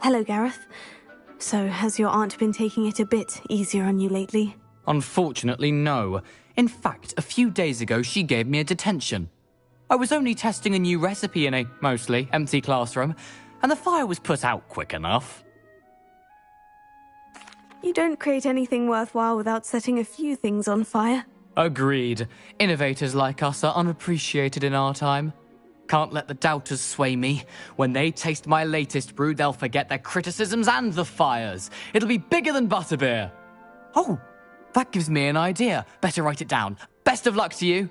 Hello, Gareth. So, has your aunt been taking it a bit easier on you lately? Unfortunately, no. In fact, a few days ago, she gave me a detention. I was only testing a new recipe in a mostly empty classroom, and the fire was put out quick enough. You don't create anything worthwhile without setting a few things on fire. Agreed. Innovators like us are unappreciated in our time. Can't let the doubters sway me. When they taste my latest brew, they'll forget their criticisms and the fires. It'll be bigger than butterbeer. Oh, that gives me an idea. Better write it down. Best of luck to you.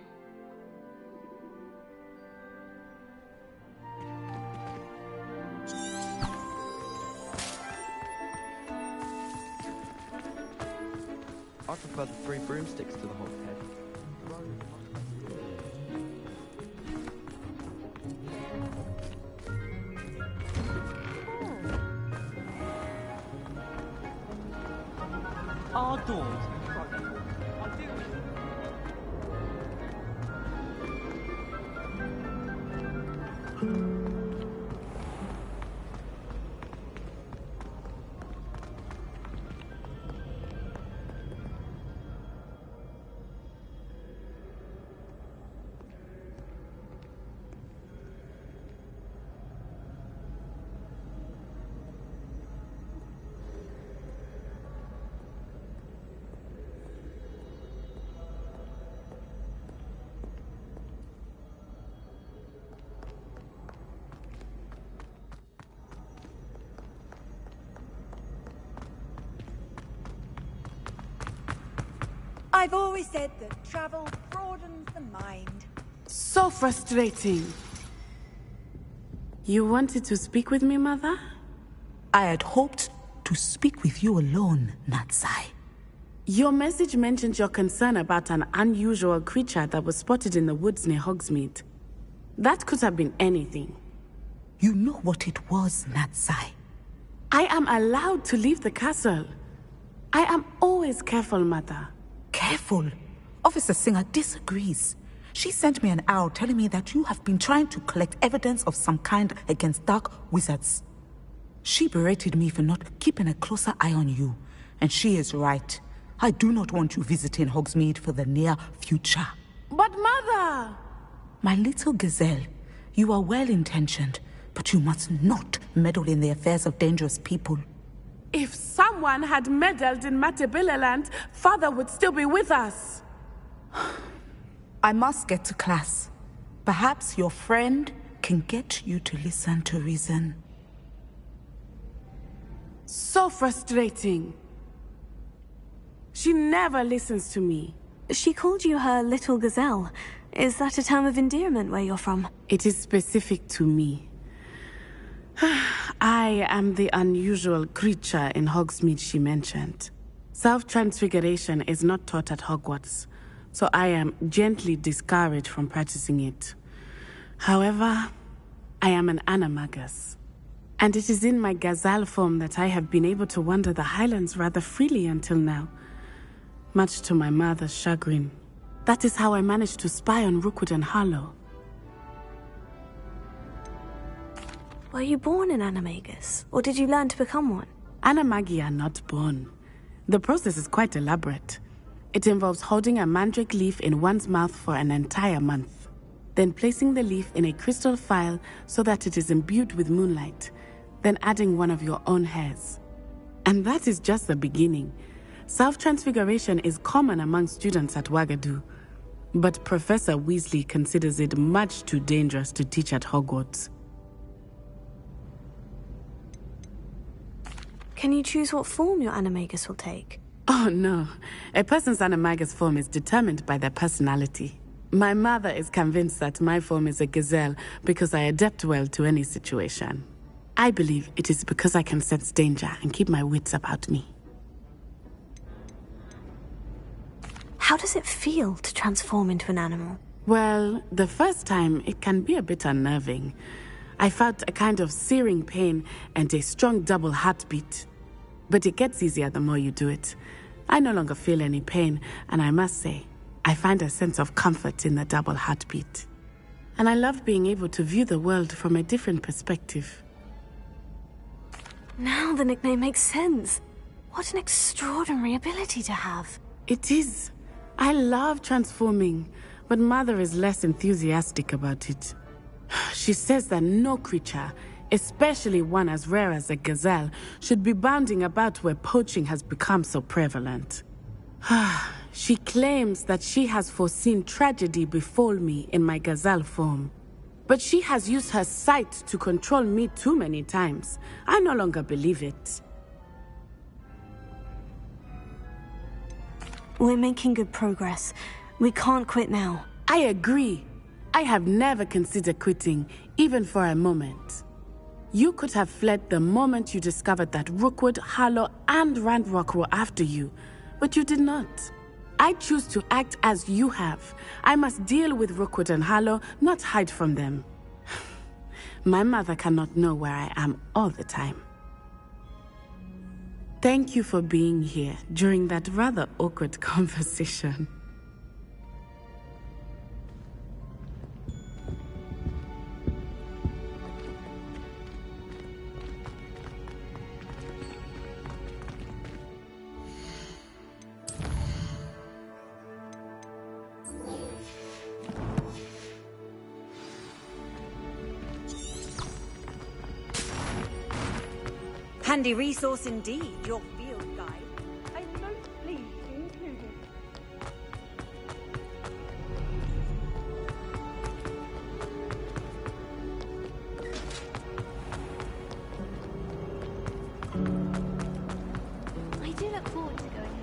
I prefer the 3 broomsticks to the hogshead. Our doors. I've always said that travel broadens the mind. So frustrating. You wanted to speak with me, Mother? I had hoped to speak with you alone, Natsai. Your message mentioned your concern about an unusual creature that was spotted in the woods near Hogsmeade. That could have been anything. You know what it was, Natsai. I am allowed to leave the castle. I am always careful, Mother. Careful. Officer Singer disagrees. She sent me an owl telling me that you have been trying to collect evidence of some kind against dark wizards. She berated me for not keeping a closer eye on you, and she is right. I do not want you visiting Hogsmeade for the near future. But Mother! My little gazelle, you are well-intentioned, but you must not meddle in the affairs of dangerous people. If someone had meddled in Matabeleland, Father would still be with us. I must get to class. Perhaps your friend can get you to listen to reason. So frustrating. She never listens to me. She called you her little gazelle. Is that a term of endearment where you're from? It is specific to me. I am the unusual creature in Hogsmeade she mentioned. Self-transfiguration is not taught at Hogwarts, so I am gently discouraged from practicing it. However, I am an animagus, and it is in my gazelle form that I have been able to wander the Highlands rather freely until now, much to my mother's chagrin. That is how I managed to spy on Rookwood and Harlow. Were you born an animagus, or did you learn to become one? Animagi are not born. The process is quite elaborate. It involves holding a mandrake leaf in one's mouth for an entire month, then placing the leaf in a crystal phial so that it is imbued with moonlight, then adding one of your own hairs. And that is just the beginning. Self-transfiguration is common among students at Wagadu, but Professor Weasley considers it much too dangerous to teach at Hogwarts. Can you choose what form your animagus will take? Oh no, a person's animagus form is determined by their personality. My mother is convinced that my form is a gazelle because I adapt well to any situation. I believe it is because I can sense danger and keep my wits about me. How does it feel to transform into an animal? Well, the first time it can be a bit unnerving. I felt a kind of searing pain and a strong double heartbeat. But it gets easier the more you do it. I no longer feel any pain, and I must say, I find a sense of comfort in the double heartbeat. And I love being able to view the world from a different perspective. Now the nickname makes sense. What an extraordinary ability to have. It is. I love transforming, but Mother is less enthusiastic about it. She says that no creature, especially one as rare as a gazelle, should be bounding about where poaching has become so prevalent. She claims that she has foreseen tragedy befall me in my gazelle form. But she has used her sight to control me too many times. I no longer believe it. We're making good progress. We can't quit now. I agree. I have never considered quitting, even for a moment. You could have fled the moment you discovered that Rookwood, Harlow, and Ranrock were after you, but you did not. I choose to act as you have. I must deal with Rookwood and Harlow, not hide from them. My mother cannot know where I am all the time. Thank you for being here during that rather awkward conversation. Handy resource indeed, your field guide. I'm most pleased to include it. I do look forward to going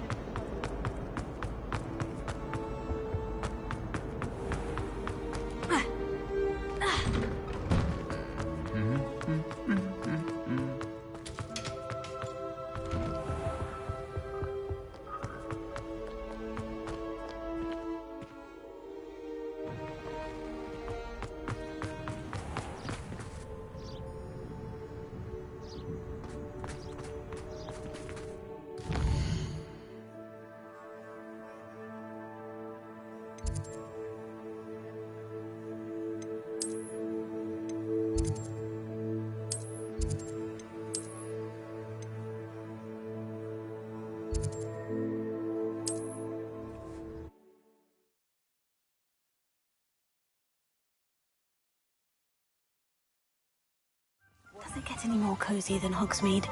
Does it get any more cozy than Hogsmeade?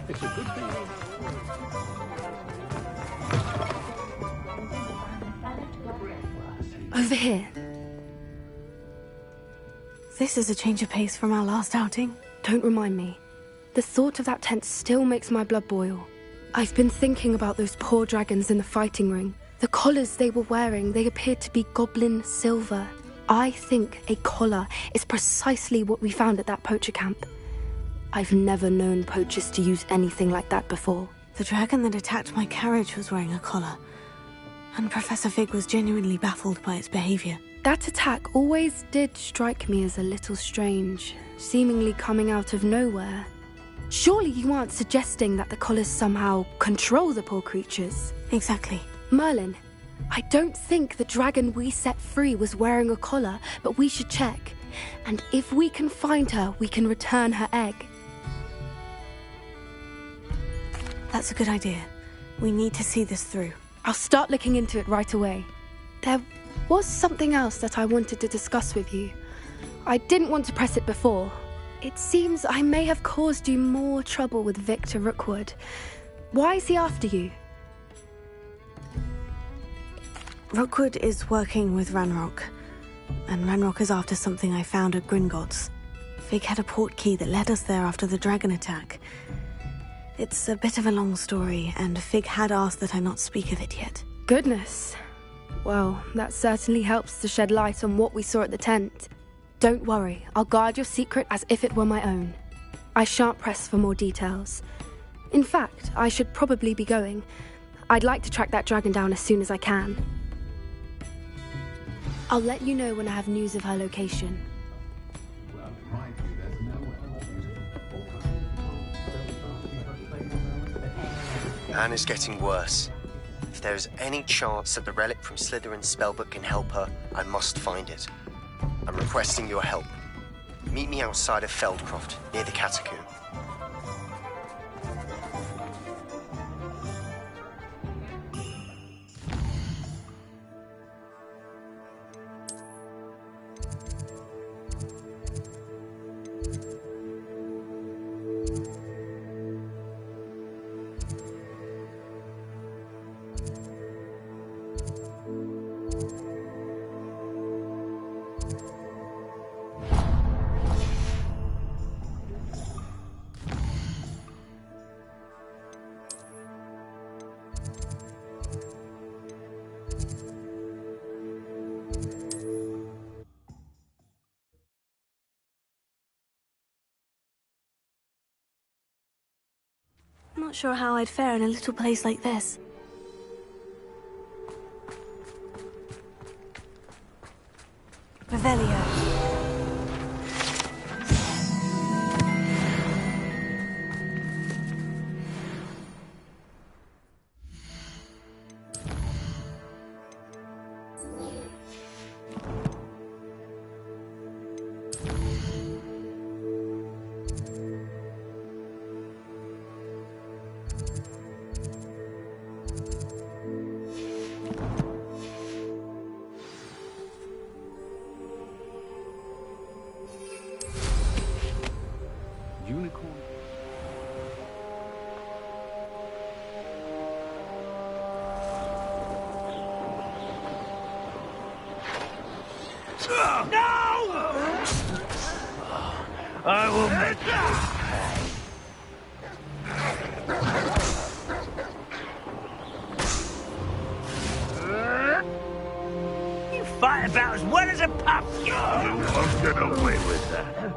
It's a good thing. Over here. This is a change of pace from our last outing. Don't remind me. The thought of that tent still makes my blood boil. I've been thinking about those poor dragons in the fighting ring. The collars they were wearing, they appeared to be goblin silver. I think a collar is precisely what we found at that poacher camp. I've never known poachers to use anything like that before. The dragon that attacked my carriage was wearing a collar, and Professor Fig was genuinely baffled by its behavior. That attack always did strike me as a little strange, seemingly coming out of nowhere. Surely you aren't suggesting that the collars somehow control the poor creatures? Exactly. Merlin, I don't think the dragon we set free was wearing a collar, but we should check. And if we can find her, we can return her egg. That's a good idea. We need to see this through. I'll start looking into it right away. There was something else that I wanted to discuss with you. I didn't want to press it before. It seems I may have caused you more trouble with Victor Rookwood. Why is he after you? Rookwood is working with Ranrock, and Ranrock is after something I found at Gringotts. Fig had a portkey that led us there after the dragon attack. It's a bit of a long story, and Fig had asked that I not speak of it yet. Goodness. Well, that certainly helps to shed light on what we saw at the tent. Don't worry, I'll guard your secret as if it were my own. I shan't press for more details. In fact, I should probably be going. I'd like to track that dragon down as soon as I can. I'll let you know when I have news of her location. Anne is getting worse. there's any chance that the relic from Slytherin's spellbook can help her, I must find it. I'm requesting your help. Meet me outside of Feldcroft, near the catacomb. I'm not sure how I'd fare in a little place like this. Revelio. Unicorn. I will make you fight about as well as a pup. You won't get away with that.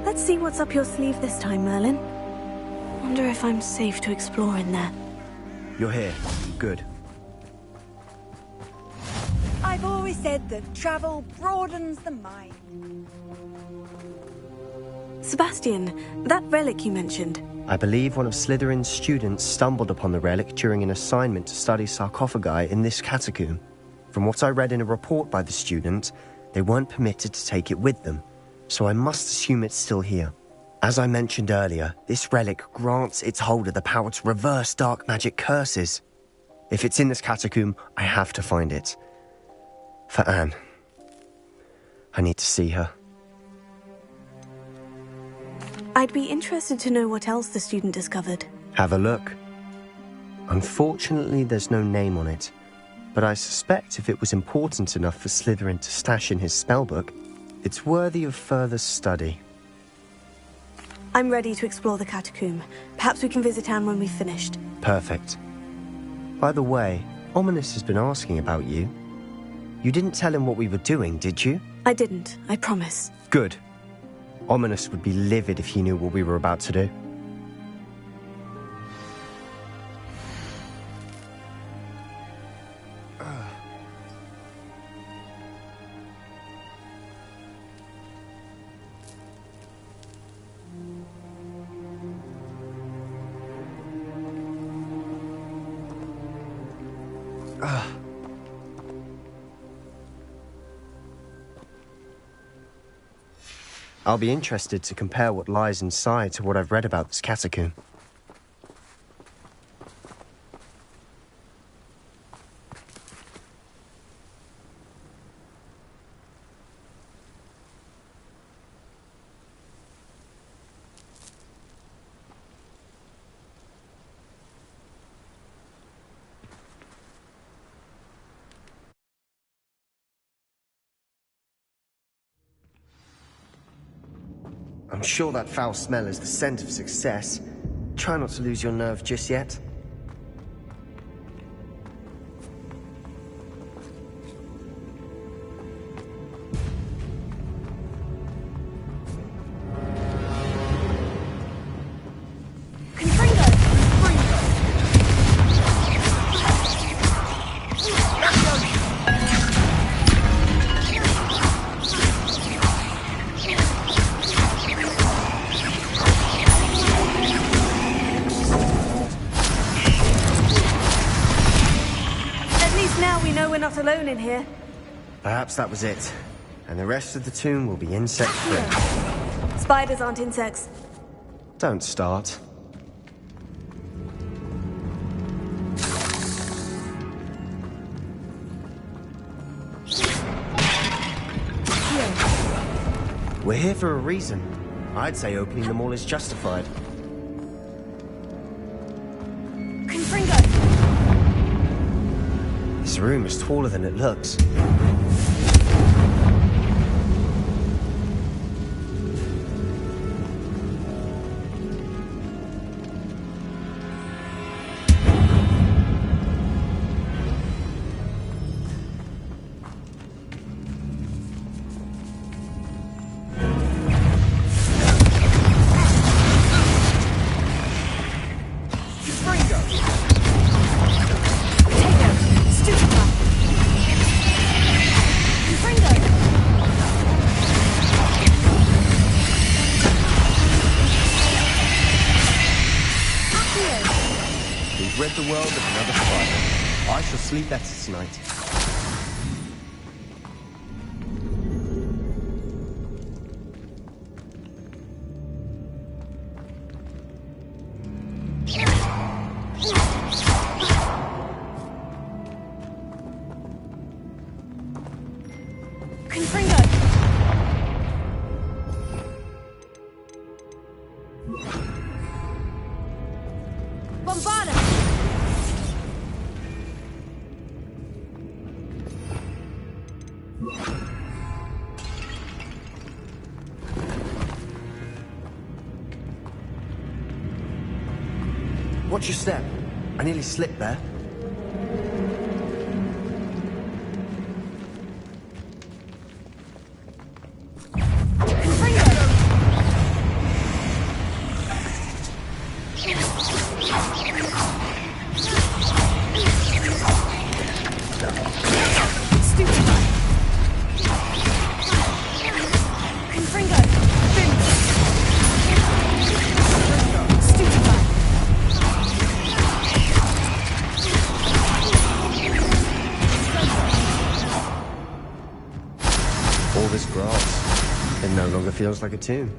Let's see what's up your sleeve this time, Merlin. Wonder if I'm safe to explore in there. You're here. Good. I've always said that travel broadens the mind. Sebastian, that relic you mentioned. I believe one of Slytherin's students stumbled upon the relic during an assignment to study sarcophagi in this catacomb. From what I read in a report by the student, they weren't permitted to take it with them, so I must assume it's still here. As I mentioned earlier, this relic grants its holder the power to reverse dark magic curses. If it's in this catacomb, I have to find it. For Anne. I need to see her. I'd be interested to know what else the student discovered. Have a look. Unfortunately, there's no name on it, but I suspect if it was important enough for Slytherin to stash in his spellbook, it's worthy of further study. I'm ready to explore the catacomb. Perhaps we can visit Anne when we've finished. Perfect. By the way, Ominous has been asking about you. You didn't tell him what we were doing, did you? I didn't, I promise. Good. Ominous would be livid if he knew what we were about to do. I'll be interested to compare what lies inside to what I've read about this catacomb. I'm sure that foul smell is the scent of success. Try not to lose your nerve just yet. Confringo! we're not alone in here. Perhaps that was it. And the rest of the tomb will be insect-free. Spiders aren't insects. Don't start. We're here for a reason. I'd say opening them all is justified. Confringo! This room is taller than it looks. Rid the world of another spider. I shall sleep better tonight. Confringo! Bombarda! Watch your step. I nearly slipped there. All this grass, it no longer feels like a tomb.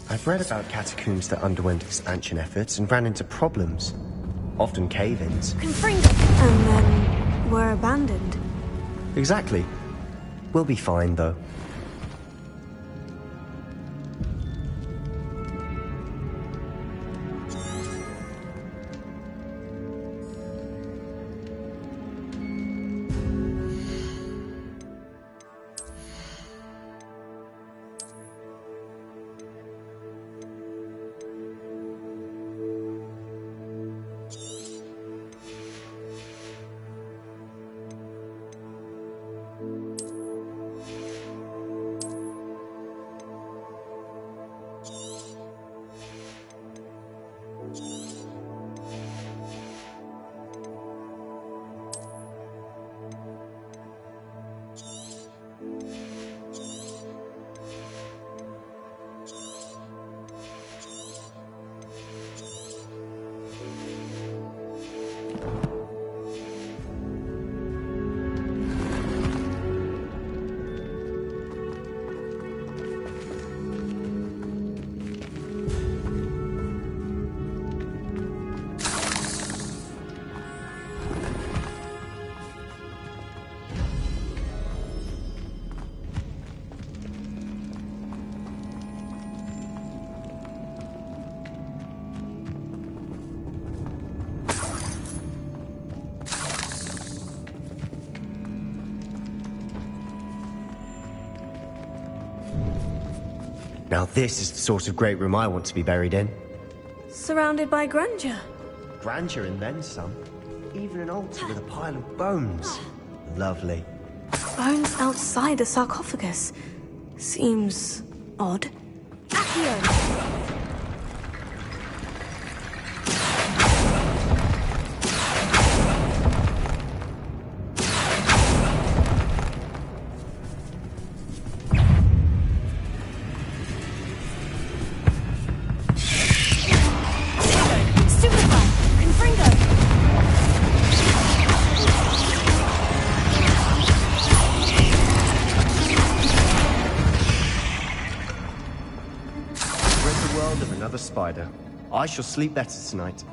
I've read about catacombs that underwent expansion efforts and ran into problems, often cave-ins. Confringo! And then were abandoned. Exactly. We'll be fine, though. Now this is the sort of great room I want to be buried in. Surrounded by grandeur. Grandeur and then some. Even an altar with a pile of bones. Lovely. Bones outside a sarcophagus. Seems odd. Accio! provider. I shall sleep better tonight.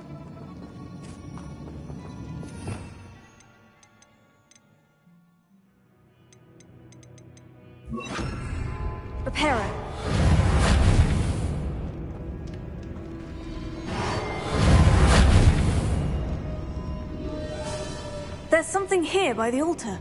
Reparo. There's something here by the altar.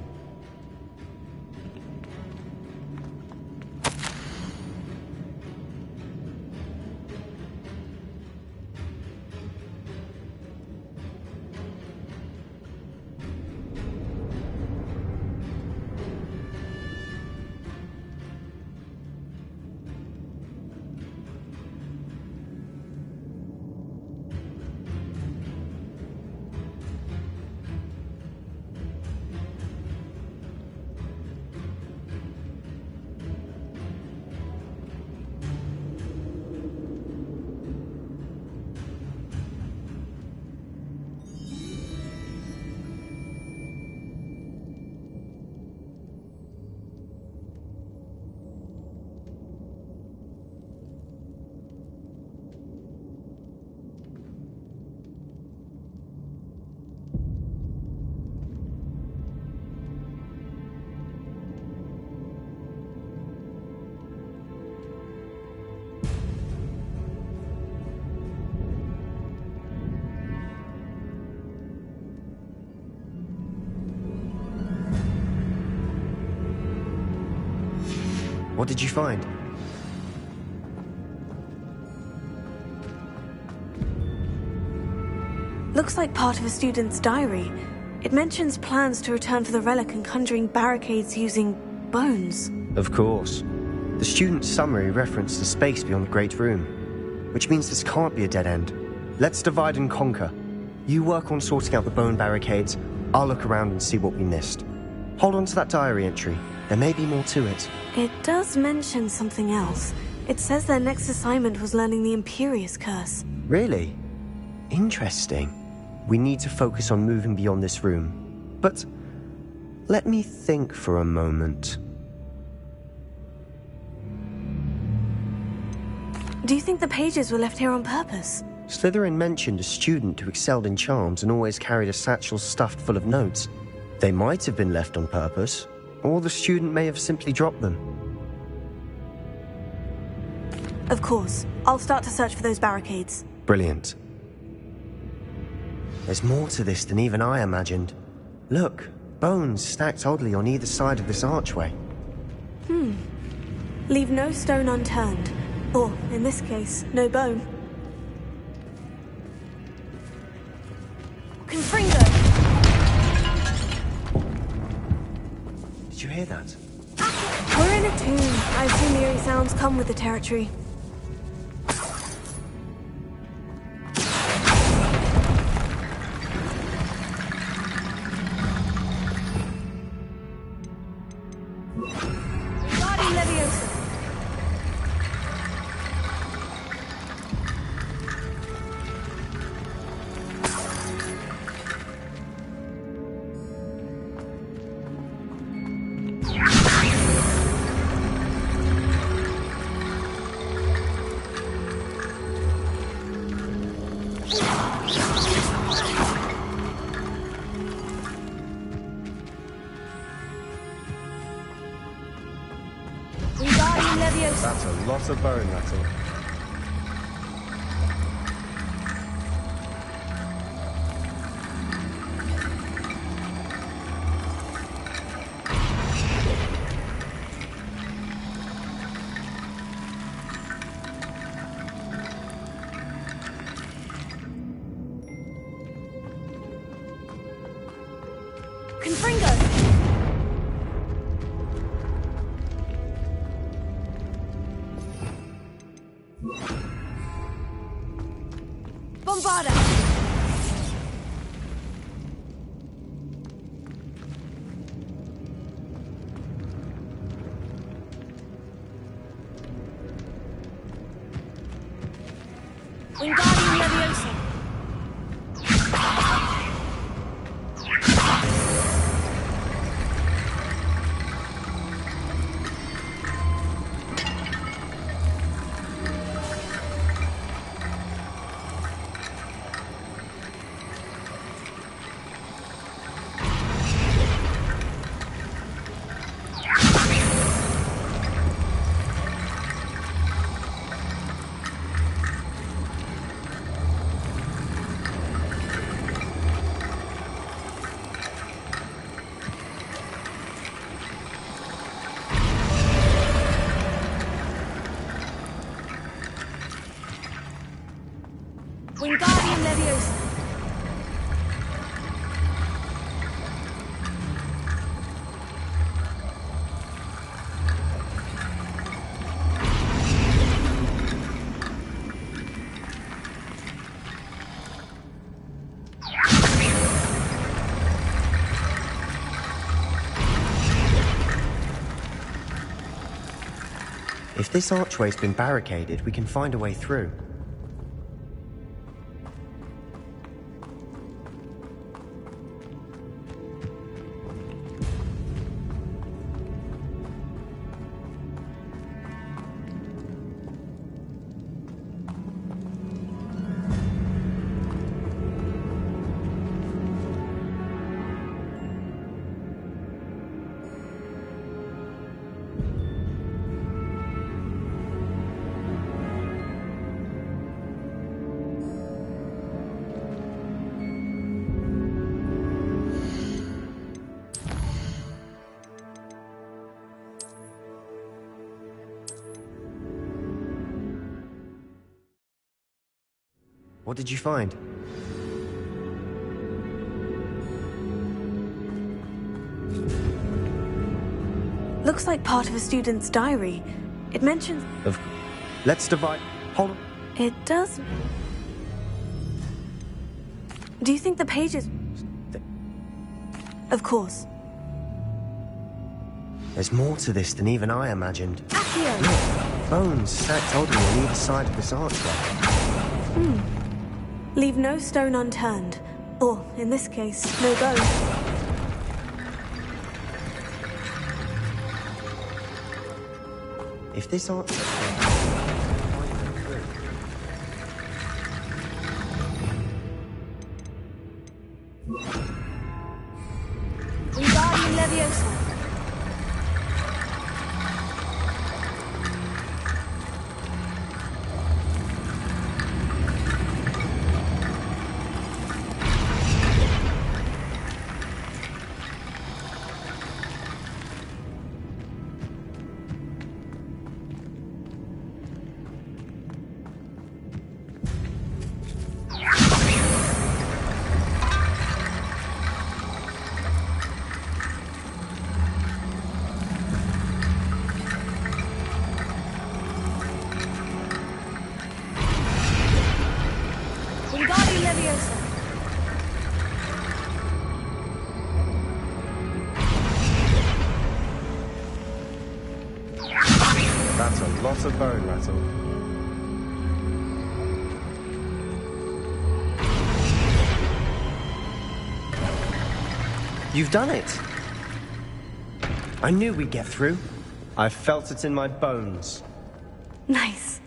What did you find? Looks like part of a student's diary. It mentions plans to return for the relic and conjuring barricades using bones. Of course. The student's summary referenced a space beyond the Great Room, which means this can't be a dead end. Let's divide and conquer. You work on sorting out the bone barricades, I'll look around and see what we missed. Hold on to that diary entry. There may be more to it. It does mention something else. It says their next assignment was learning the Imperious Curse. Really? Interesting. We need to focus on moving beyond this room. But let me think for a moment. Do you think the pages were left here on purpose? Slytherin mentioned a student who excelled in charms and always carried a satchel stuffed full of notes. They might have been left on purpose, or the student may have simply dropped them. Of course. I'll start to search for those barricades. Brilliant. There's more to this than even I imagined. Look, bones stacked oddly on either side of this archway. Leave no stone unturned. Or, in this case, no bone. Confringo! Did you hear that? We're in a tomb. I assume eerie sounds come with the territory. That's a lot of bone rattle. Wingardium Leviosa. If this archway's been barricaded, we can find a way through. What did you find? Looks like part of a student's diary. It mentions... Let's divide... Hold on. It does... Do you think the pages... Of course. There's more to this than even I imagined. Accio! Look, bones stacked oddly on either side of this archway. Leave no stone unturned. Or, in this case, no bone. If this archway... Wingardium Leviosa. Wingardium Leviosa. That's a lot of bone rattle. You've done it! I knew we'd get through. I felt it in my bones. Nice.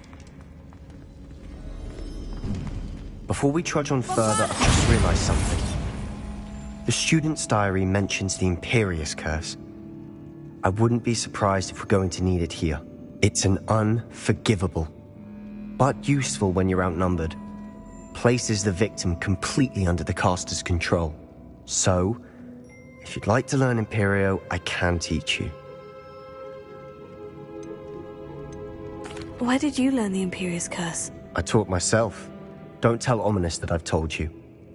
Before we trudge on further, I've just realized something. The student's diary mentions the Imperious Curse. I wouldn't be surprised if we're going to need it here. It's an unforgivable, but useful when you're outnumbered. Places the victim completely under the caster's control. So, if you'd like to learn Imperio, I can teach you. Where did you learn the Imperious Curse? I taught myself. Don't tell Ominous that I've told you.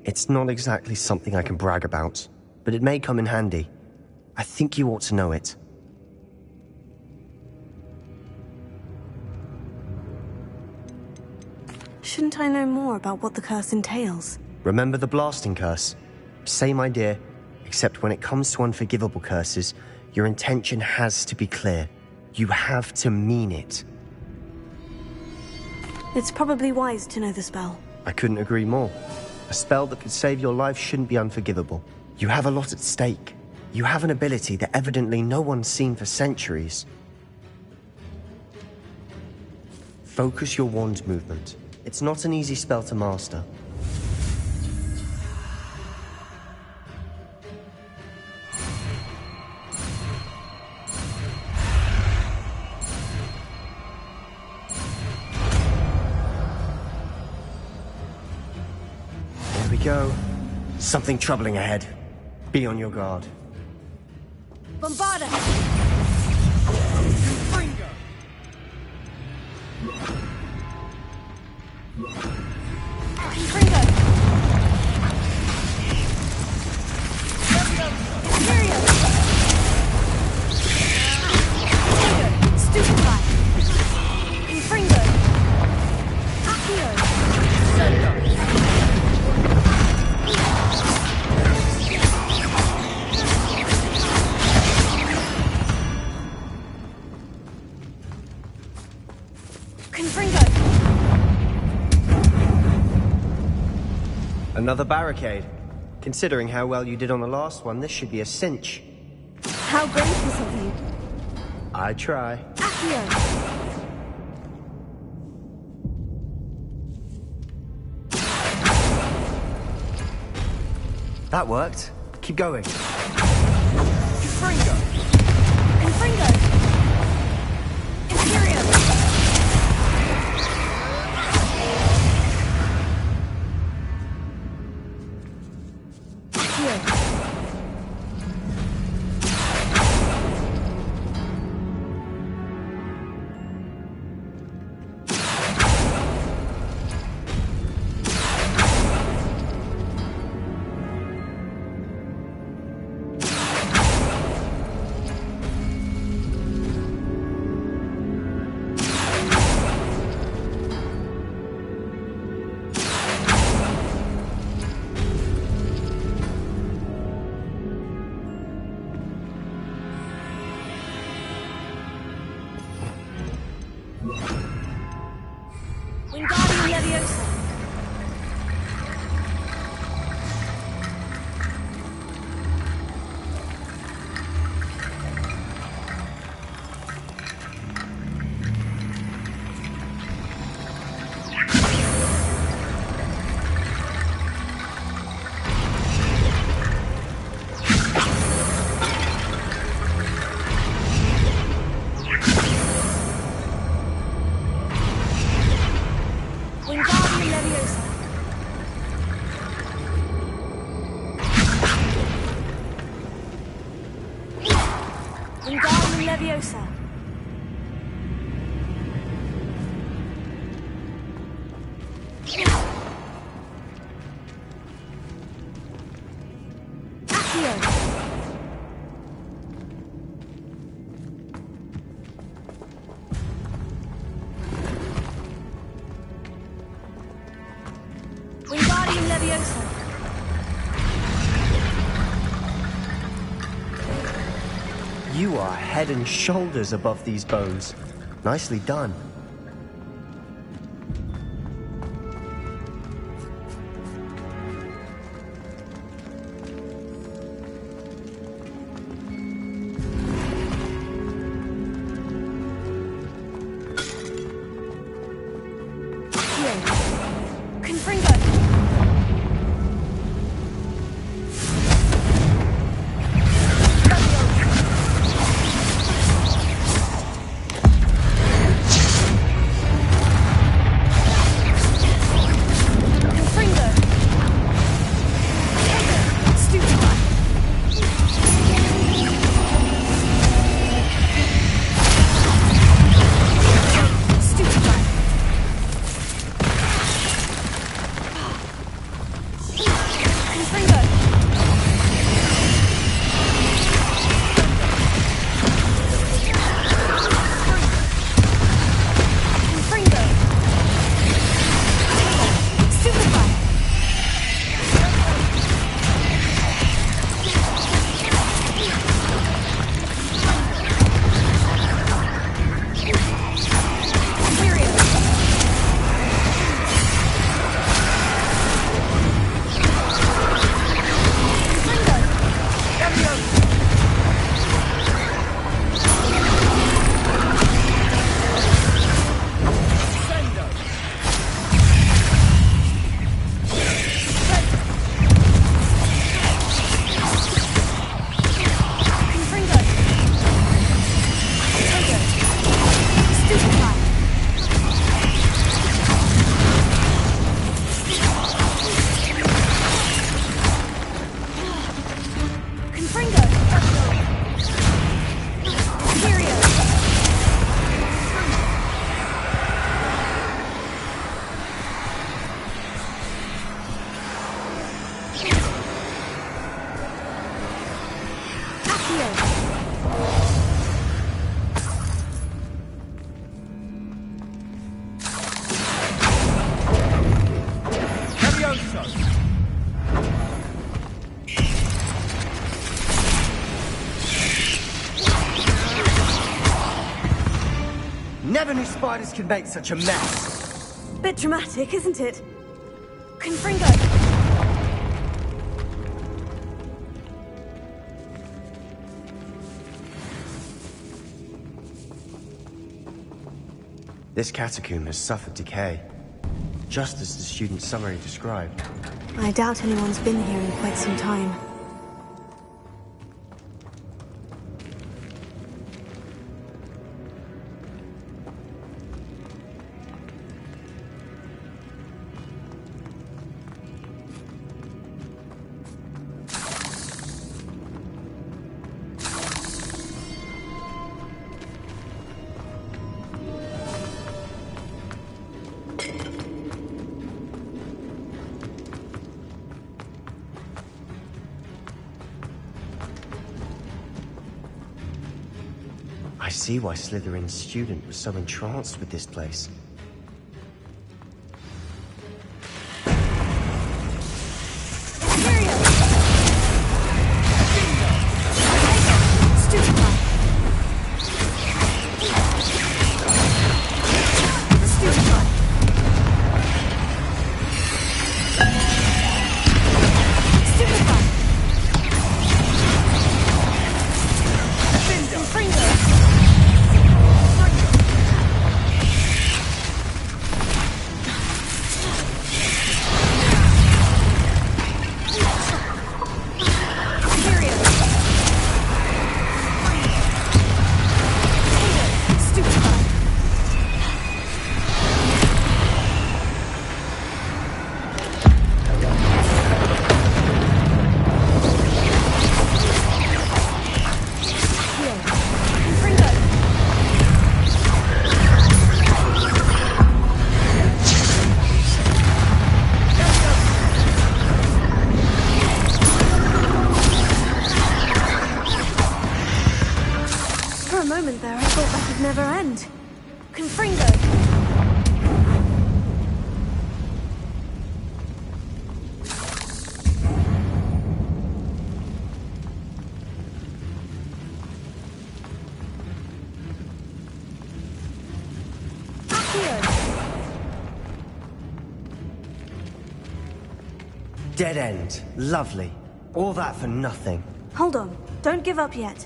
It's not exactly something I can brag about, but it may come in handy. I think you ought to know it. Shouldn't I know more about what the curse entails? Remember the blasting curse? Same idea, except when it comes to unforgivable curses, your intention has to be clear. You have to mean it. It's probably wise to know the spell. I couldn't agree more. A spell that could save your life shouldn't be unforgivable. You have a lot at stake. You have an ability that evidently no one's seen for centuries. Focus your wand movement. It's not an easy spell to master. There we go. Something troubling ahead. Be on your guard. Bombarda! Another barricade. Considering how well you did on the last one, this should be a cinch. How gracious of you. I try. Accio! That worked. Keep going. Confringo! Confringo! Imperium! Accio! Wingardium Leviosa! Wingardium Leviosa! Wingardium Leviosa! Accio! Wingardium Leviosa! You are head and shoulders above these bones. Nicely done. Accio! Confringo! Never knew spiders could make such a mess. Bit dramatic, isn't it? Confringo! This catacomb has suffered decay, just as the student summary described. I doubt anyone's been here in quite some time. I see why Slytherin's student was so entranced with this place. Dead end. Lovely. All that for nothing. Hold on. Don't give up yet.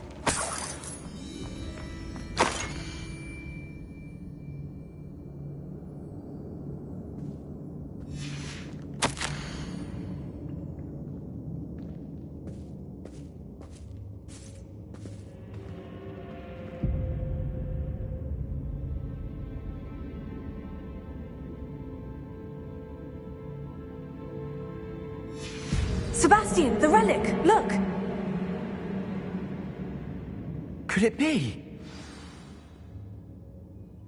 Sebastian, the relic! Look! Could it be?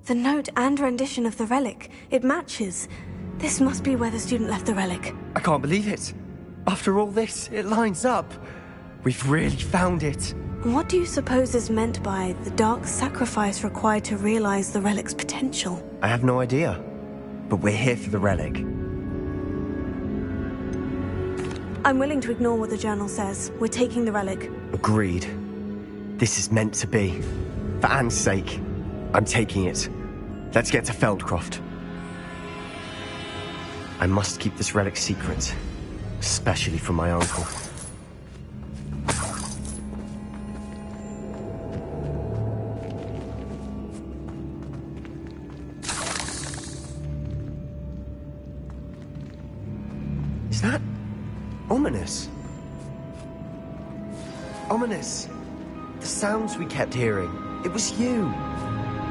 The note and rendition of the relic. It matches. This must be where the student left the relic. I can't believe it. After all this, it lines up. We've really found it. What do you suppose is meant by the dark sacrifice required to realize the relic's potential? I have no idea. But we're here for the relic. I'm willing to ignore what the journal says. We're taking the relic. Agreed. This is meant to be. For Anne's sake, I'm taking it. Let's get to Feldcroft. I must keep this relic secret, especially from my uncle. Is that ominous? Ominous. The sounds we kept hearing. It was you.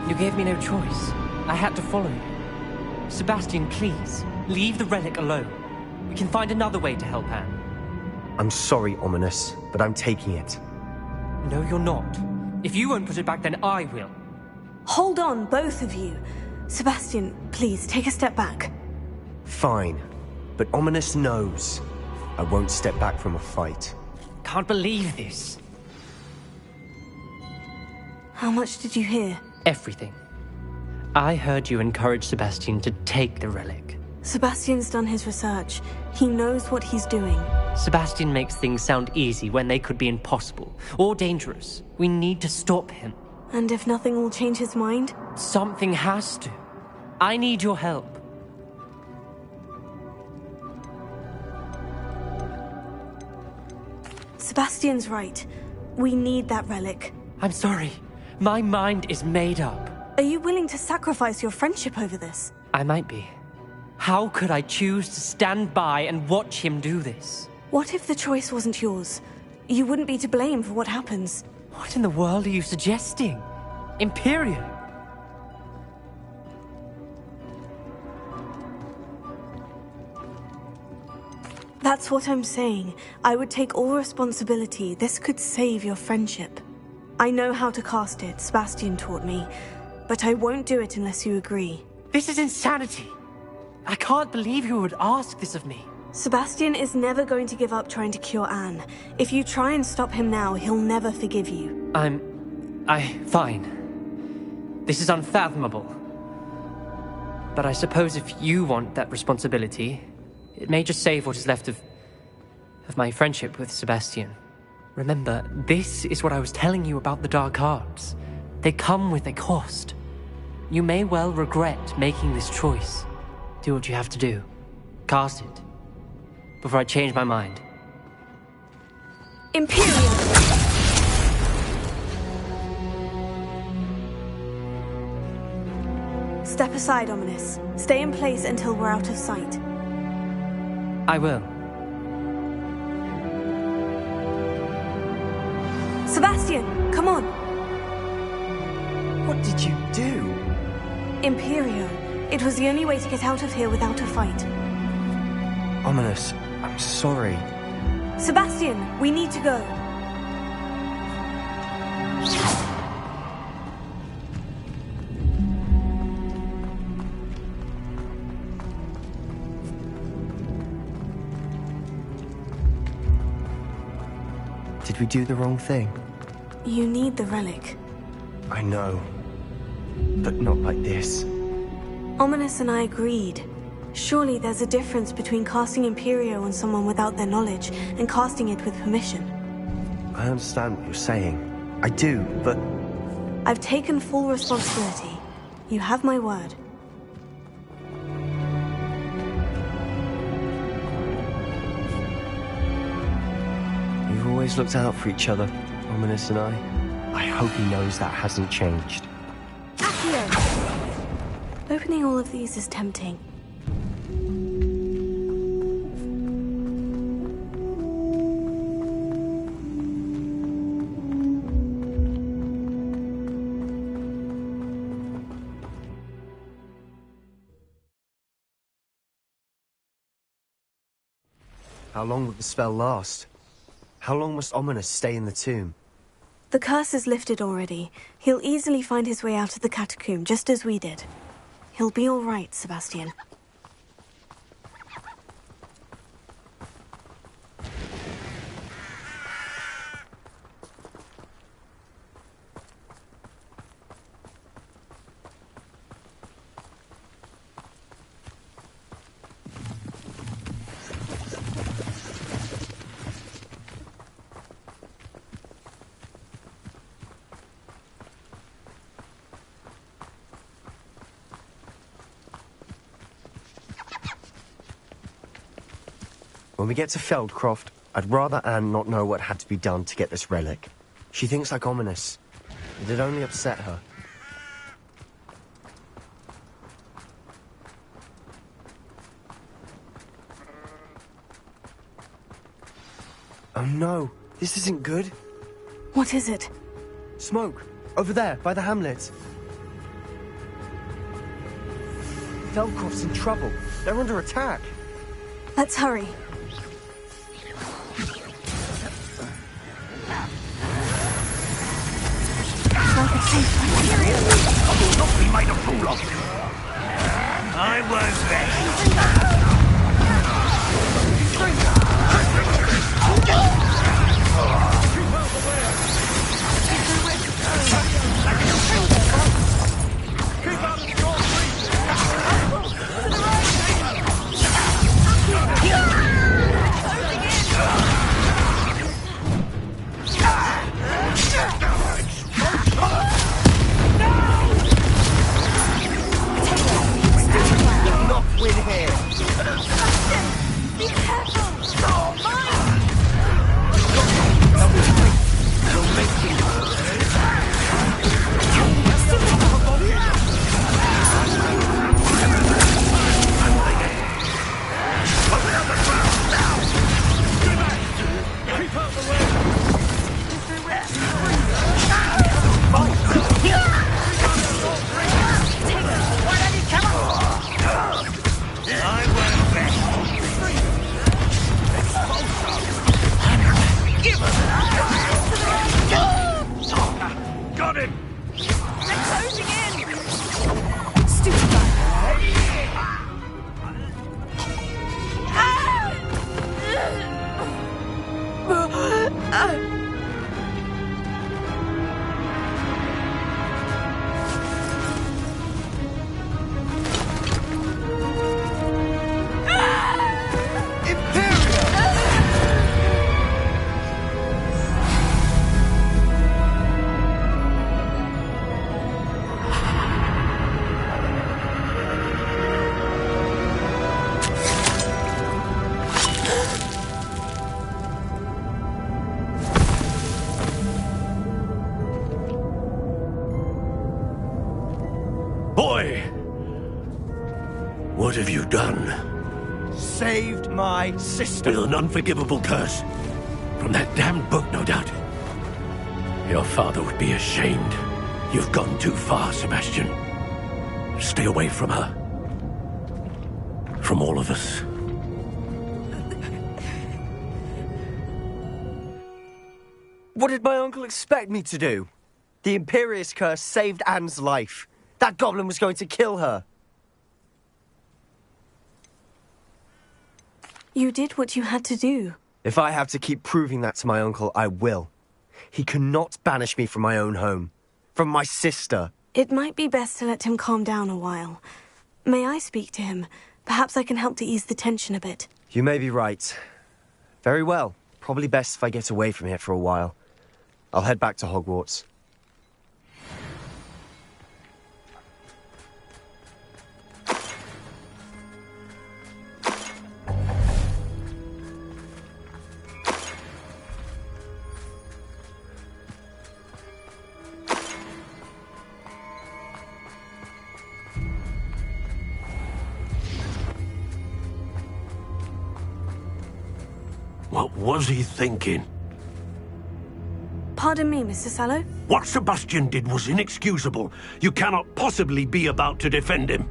You gave me no choice. I had to follow you. Sebastian, please, leave the relic alone. We can find another way to help Anne. I'm sorry, Ominous, but I'm taking it. No, you're not. If you won't put it back, then I will. Hold on, both of you. Sebastian, please, take a step back. Fine. But Ominous knows. I won't step back from a fight. Can't believe this. How much did you hear? Everything. I heard you encourage Sebastian to take the relic. Sebastian's done his research. He knows what he's doing. Sebastian makes things sound easy when they could be impossible or dangerous. We need to stop him. And if nothing will change his mind? Something has to. I need your help. Sebastian's right. We need that relic. I'm sorry. My mind is made up. Are you willing to sacrifice your friendship over this? I might be. How could I choose to stand by and watch him do this? What if the choice wasn't yours? You wouldn't be to blame for what happens. What in the world are you suggesting? Imperio? That's what I'm saying. I would take all responsibility. This could save your friendship. I know how to cast it, Sebastian taught me, but I won't do it unless you agree. This is insanity. I can't believe you would ask this of me. Sebastian is never going to give up trying to cure Anne. If you try and stop him now, he'll never forgive you. Fine. This is unfathomable. But I suppose if you want that responsibility, it may just save what is left of my friendship with Sebastian. Remember, this is what I was telling you about the dark arts. They come with a cost. You may well regret making this choice. Do what you have to do. Cast it. Before I change my mind. Imperium! Step aside, Ominous. Stay in place until we're out of sight. I will. Sebastian, come on! What did you do? Imperio. It was the only way to get out of here without a fight. Ominous, I'm sorry. Sebastian, we need to go. Did we do the wrong thing? You need the relic. I know. But not like this. Ominous and I agreed. Surely there's a difference between casting Imperio on someone without their knowledge and casting it with permission. I understand what you're saying. I do, but... I've taken full responsibility. You have my word. We've always looked out for each other, Ominous and I. I hope he knows that hasn't changed. Accio! Opening all of these is tempting. How long will the spell last? How long must Ominous stay in the tomb? The curse is lifted already. He'll easily find his way out of the catacomb, just as we did. He'll be all right, Sebastian. When we get to Feldcroft, I'd rather Anne not know what had to be done to get this relic. She thinks like Ominous. It'd only upset her. Oh no, this isn't good. What is it? Smoke! Over there, by the hamlet. Feldcroft's in trouble. They're under attack. Let's hurry. I will not be made a fool of. I won't rest. Not win here. have you done? Saved my sister. With an unforgivable curse. From that damned book, no doubt. Your father would be ashamed. You've gone too far, Sebastian. Stay away from her. From all of us. What did my uncle expect me to do? The Imperious curse saved Anne's life. That goblin was going to kill her. You did what you had to do. If I have to keep proving that to my uncle, I will. He cannot banish me from my own home. From my sister. It might be best to let him calm down a while. May I speak to him? Perhaps I can help to ease the tension a bit. You may be right. Very well. Probably best if I get away from here for a while. I'll head back to Hogwarts. What was he thinking? Pardon me, Mr. Sallow? What Sebastian did was inexcusable. You cannot possibly be about to defend him.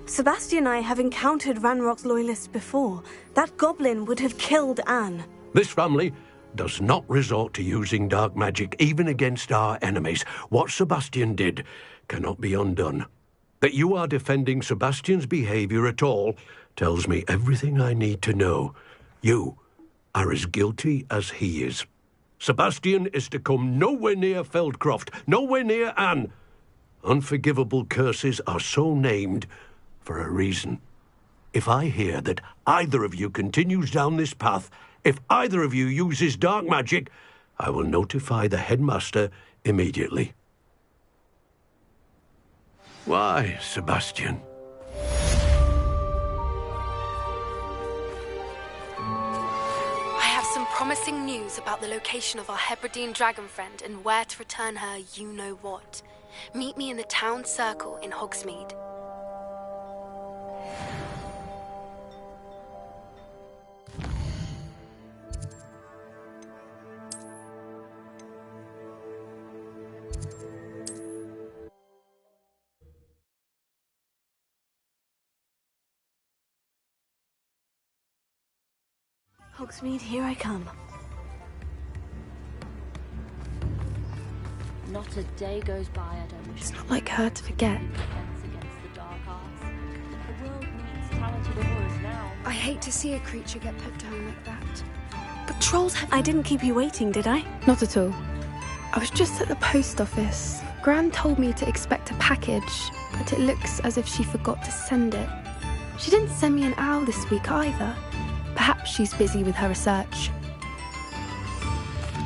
Sebastian and I have encountered Ranrock's loyalists before. That goblin would have killed Anne. This family does not resort to using dark magic even against our enemies. What Sebastian did cannot be undone. That you are defending Sebastian's behavior at all tells me everything I need to know. You are as guilty as he is. Sebastian is to come nowhere near Feldcroft, nowhere near Anne. Unforgivable curses are so named for a reason. If I hear that either of you continues down this path, if either of you uses dark magic, I will notify the headmaster immediately. Why, Sebastian? I have some promising news about the location of our Hebridean dragon friend and where to return her you-know-what. Meet me in the town circle in Hogsmeade. Hogsmeade, here I come. Not a day goes by I don't wish. It's not like her to forget. I hate to see a creature get put down like that. But trolls have... I didn't keep you waiting, did I? Not at all. I was just at the post office. Gran told me to expect a package, but it looks as if she forgot to send it. She didn't send me an owl this week either. Perhaps she's busy with her research.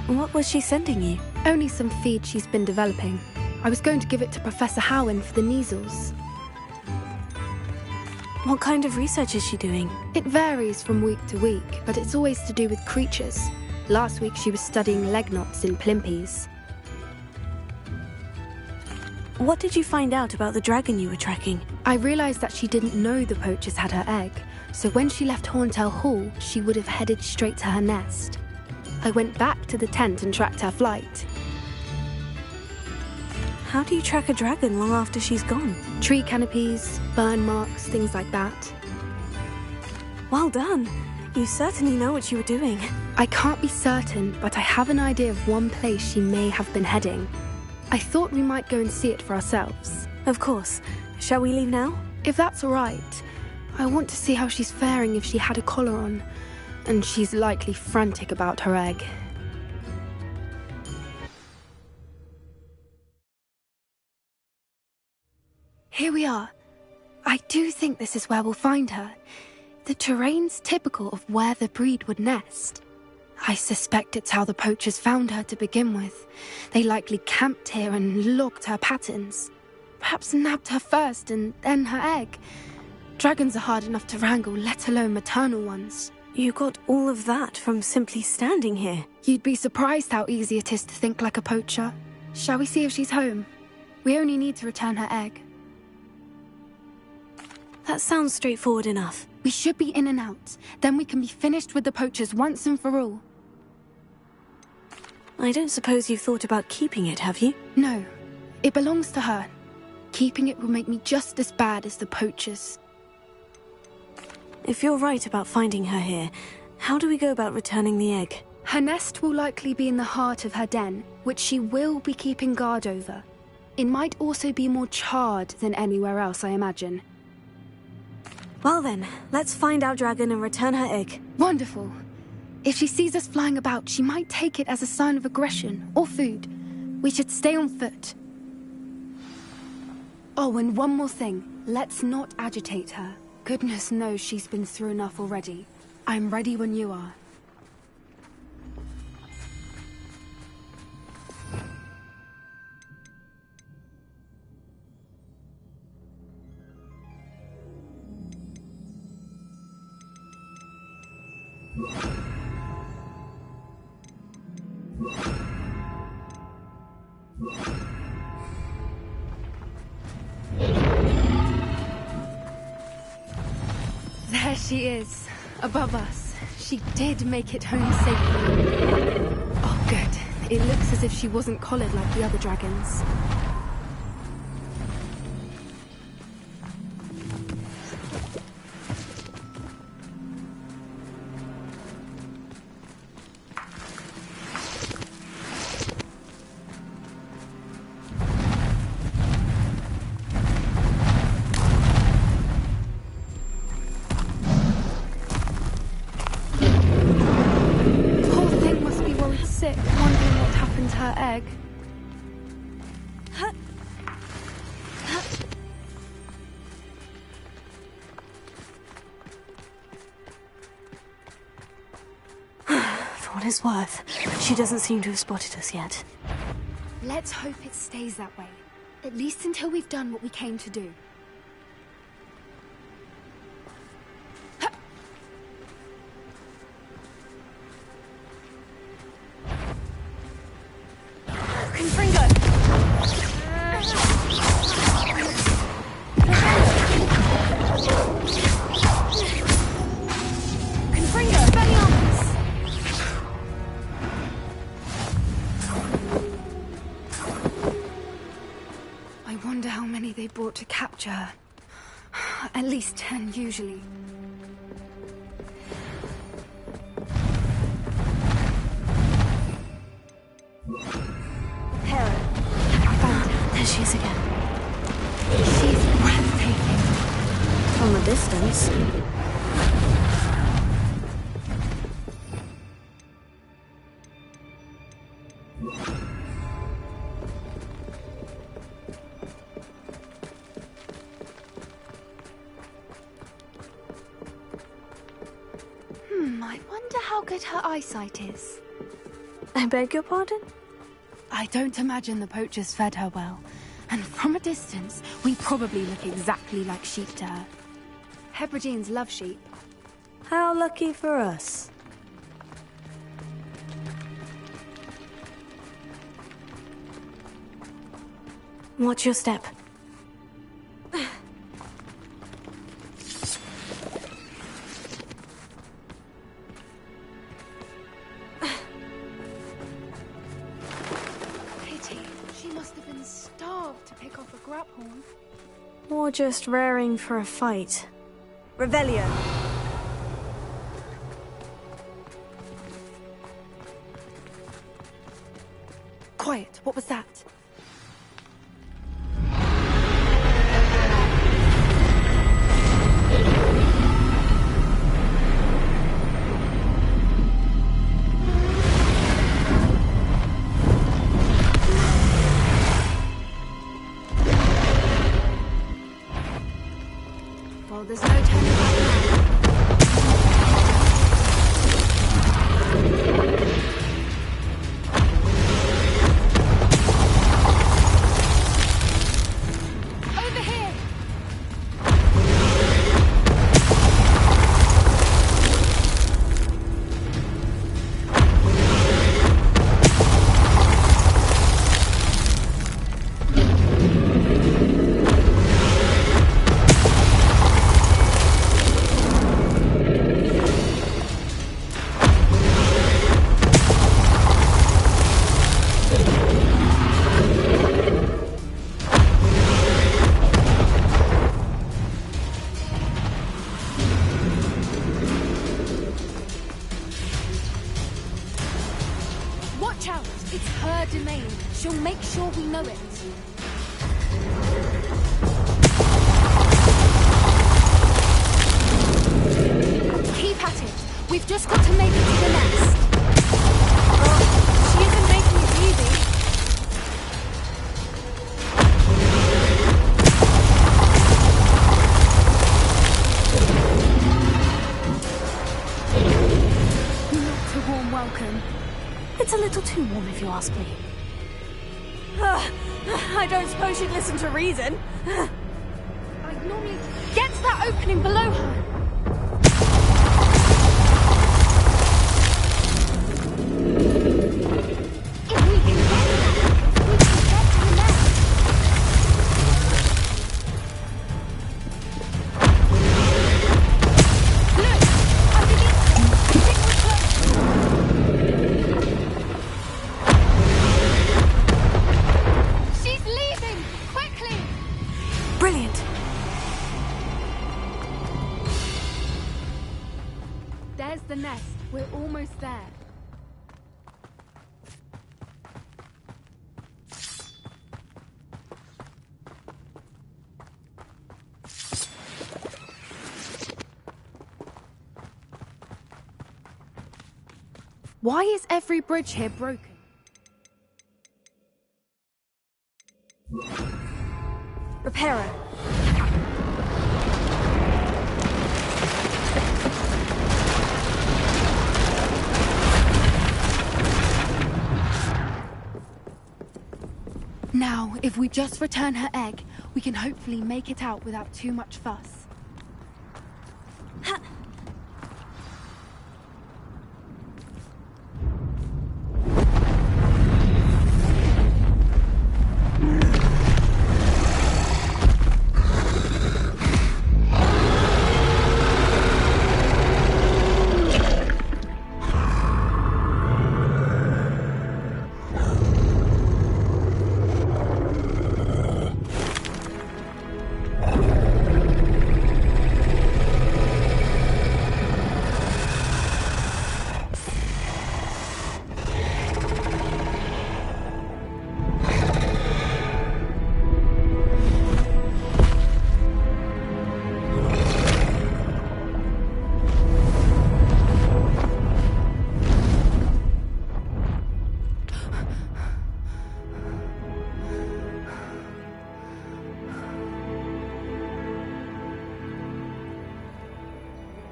What was she sending you? Only some feed she's been developing. I was going to give it to Professor Howin for the measles. What kind of research is she doing? It varies from week to week, but it's always to do with creatures. Last week she was studying leg knots in plimpies. What did you find out about the dragon you were tracking? I realised that she didn't know the poachers had her egg, so when she left Horntail Hall, she would have headed straight to her nest. I went back to the tent and tracked her flight. How do you track a dragon long after she's gone? Tree canopies, burn marks, things like that. Well done. You certainly know what you were doing. I can't be certain, but I have an idea of one place she may have been heading. I thought we might go and see it for ourselves. Of course. Shall we leave now? If that's all right. I want to see how she's faring if she had a collar on. And she's likely frantic about her egg. Here we are. I do think this is where we'll find her. The terrain's typical of where the breed would nest. I suspect it's how the poachers found her to begin with. They likely camped here and logged her patterns. Perhaps nabbed her first and then her egg. Dragons are hard enough to wrangle, let alone maternal ones. You got all of that from simply standing here. You'd be surprised how easy it is to think like a poacher. Shall we see if she's home? We only need to return her egg. That sounds straightforward enough. We should be in and out. Then we can be finished with the poachers once and for all. I don't suppose you've thought about keeping it, have you? No. It belongs to her. Keeping it will make me just as bad as the poachers. If you're right about finding her here, how do we go about returning the egg? Her nest will likely be in the heart of her den, which she will be keeping guard over. It might also be more charred than anywhere else, I imagine. Well then, let's find our dragon and return her egg. Wonderful. If she sees us flying about, she might take it as a sign of aggression or food. We should stay on foot. Oh, and one more thing. Let's not agitate her. Goodness knows she's been through enough already. I'm ready when you are. There she is, above us. She did make it home safely. Oh, good. It looks as if she wasn't collared like the other dragons. Worth. She doesn't seem to have spotted us yet. Let's hope it stays that way. At least until we've done what we came to do. Brought to capture her. At least 10, usually. Hera. Found her. There she is again. She's breathtaking. From a distance. Her eyesight is. I beg your pardon? I don't imagine the poachers fed her well. And from a distance, we probably look exactly like sheep to her. Hebrideans love sheep. How lucky for us. Watch your step. Or just raring for a fight. Revelio. Quiet, what was that? There's no turning back. It's her domain. She'll make sure we know it. Keep at it. We've just got to make it to the nest. Oh, she isn't making it easy. Not a warm welcome. It's a little too warm if you ask me. I don't suppose she'd listen to reason. I'd normally get to that opening below her. If we can get to that, we can get to the nest. Look! Underneath! I think we're close. She's leaving! Quickly! Brilliant. There's the nest. We're almost there. Why is every bridge here broken? Repairer. Now, if we just return her egg, we can hopefully make it out without too much fuss.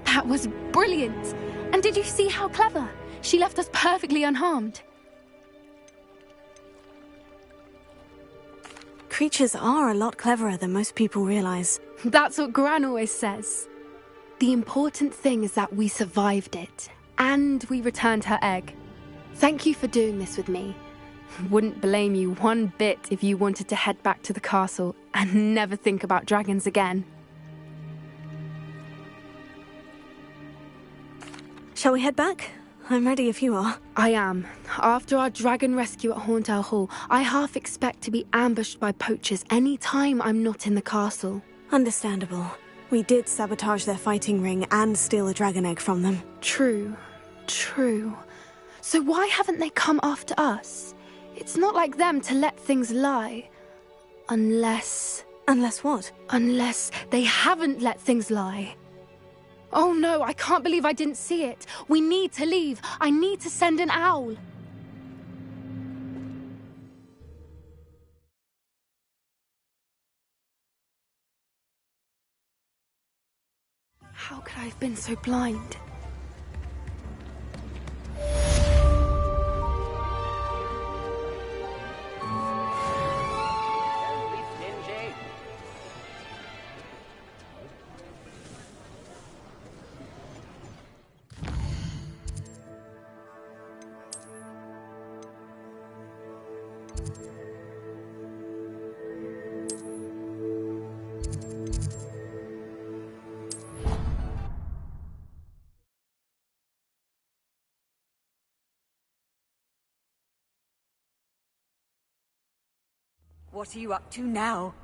That was brilliant! And did you see how clever? She left us perfectly unharmed. Creatures are a lot cleverer than most people realize. That's what Gran always says. The important thing is that we survived it, and we returned her egg. Thank you for doing this with me. Wouldn't blame you one bit if you wanted to head back to the castle and never think about dragons again. Shall we head back? I'm ready if you are. I am. After our dragon rescue at Hauntel Hall, I half expect to be ambushed by poachers any time I'm not in the castle. Understandable. We did sabotage their fighting ring and steal a dragon egg from them. True. So why haven't they come after us? It's not like them to let things lie. Unless... Unless what? Unless they haven't let things lie. Oh no, I can't believe I didn't see it. We need to leave. I need to send an owl. How could I have been so blind? What are you up to now?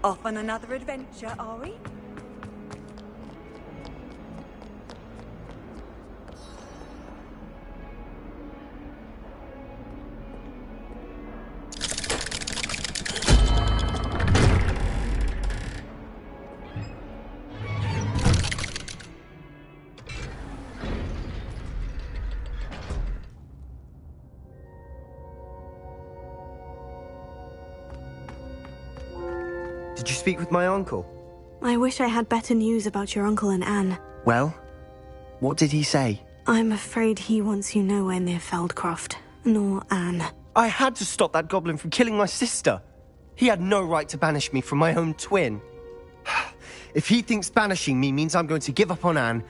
Off on another adventure, are we? Did you speak with my uncle? I wish I had better news about your uncle and Anne. Well, what did he say? I'm afraid he wants you nowhere near Feldcroft, nor Anne. I had to stop that goblin from killing my sister. He had no right to banish me from my own twin. If he thinks banishing me means I'm going to give up on Anne,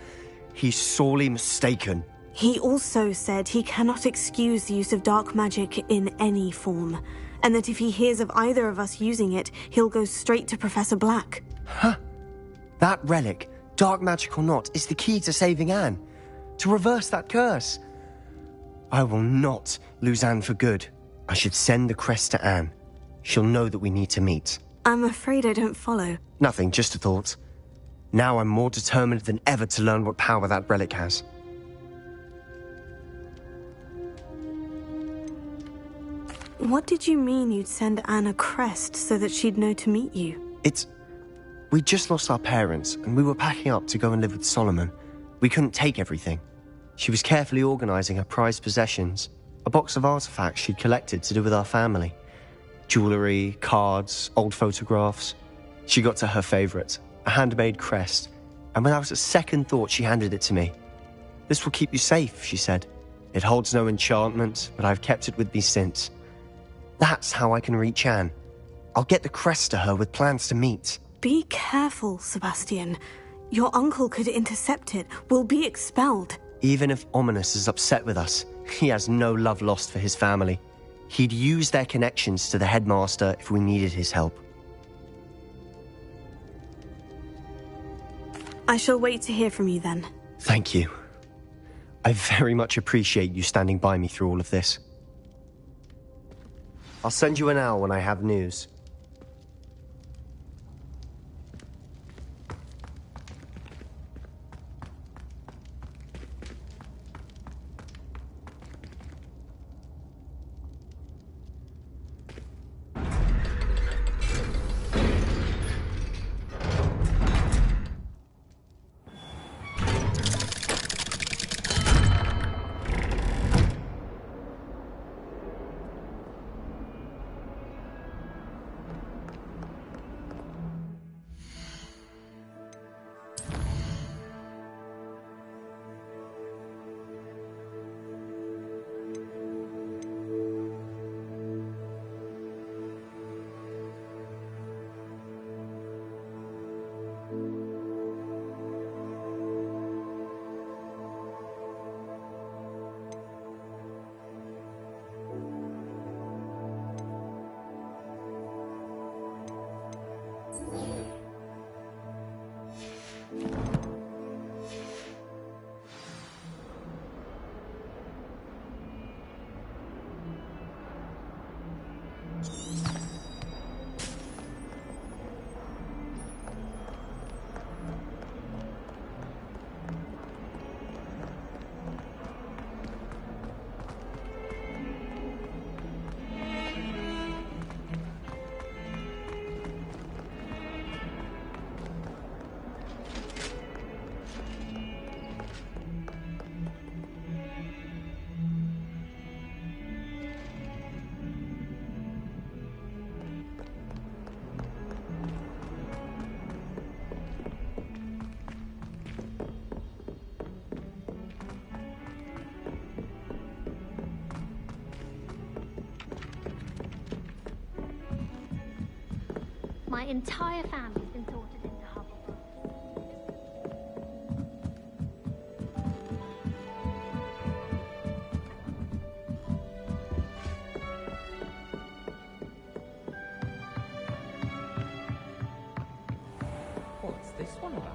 he's sorely mistaken. He also said he cannot excuse the use of dark magic in any form, and that if he hears of either of us using it, he'll go straight to Professor Black. Huh? That relic, dark magic or not, is the key to saving Anne. To reverse that curse. I will not lose Anne for good. I should send the crest to Anne. She'll know that we need to meet. I'm afraid I don't follow. Nothing, just a thought. Now I'm more determined than ever to learn what power that relic has. What did you mean you'd send Anne a crest so that she'd know to meet you? We just lost our parents, and we were packing up to go and live with Solomon. We couldn't take everything. She was carefully organizing her prized possessions, a box of artifacts she'd collected to do with our family. Jewelry, cards, old photographs. She got to her favorite, a handmade crest, and without a second thought she handed it to me. "This will keep you safe," she said. "It holds no enchantment, but I've kept it with me since. That's how I can reach Anne. I'll get the crest to her with plans to meet." Be careful, Sebastian. Your uncle could intercept it. We'll be expelled. Even if Ominous is upset with us, he has no love lost for his family. He'd use their connections to the headmaster if we needed his help. I shall wait to hear from you then. Thank you. I very much appreciate you standing by me through all of this. I'll send you an owl when I have news. My entire family's been sorted into Hufflepuff. What's this one about?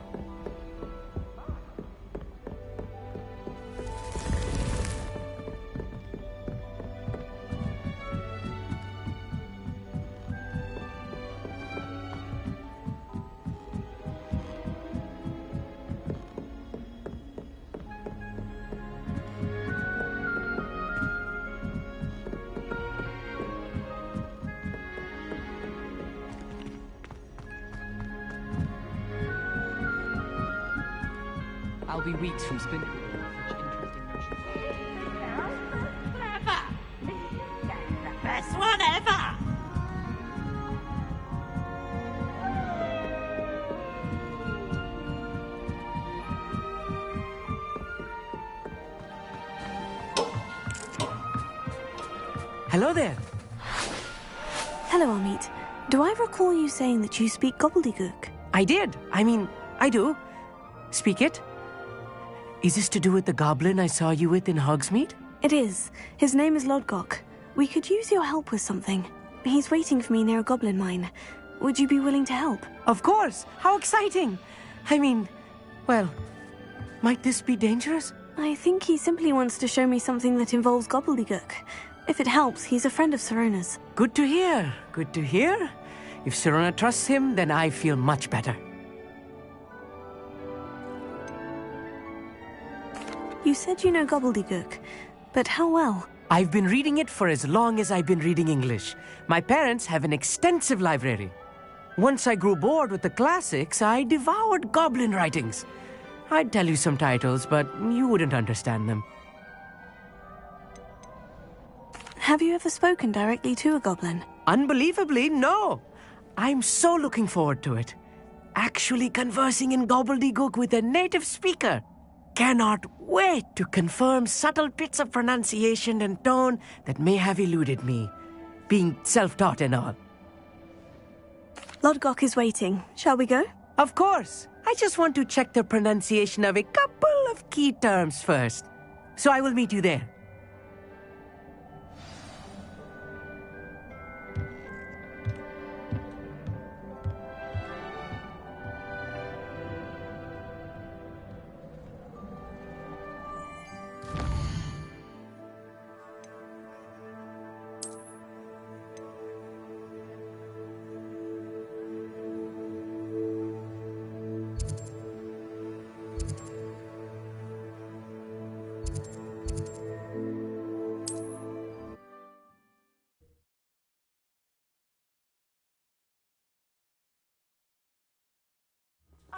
I'll be weeks from spinning such interesting notions. The best one ever! Hello there. Hello, Amit. Do I recall you saying that you speak gobbledygook? I did. I do. Speak it. Is this to do with the goblin I saw you with in Hogsmeade? It is. His name is Lodgok. We could use your help with something. He's waiting for me near a goblin mine. Would you be willing to help? Of course. How exciting. Well, might this be dangerous? I think he simply wants to show me something that involves gobbledygook. If it helps, he's a friend of Sirona's. Good to hear. Good to hear. If Sirona trusts him, then I feel much better. You said you know gobbledygook, but how well? I've been reading it for as long as I've been reading English. My parents have an extensive library. Once I grew bored with the classics, I devoured goblin writings. I'd tell you some titles, but you wouldn't understand them. Have you ever spoken directly to a goblin? Unbelievably, no. I'm so looking forward to it. Actually conversing in gobbledygook with a native speaker. Cannot wait to confirm subtle bits of pronunciation and tone that may have eluded me, being self-taught and all. Lodgok is waiting. Shall we go? Of course. I just want to check the pronunciation of a couple of key terms first. So I will meet you there.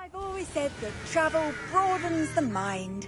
I've always said that travel broadens the mind.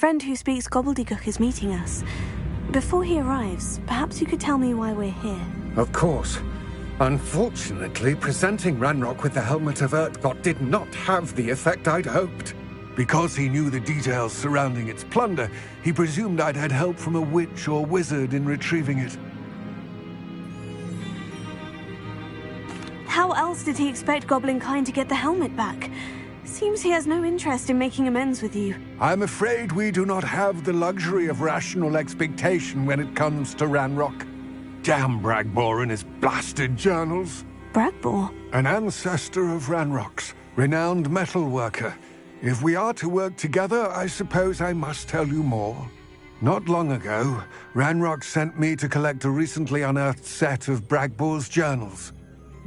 friend who speaks gobbledygook is meeting us. Before he arrives, perhaps you could tell me why we're here. Of course. Unfortunately, presenting Ranrock with the Helmet of Urtkot did not have the effect I'd hoped. Because he knew the details surrounding its plunder, he presumed I'd had help from a witch or wizard in retrieving it. How else did he expect Goblinkind to get the helmet back? Seems he has no interest in making amends with you. I'm afraid we do not have the luxury of rational expectation when it comes to Ranrock. Damn Bragbor and his blasted journals. Bragbor? An ancestor of Ranrock's, renowned metal worker. If we are to work together, I suppose I must tell you more. Not long ago, Ranrock sent me to collect a recently unearthed set of Bragbor's journals.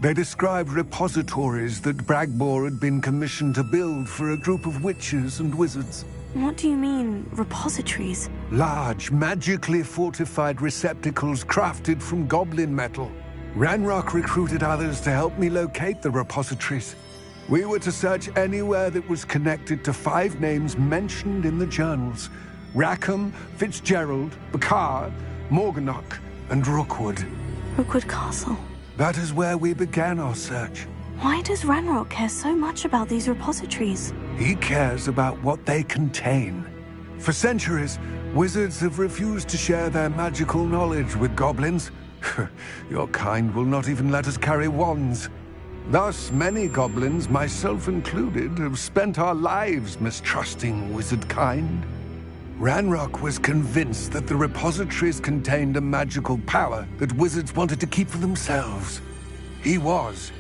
They described repositories that Bragbor had been commissioned to build for a group of witches and wizards. What do you mean, repositories? Large, magically fortified receptacles crafted from goblin metal. Ranrock recruited others to help me locate the repositories. We were to search anywhere that was connected to 5 names mentioned in the journals: Rackham, Fitzgerald, Bakar, Morganach, and Rookwood. Rookwood Castle. That is where we began our search. Why does Ranrock care so much about these repositories? He cares about what they contain. For centuries, wizards have refused to share their magical knowledge with goblins. Your kind will not even let us carry wands. Thus, many goblins, myself included, have spent our lives mistrusting wizard kind. Ranrock was convinced that the repositories contained a magical power that wizards wanted to keep for themselves. He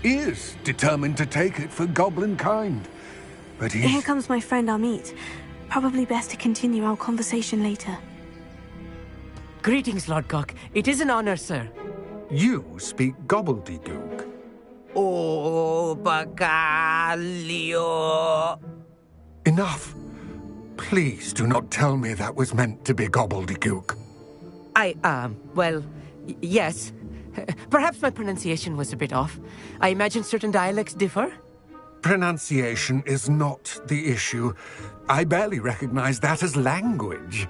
is determined to take it for goblin kind. But Here comes my friend Amit. Probably best to continue our conversation later. Greetings, Lord Gok. It is an honor, sir. You speak gobbledygook. Oh, Bagalio. Enough. Please do not tell me that was meant to be gobbledygook. Yes. Perhaps my pronunciation was a bit off. I imagine certain dialects differ. Pronunciation is not the issue. I barely recognize that as language.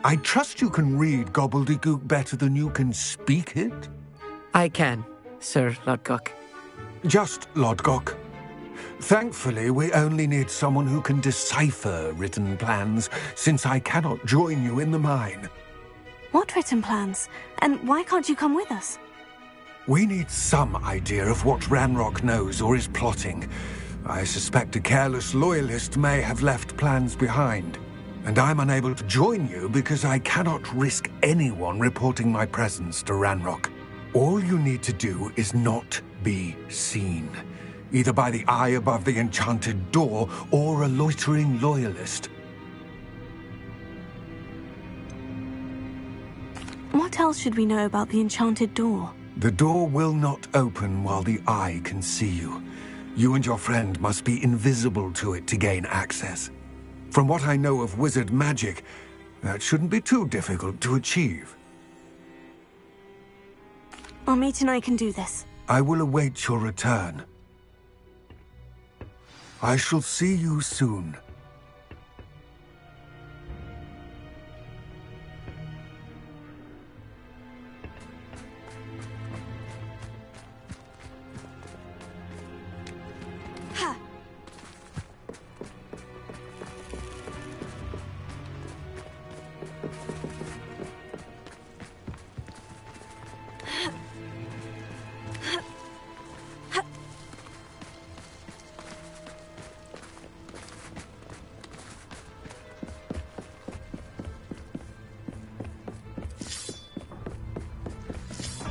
I trust you can read gobbledygook better than you can speak it? I can, Sir Lodgok. Just Lodgok. Thankfully, we only need someone who can decipher written plans, since I cannot join you in the mine. What written plans? And why can't you come with us? We need some idea of what Ranrock knows or is plotting. I suspect a careless loyalist may have left plans behind. And I'm unable to join you because I cannot risk anyone reporting my presence to Ranrock. All you need to do is not be seen, either by the eye above the enchanted door or a loitering loyalist. What else should we know about the enchanted door? The door will not open while the eye can see you. You and your friend must be invisible to it to gain access. From what I know of wizard magic, that shouldn't be too difficult to achieve. Amit and I can do this. I will await your return. I shall see you soon.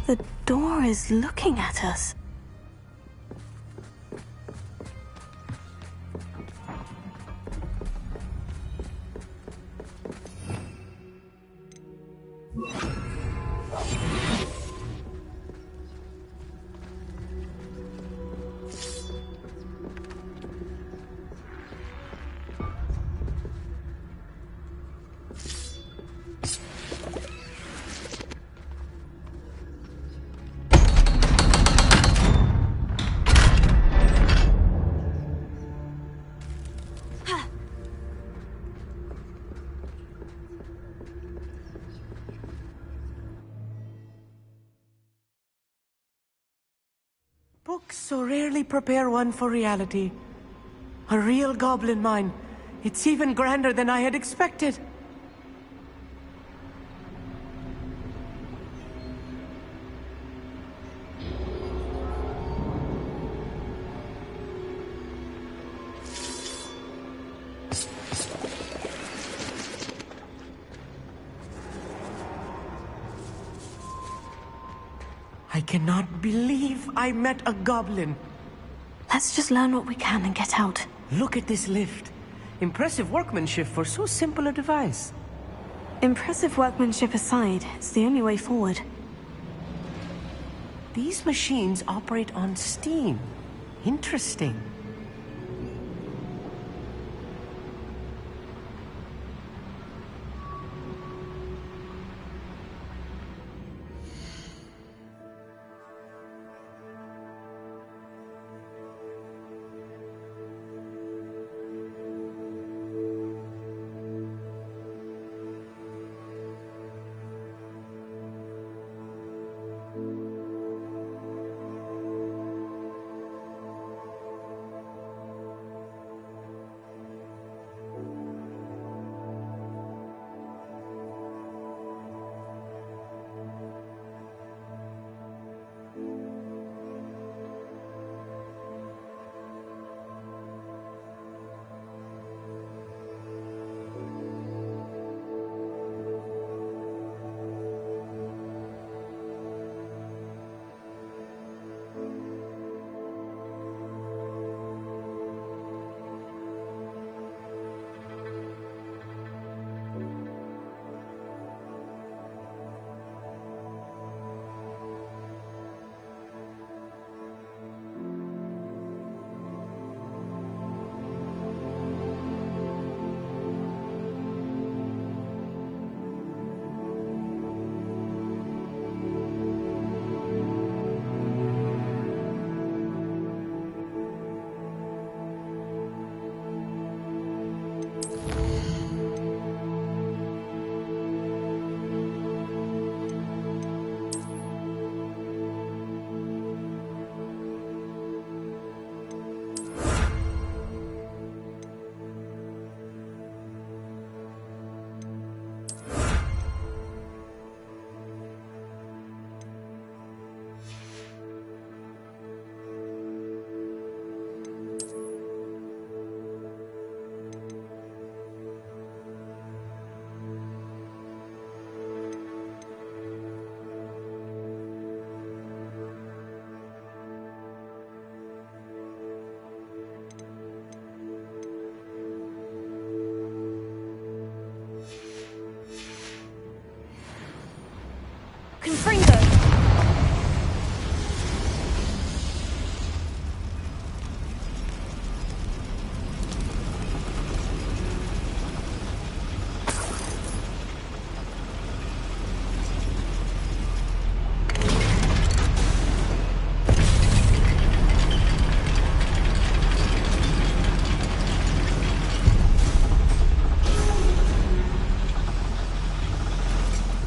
The door is looking at us. Books so rarely prepare one for reality. A real goblin mine. It's even grander than I had expected. I cannot believe I met a goblin. Let's just learn what we can and get out. Look at this lift. Impressive workmanship for so simple a device. Impressive workmanship aside, it's the only way forward. These machines operate on steam. Interesting.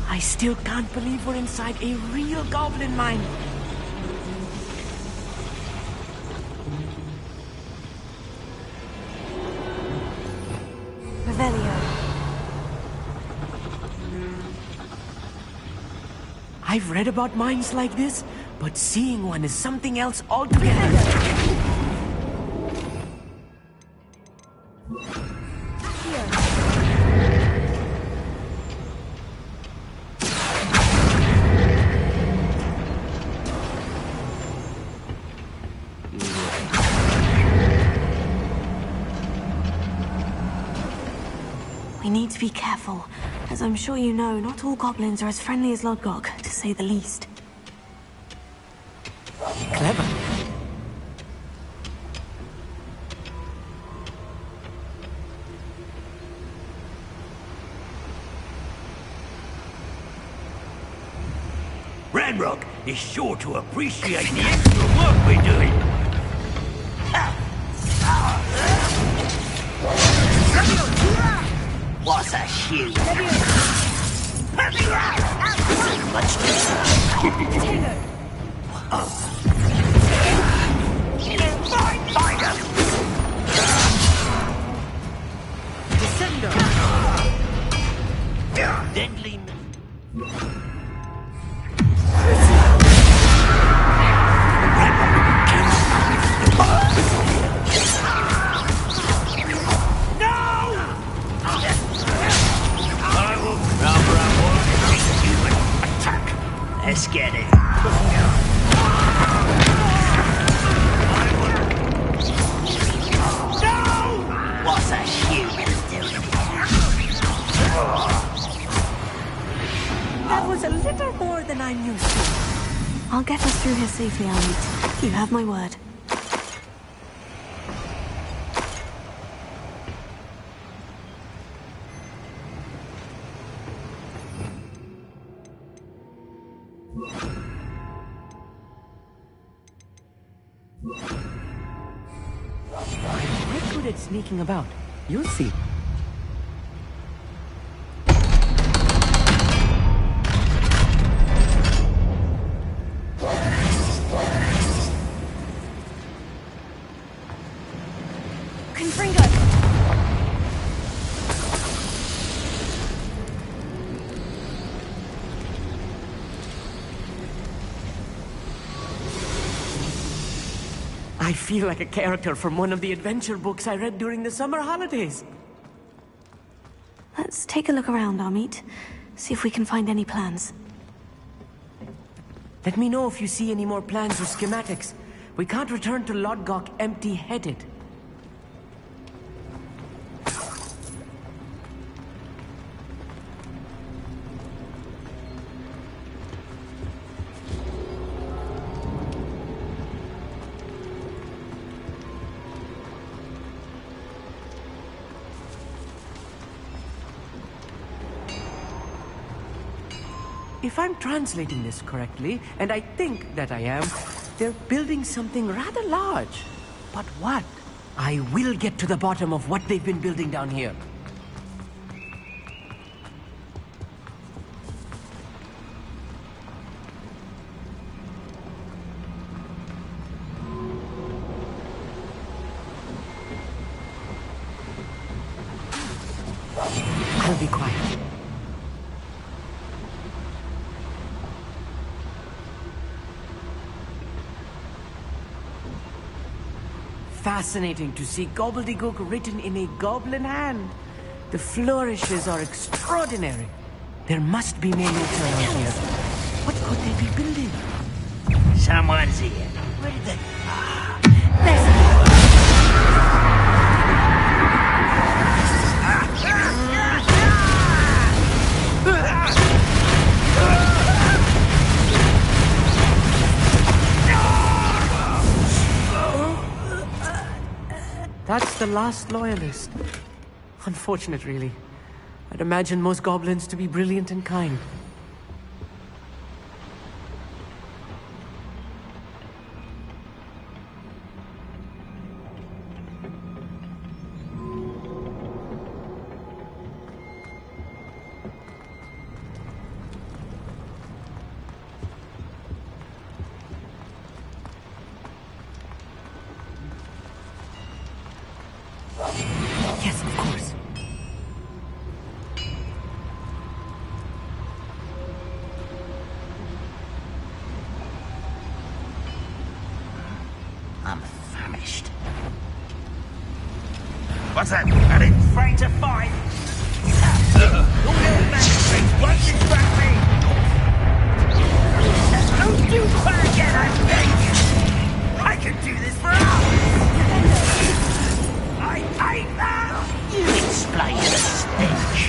I still can't believe we're inside a real goblin mine. Revelio. I've read about mines like this, but seeing one is something else altogether. We need to be careful. As I'm sure you know, not all goblins are as friendly as Lodgok, to say the least. Clever. Ranrock is sure to appreciate the extra work we're doing. What's a shoot? Much Let's get it. No! What's a human doing here? That was a little more than I'm used to. I'll get us through here safely, Amit. You have my word. I'm quite good at sneaking about. You'll see. I feel like a character from one of the adventure books I read during the summer holidays. Let's take a look around, Amit. See if we can find any plans. Let me know if you see any more plans or schematics. We can't return to Lodgok empty-headed. If I'm translating this correctly, and I think that I am, they're building something rather large. But what? I will get to the bottom of what they've been building down here. I'll be quiet. Fascinating to see gobbledygook written in a goblin hand. The flourishes are extraordinary. There must be more notes around here. What could they be building? Someone's here. Where did they... That's the last loyalist. Unfortunate, really. I'd imagine most goblins to be brilliant and kind. Yes, of course. I'm famished. What's that? Are they afraid to fight? All your magistrates won't distract me! Don't you try again, I beg you! I can do this for hours! I hate that! You explain the stench.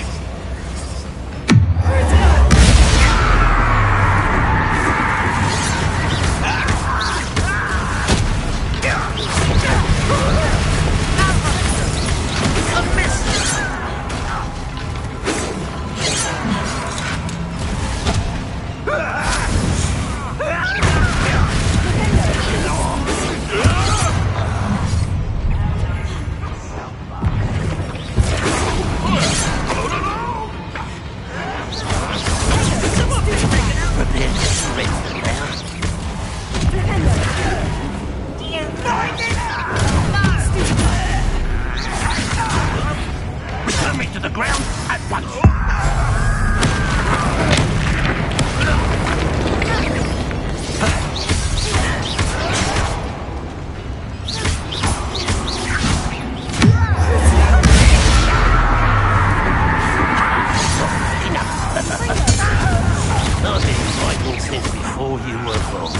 before you were born.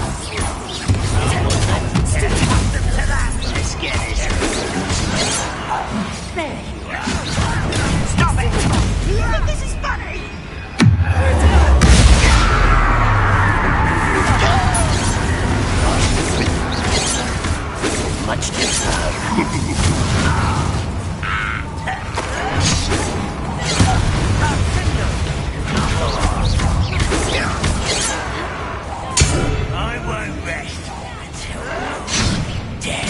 Let's get this. There you are. Stop it! You think this is funny? Much deserved. I won't rest until you're dead.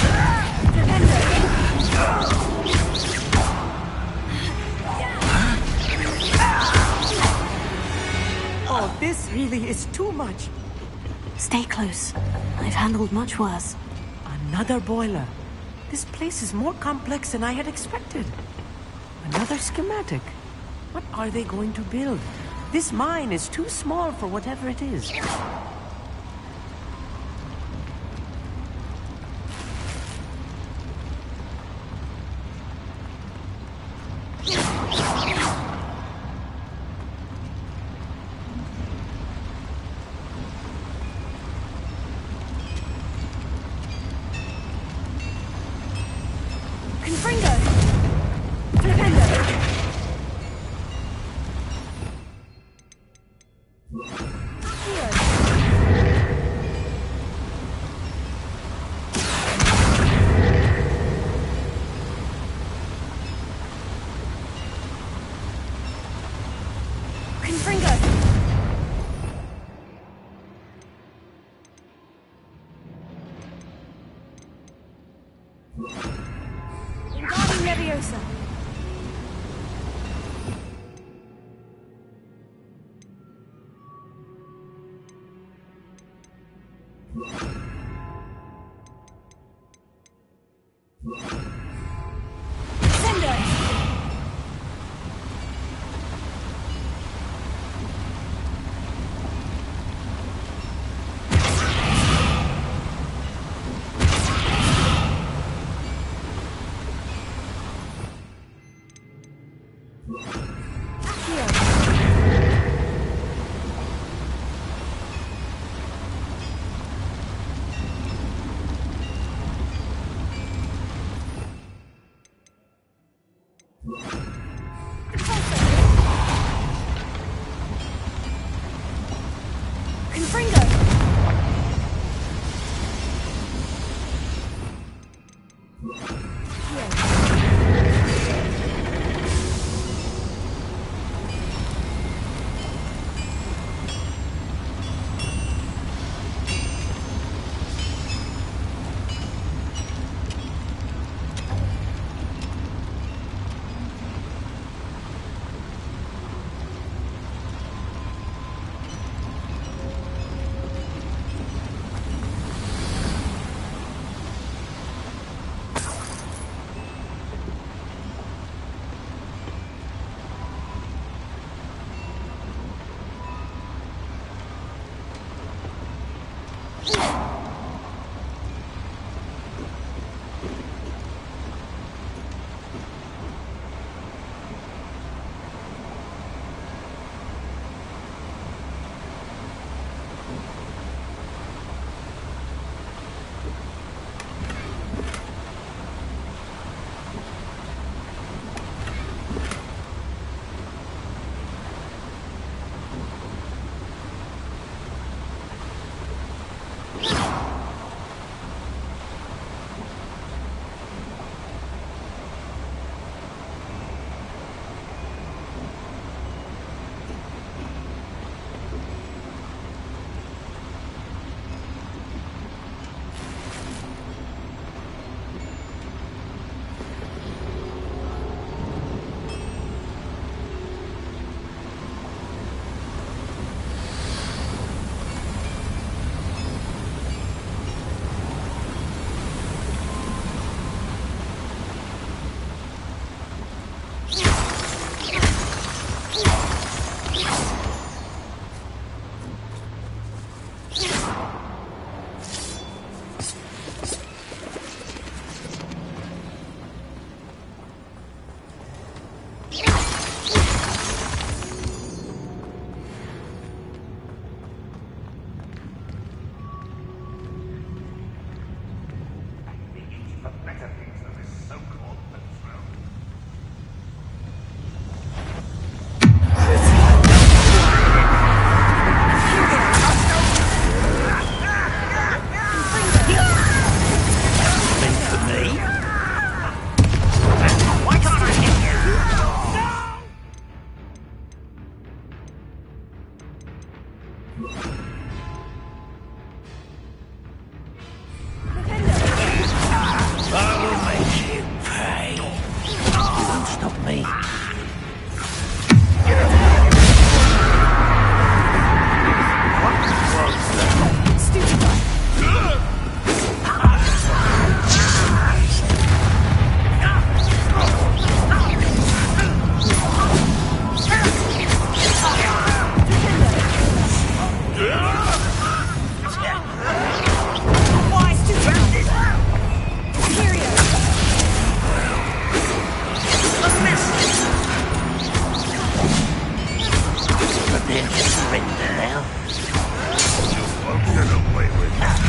Oh, this really is too much. Stay close. I've handled much worse. Another boiler. This place is more complex than I had expected. Another schematic. What are they going to build? This mine is too small for whatever it is. better things than this so-called patrol. Why can't I hit you? I will make you pay. You won't stop me. Get up. What was that?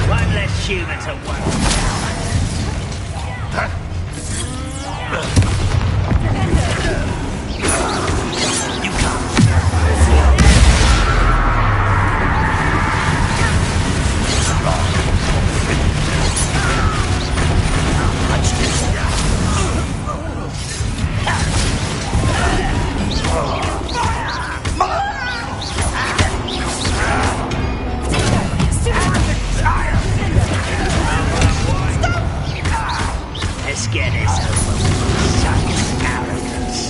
One less human to worry about. You come. Watch this. Let's get this over with. Such arrogance.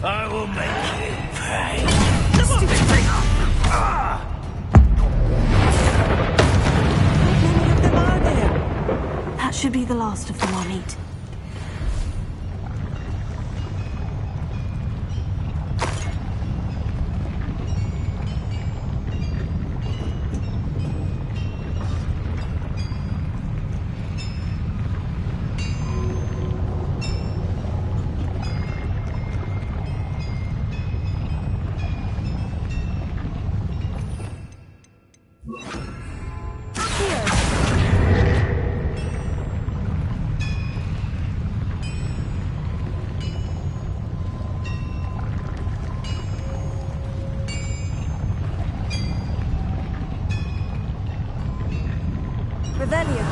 I will make you pay. That should be the last of them I'll meet. Revelio.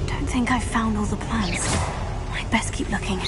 I think I've found all the plans. I'd best keep looking.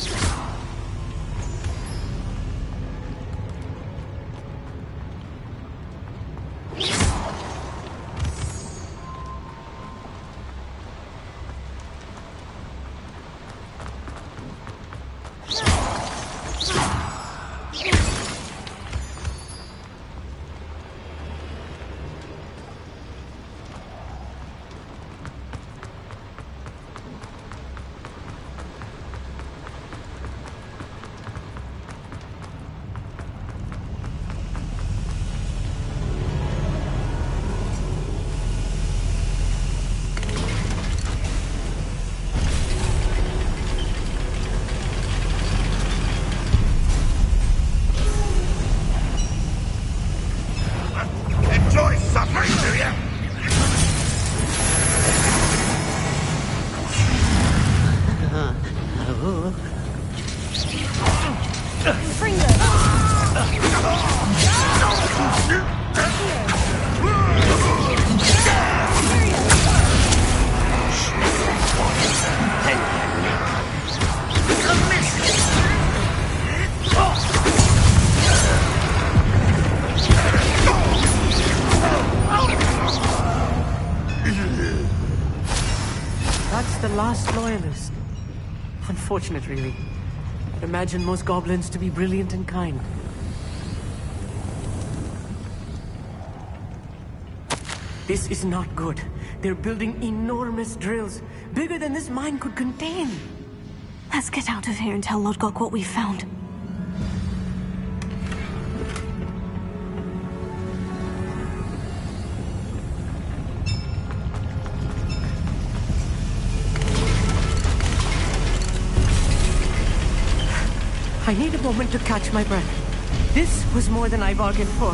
last loyalist. Unfortunate, really. I'd imagine most goblins to be brilliant and kind. This is not good. They're building enormous drills, bigger than this mine could contain. Let's get out of here and tell Lodgok what we found. I need a moment to catch my breath. This was more than I bargained for.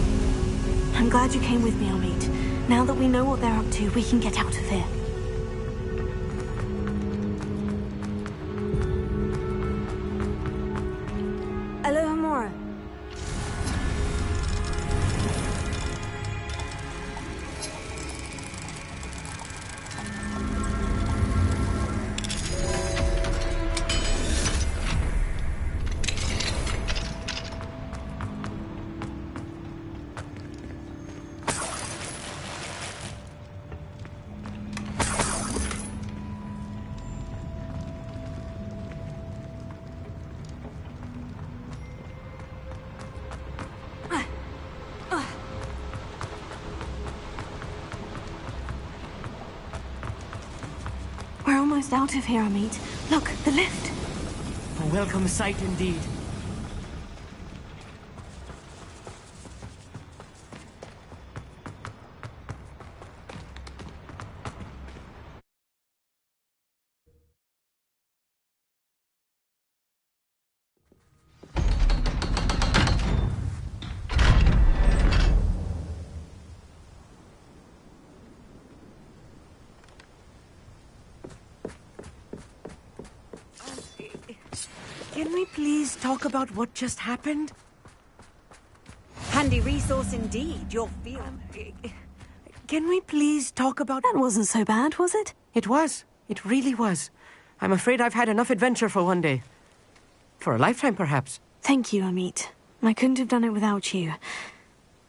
I'm glad you came with me, Amit. Now that we know what they're up to, we can get out of here. Aloha Mora. We're almost out of here, Amit. Look, the lift. A welcome sight indeed. Can we please talk about what just happened? Handy resource indeed, your field. Can we please talk about... That wasn't so bad, was it? It was. It really was. I'm afraid I've had enough adventure for one day. For a lifetime, perhaps. Thank you, Amit. I couldn't have done it without you.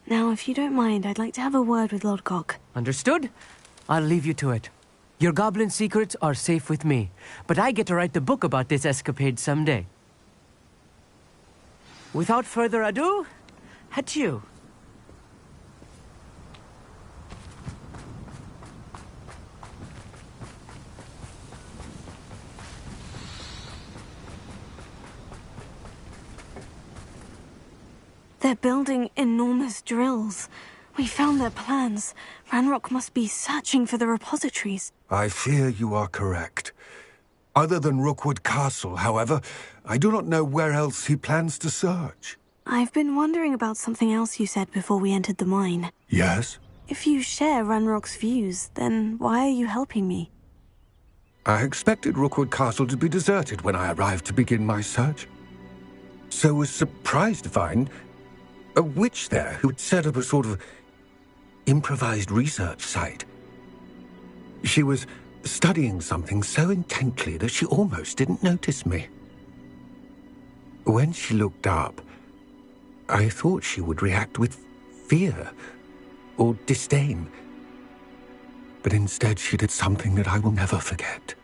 Now, if you don't mind, I'd like to have a word with Lodgok. Understood? I'll leave you to it. Your goblin secrets are safe with me, but I get to write the book about this escapade someday. Without further ado, adieu. They're building enormous drills. We found their plans. Ranrock must be searching for the repositories. I fear you are correct. Other than Rookwood Castle, however, I do not know where else he plans to search. I've been wondering about something else you said before we entered the mine. Yes? If you share Ranrock's views, then why are you helping me? I expected Rookwood Castle to be deserted when I arrived to begin my search. So was surprised to find a witch there who had set up a sort of improvised research site. She was studying something so intently that she almost didn't notice me. When she looked up, I thought she would react with fear or disdain. But instead she did something that I will never forget.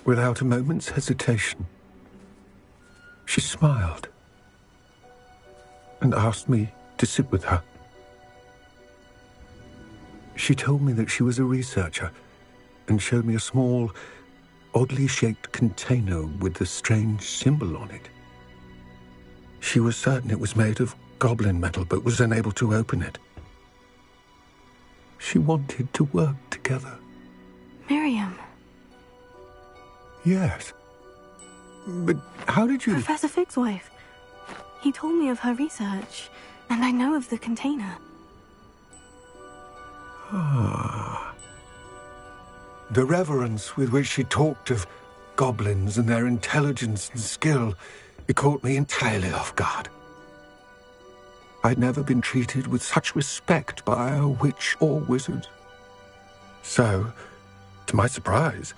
Without a moment's hesitation, she smiled and asked me to sit with her. She told me that she was a researcher and showed me a small, oddly shaped container with a strange symbol on it. She was certain it was made of goblin metal, but was unable to open it. She wanted to work together. Miriam. Yes. But how did you... Professor Fig's wife. He told me of her research, and I know of the container. Ah. The reverence with which she talked of goblins and their intelligence and skill, it caught me entirely off guard. I'd never been treated with such respect by a witch or wizard. So, to my surprise,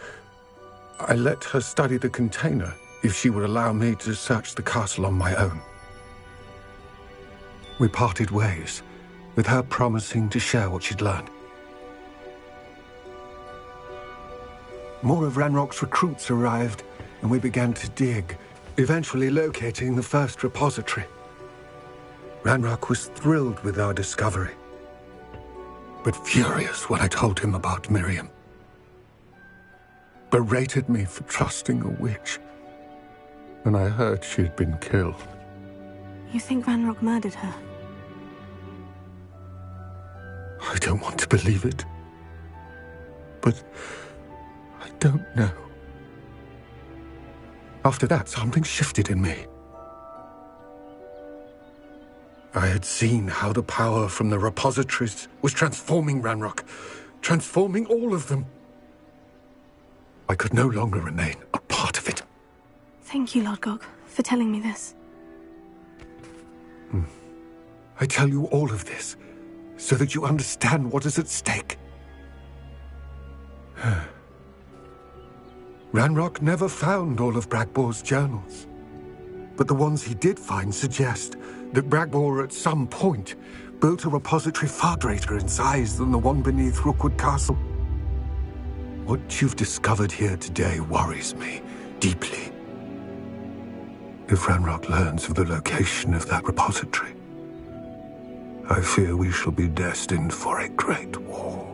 I let her study the container if she would allow me to search the castle on my own. We parted ways, with her promising to share what she'd learned. more of Ranrock's recruits arrived, and we began to dig, eventually locating the first repository. Ranrock was thrilled with our discovery, but furious when I told him about Miriam. Berated me for trusting a witch, and I heard she'd been killed. You think Ranrock murdered her? I don't want to believe it, but I don't know. After that, something shifted in me. I had seen how the power from the repositories was transforming Ranrock, transforming all of them. I could no longer remain a part of it. Thank you, Lord Gog, for telling me this. I tell you all of this so that you understand what is at stake. Ranrock never found all of Bragbor's journals, but the ones he did find suggest that Bragbor at some point built a repository far greater in size than the one beneath Rookwood Castle. What you've discovered here today worries me deeply. If Ranrock learns of the location of that repository, I fear we shall be destined for a great war.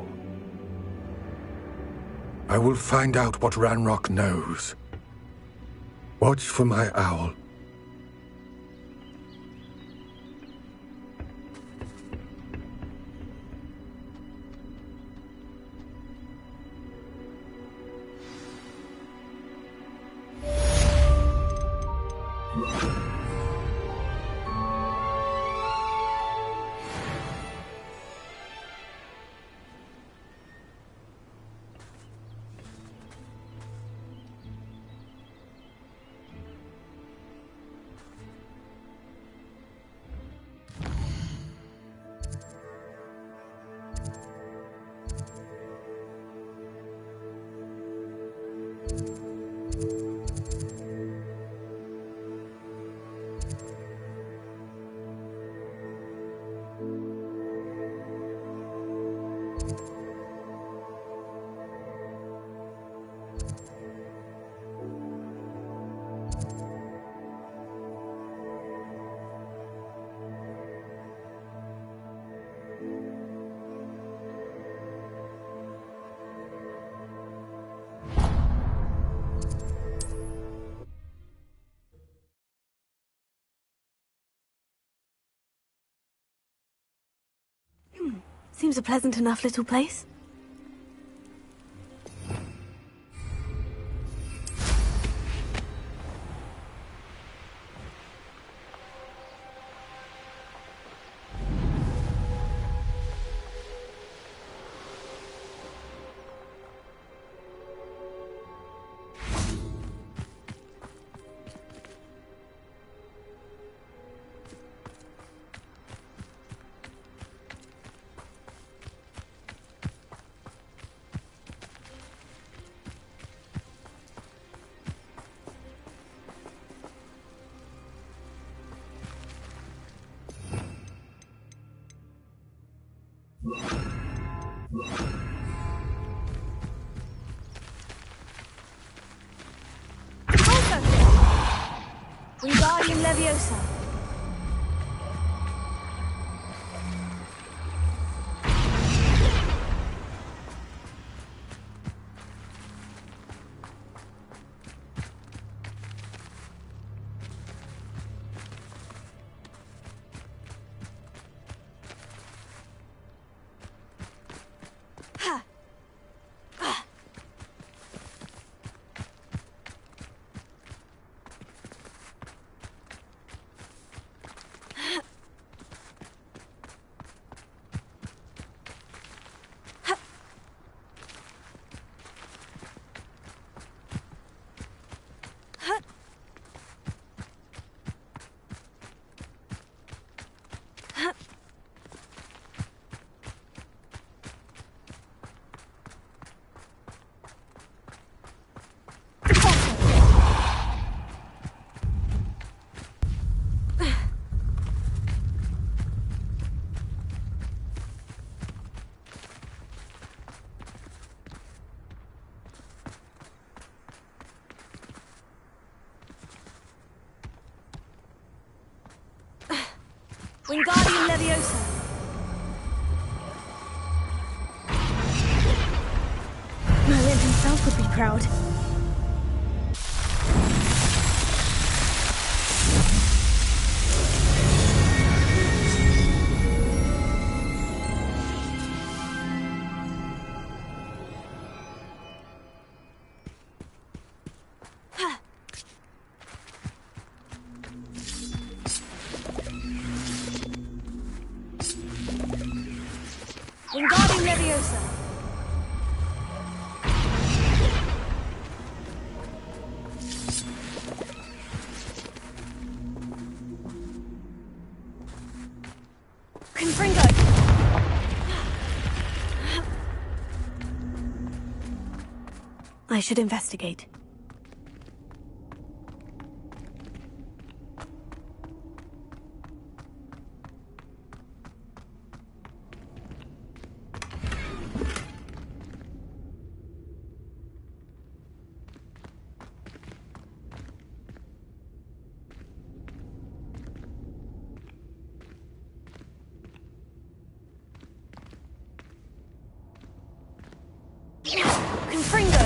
I will find out what Ranrock knows. Watch for my owl. Seems a pleasant enough little place. Wingardium Leviosa. Wingardium Leviosa. Merlin himself would be proud. Wingardium Leviosa. Confringo. I should investigate. Confringo.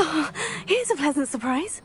Oh, here's a pleasant surprise.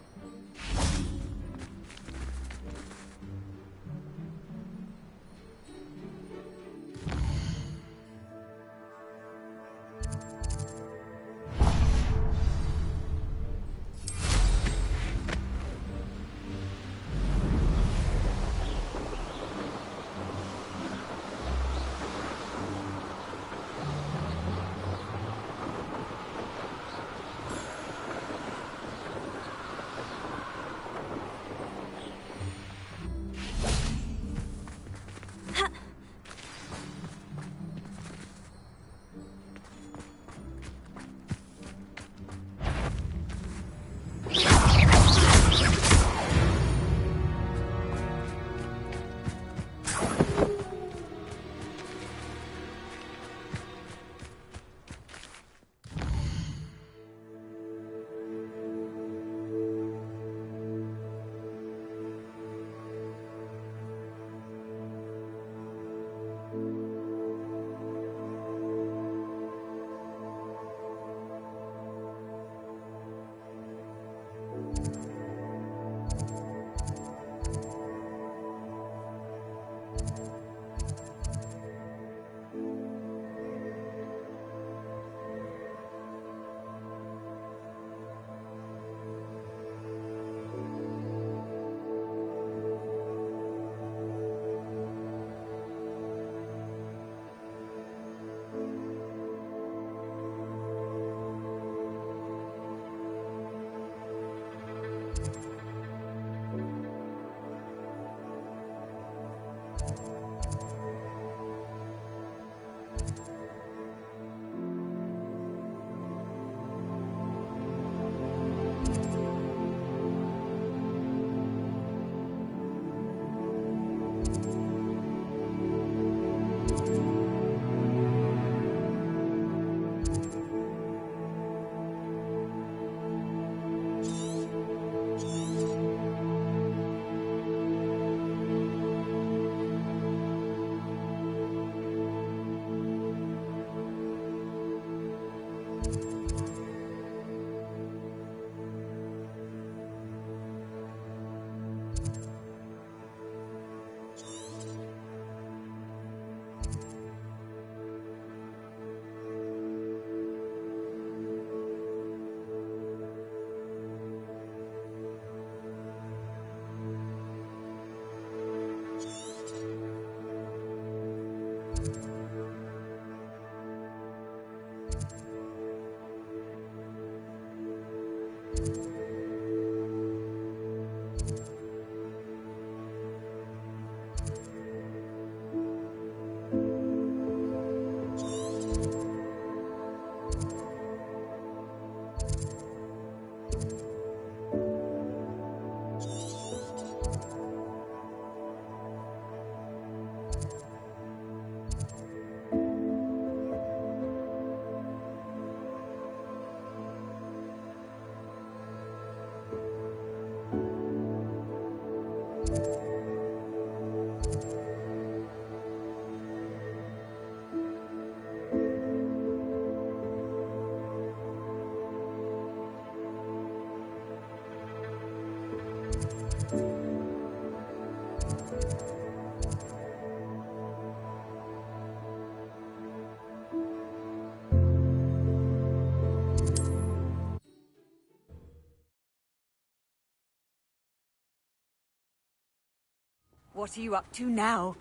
What are you up to now?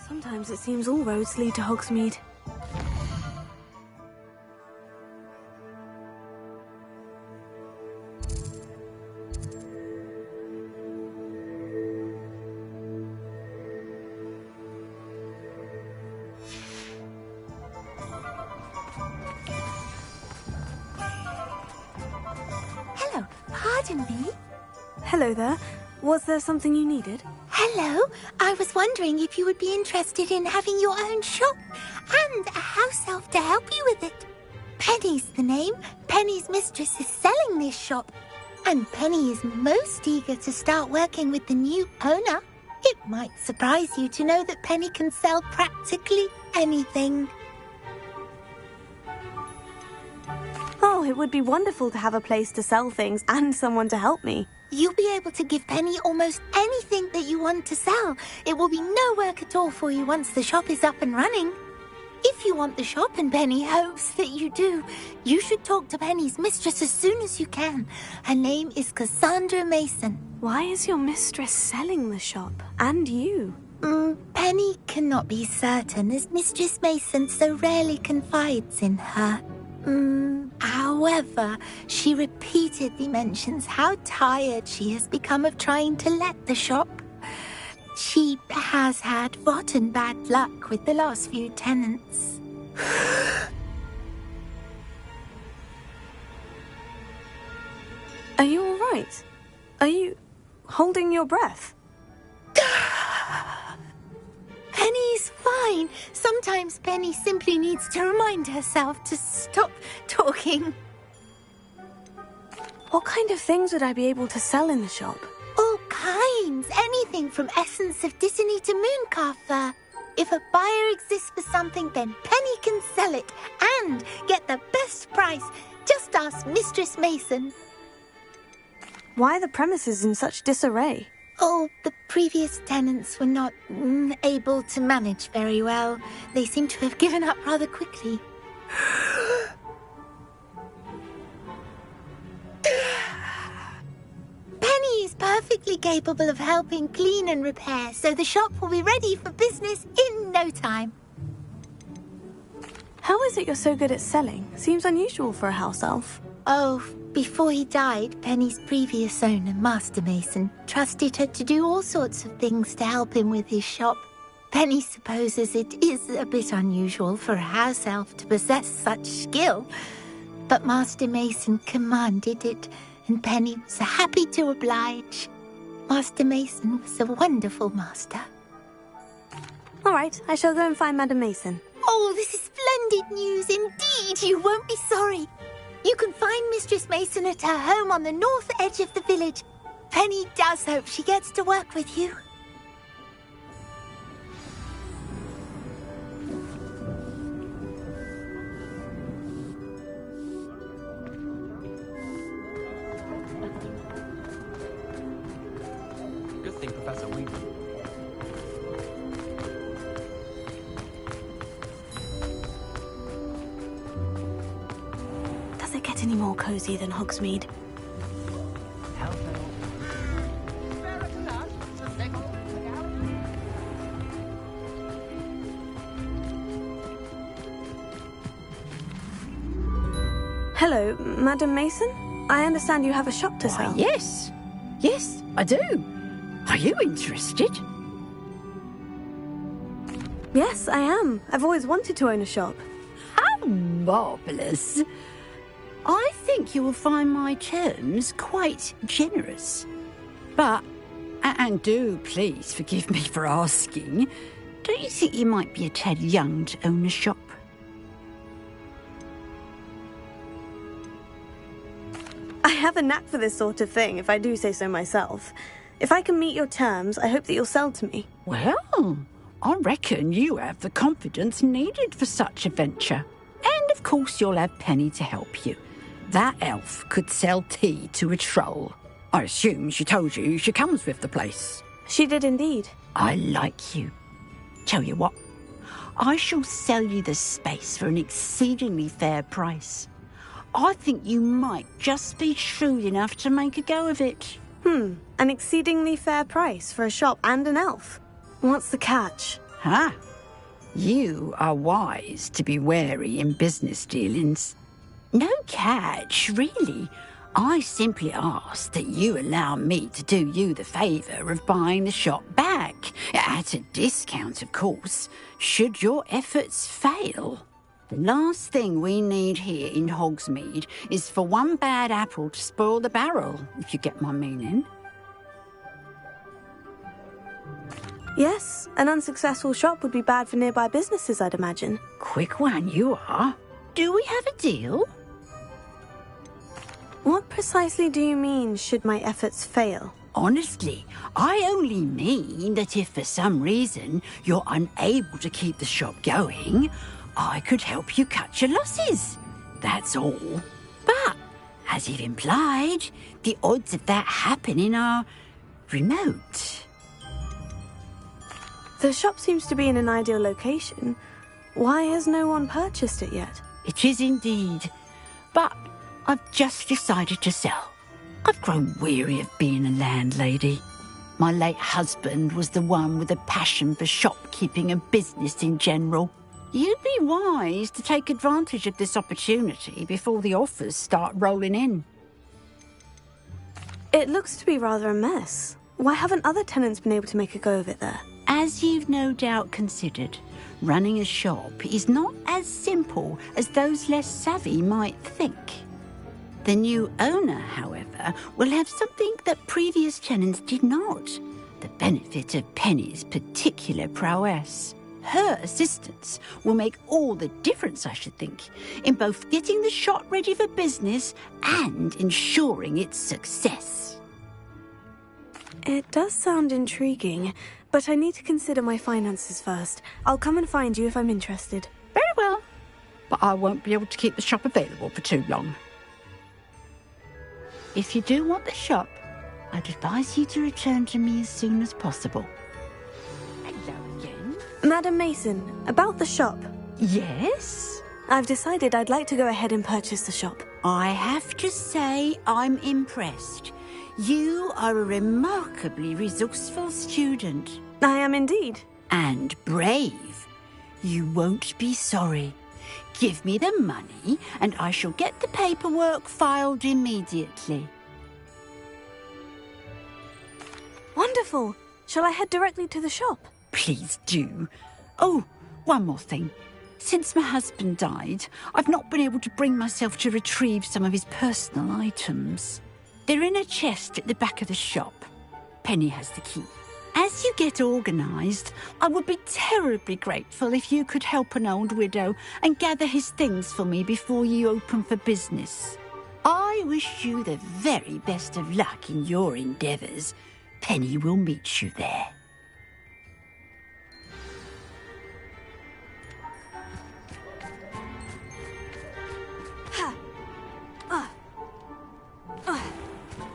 Sometimes it seems all roads lead to Hogsmeade. Hello, pardon me. Hello there. Was there something you needed? Hello, I was wondering if you would be interested in having your own shop and a house elf to help you with it. Penny's the name. Penny's mistress is selling this shop, and Penny is most eager to start working with the new owner. It might surprise you to know that Penny can sell practically anything. Oh, it would be wonderful to have a place to sell things and someone to help me. You'll be able to give Penny almost anything that you want to sell. It will be no work at all for you once the shop is up and running. If you want the shop and Penny hopes that you do, you should talk to Penny's mistress as soon as you can. Her name is Cassandra Mason. Why is your mistress selling the shop? And you? Penny cannot be certain, as Mistress Mason so rarely confides in her. However, she repeatedly mentions how tired she has become of trying to let the shop. She has had rotten bad luck with the last few tenants. Are you all right? Are you holding your breath? Penny's fine. fine. Sometimes Penny simply needs to remind herself to stop talking. What kind of things would I be able to sell in the shop? All kinds. Anything from essence of Disney to mooncalf fur. If a buyer exists for something, then Penny can sell it and get the best price. Just ask Mistress Mason. Why are the premises in such disarray? Oh, the previous tenants were not able to manage very well. They seem to have given up rather quickly. Penny is perfectly capable of helping clean and repair, so the shop will be ready for business in no time. How is it you're so good at selling? Seems unusual for a house elf. Oh, before he died, Penny's previous owner, Master Mason, trusted her to do all sorts of things to help him with his shop. Penny supposes it is a bit unusual for a house elf to possess such skill, but Master Mason commanded it, and Penny was happy to oblige. Master Mason was a wonderful master. All right, I shall go and find Madam Mason. Oh, this is splendid news indeed. You won't be sorry. You can find Mistress Mason at her home on the north edge of the village. Penny does hope she gets to work with you. Good thing Professor Weaver. Does it get any more cozy than Hogsmeade? Hello, Madam Mason? I understand you have a shop to sell. Yes. Yes, I do. Are you interested? Yes, I am. I've always wanted to own a shop. How marvellous. I think you will find my terms quite generous. But, and do please forgive me for asking, don't you think you might be a tad young to own a shop? I have a knack for this sort of thing, if I do say so myself. If I can meet your terms, I hope that you'll sell to me. Well, I reckon you have the confidence needed for such a venture. And of course you'll have Penny to help you. That elf could sell tea to a troll. I assume she told you she comes with the place. She did indeed. I like you. Tell you what, I shall sell you the space for an exceedingly fair price. I think you might just be shrewd enough to make a go of it. An exceedingly fair price for a shop and an elf. What's the catch? Huh? You are wise to be wary in business dealings. No catch, really. I simply ask that you allow me to do you the favour of buying the shop back. At a discount, of course, should your efforts fail. The last thing we need here in Hogsmeade is for one bad apple to spoil the barrel, if you get my meaning. Yes, an unsuccessful shop would be bad for nearby businesses, I'd imagine. Quick one, you are. Do we have a deal? What precisely do you mean, should my efforts fail? Honestly, I only mean that if for some reason you're unable to keep the shop going, I could help you cut your losses. That's all. But, as you've implied, the odds of that happening are remote. The shop seems to be in an ideal location. Why has no one purchased it yet? It is indeed. But I've just decided to sell. I've grown weary of being a landlady. My late husband was the one with a passion for shopkeeping and business in general. You'd be wise to take advantage of this opportunity before the offers start rolling in. It looks to be rather a mess. Why haven't other tenants been able to make a go of it there? As you've no doubt considered, running a shop is not as simple as those less savvy might think. The new owner, however, will have something that previous tenants did not, the benefit of Penny's particular prowess. Her assistance will make all the difference, I should think, in both getting the shop ready for business and ensuring its success. It does sound intriguing, but I need to consider my finances first. I'll come and find you if I'm interested. Very well, but I won't be able to keep the shop available for too long. If you do want the shop, I'd advise you to return to me as soon as possible. Hello again. Madam Mason, about the shop. Yes? I've decided I'd like to go ahead and purchase the shop. I have to say I'm impressed. You are a remarkably resourceful student. I am indeed. And brave. You won't be sorry. Give me the money, and I shall get the paperwork filed immediately. Wonderful. Shall I head directly to the shop? Please do. Oh, one more thing. Since my husband died, I've not been able to bring myself to retrieve some of his personal items. They're in a chest at the back of the shop. Penny has the key. As you get organised, I would be terribly grateful if you could help an old widow and gather his things for me before you open for business. I wish you the very best of luck in your endeavours. Penny will meet you there.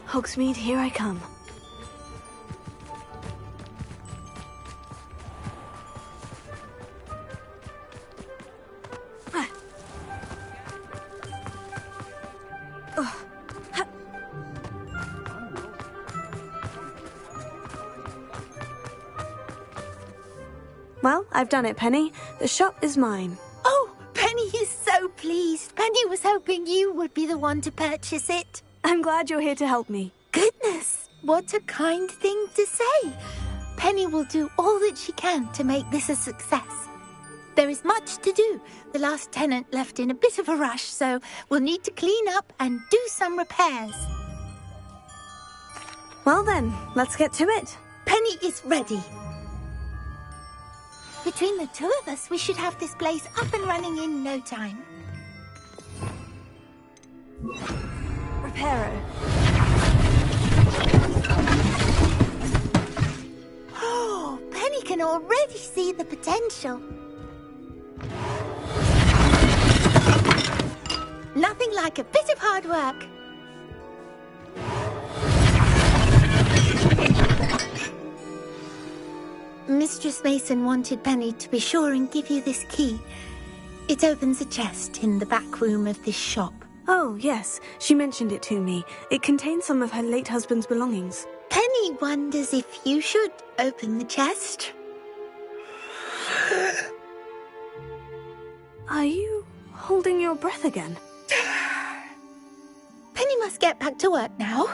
Hogsmeade, here I come. Well, I've done it, Penny. The shop is mine. Oh, Penny is so pleased. Penny was hoping you would be the one to purchase it. I'm glad you're here to help me. Goodness, what a kind thing to say. Penny will do all that she can to make this a success. There is much to do. The last tenant left in a bit of a rush, so we'll need to clean up and do some repairs. Well then, let's get to it. Penny is ready. Between the two of us, we should have this place up and running in no time. Reparo. Oh, Penny can already see the potential. Nothing like a bit of hard work. Mistress Mason wanted Penny to be sure and give you this key. It opens a chest in the back room of this shop. Oh, yes. She mentioned it to me. It contains some of her late husband's belongings. Penny wonders if you should open the chest. Are you holding your breath again? Penny must get back to work now.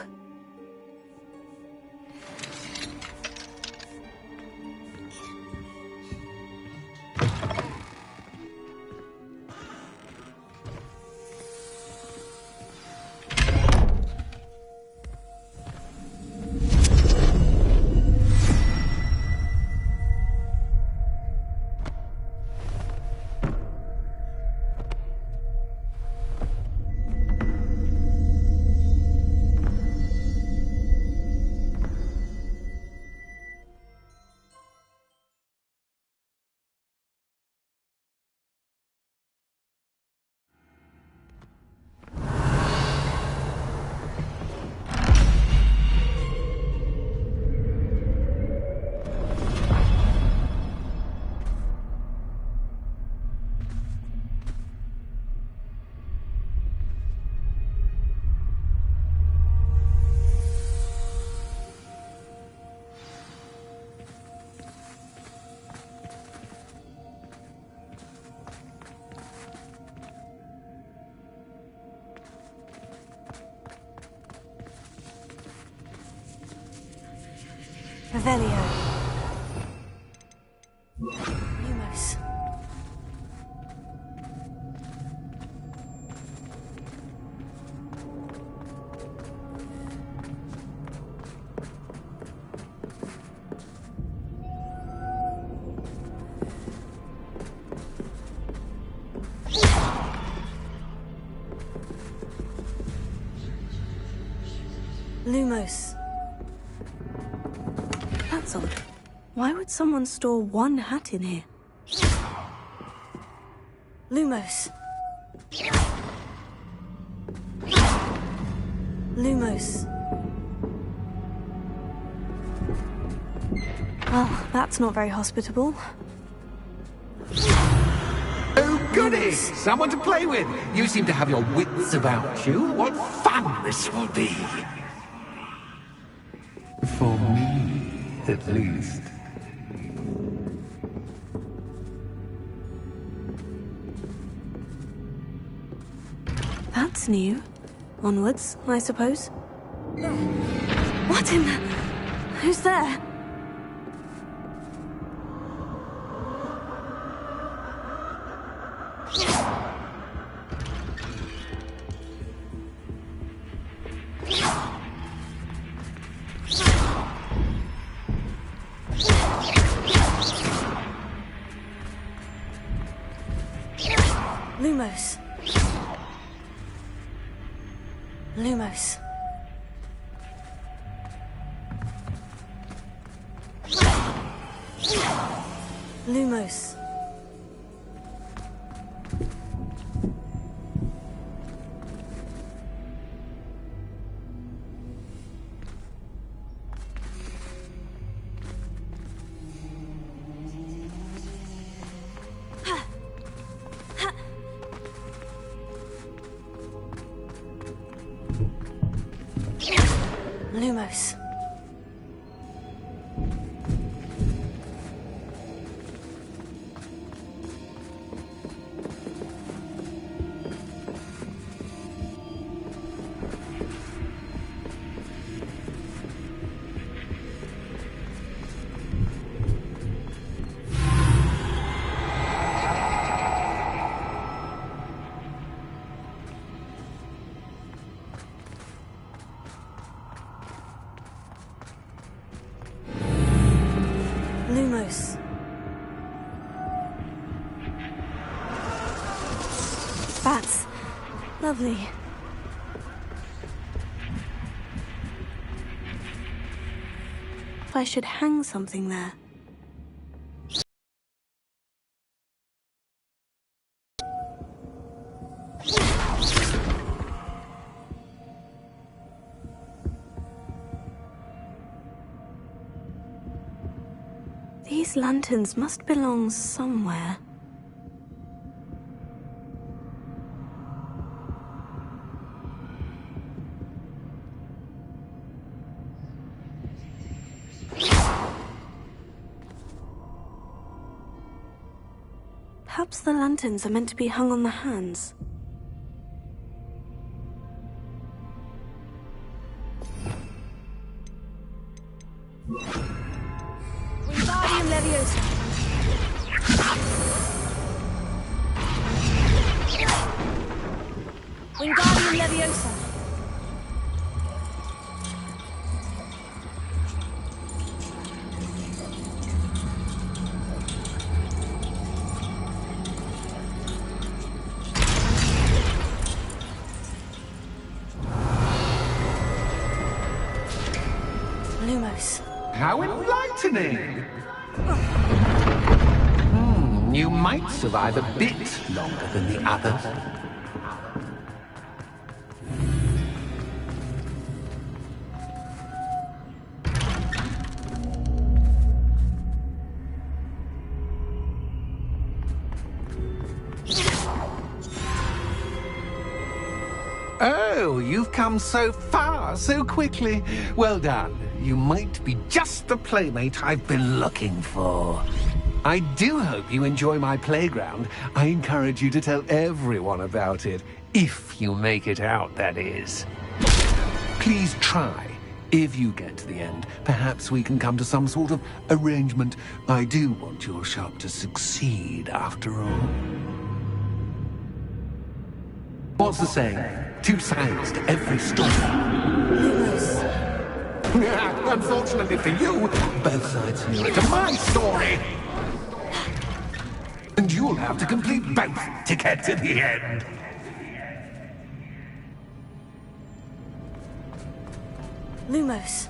Revelio. Lumos. Lumos. That's odd. Why would someone store one hat in here? Lumos. Lumos. Well, that's not very hospitable. Oh, goody! Someone to play with! You seem to have your wits about you. What fun this will be! For me, at least. That's new. Onwards, I suppose. What in the... Who's there? Lumos. Lumos. Lumos. Lumos. Lumos. That's lovely. I should hang something there. These lanterns must belong somewhere. Perhaps the lanterns are meant to be hung on the hands. Wingardium Leviosa. Wingardium Leviosa. Lumos. How enlightening! You might survive a bit longer than the others. Oh, you've come so far, so quickly. Well done. You might be just the playmate I've been looking for. I do hope you enjoy my playground. I encourage you to tell everyone about it. If you make it out, that is. Please try. If you get to the end, perhaps we can come to some sort of arrangement. I do want your shop to succeed, after all. What's the saying? Two sides to every story. Unfortunately for you, both sides knew it to my story. And you'll have to complete both to get to the end. Lumos.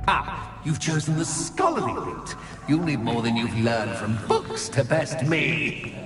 Ah, you've chosen the scholarly route. You'll need more than you've learned from books to best me.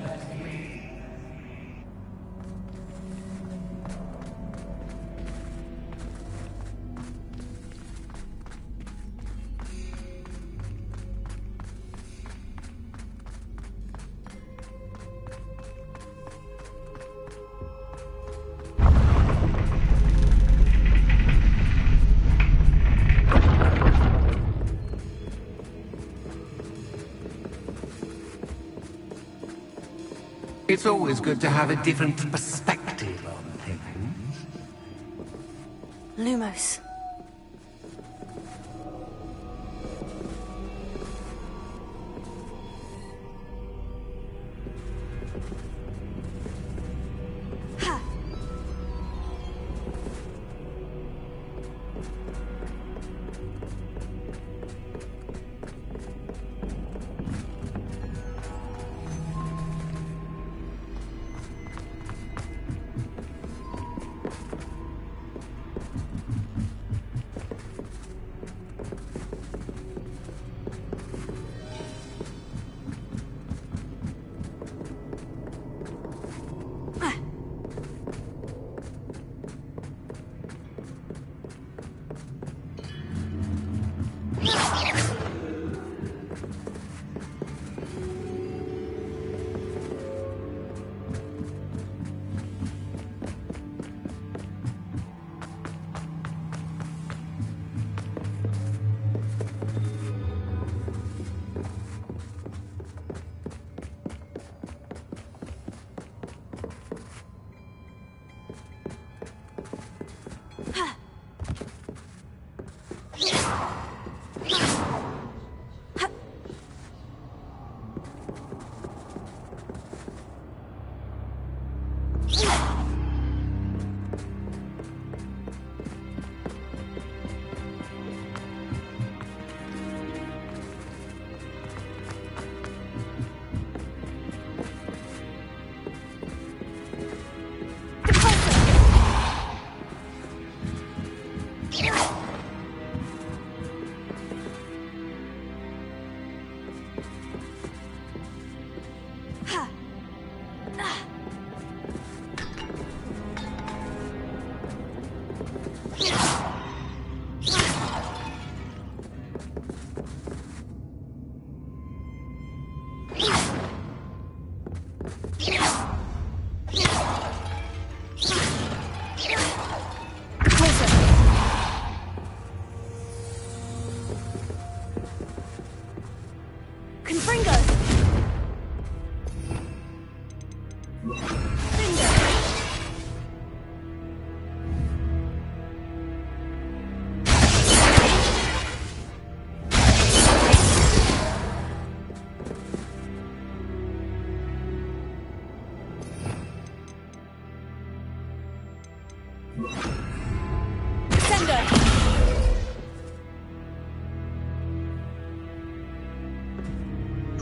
It's always good to have a different perspective on things. Lumos.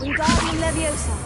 Wingardium Leviosa.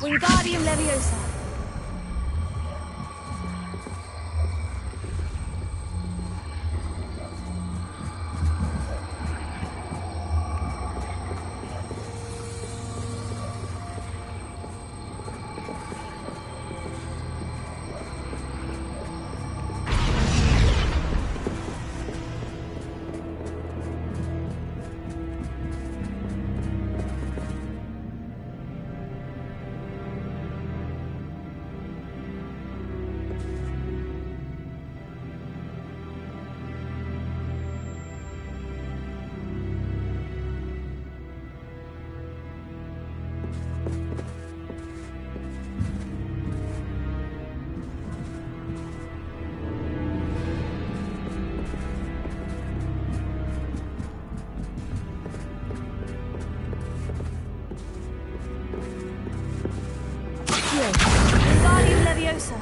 Wingardium Leviosa. Wingardium Leviosa.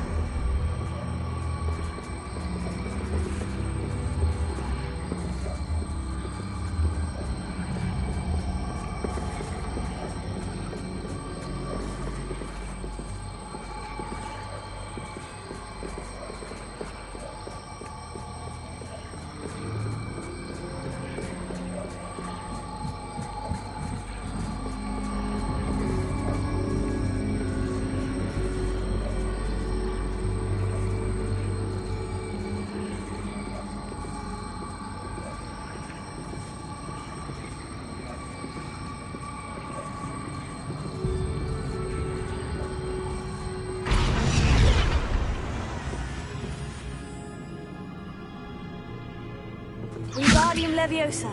Wingardium Leviosa.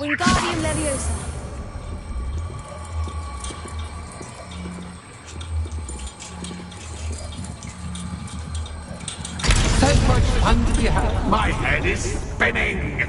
Wingardium Leviosa. So much fun to be had. My head is spinning.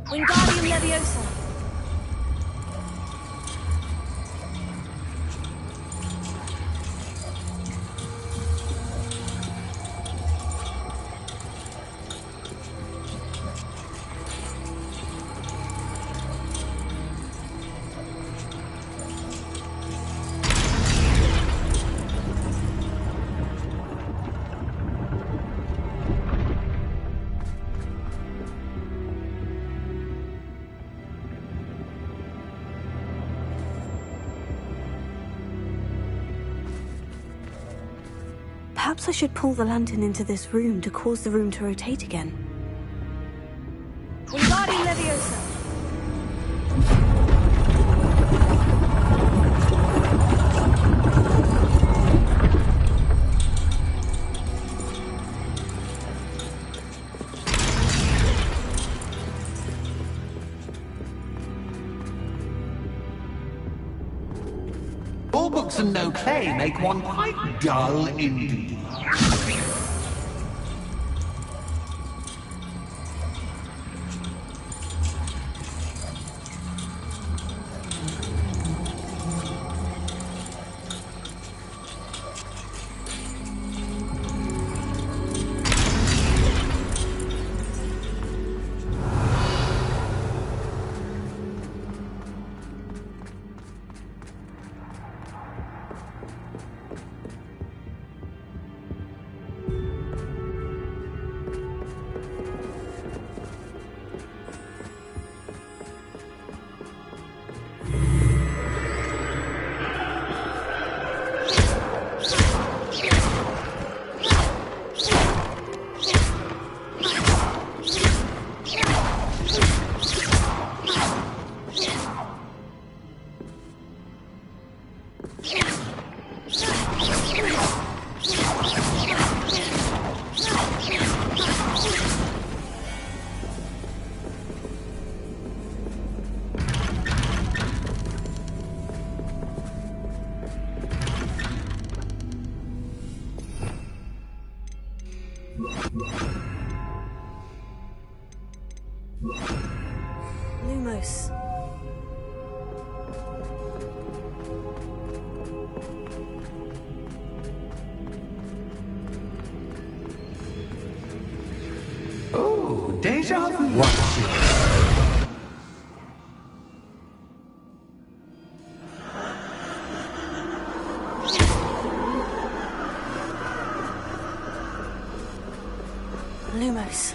Wingardium Leviosa. Perhaps I should pull the lantern into this room to cause the room to rotate again. Wingardium Leviosa. All books and no play make one quite dull indeed. Lumos. Oh, deja vu. Lumos.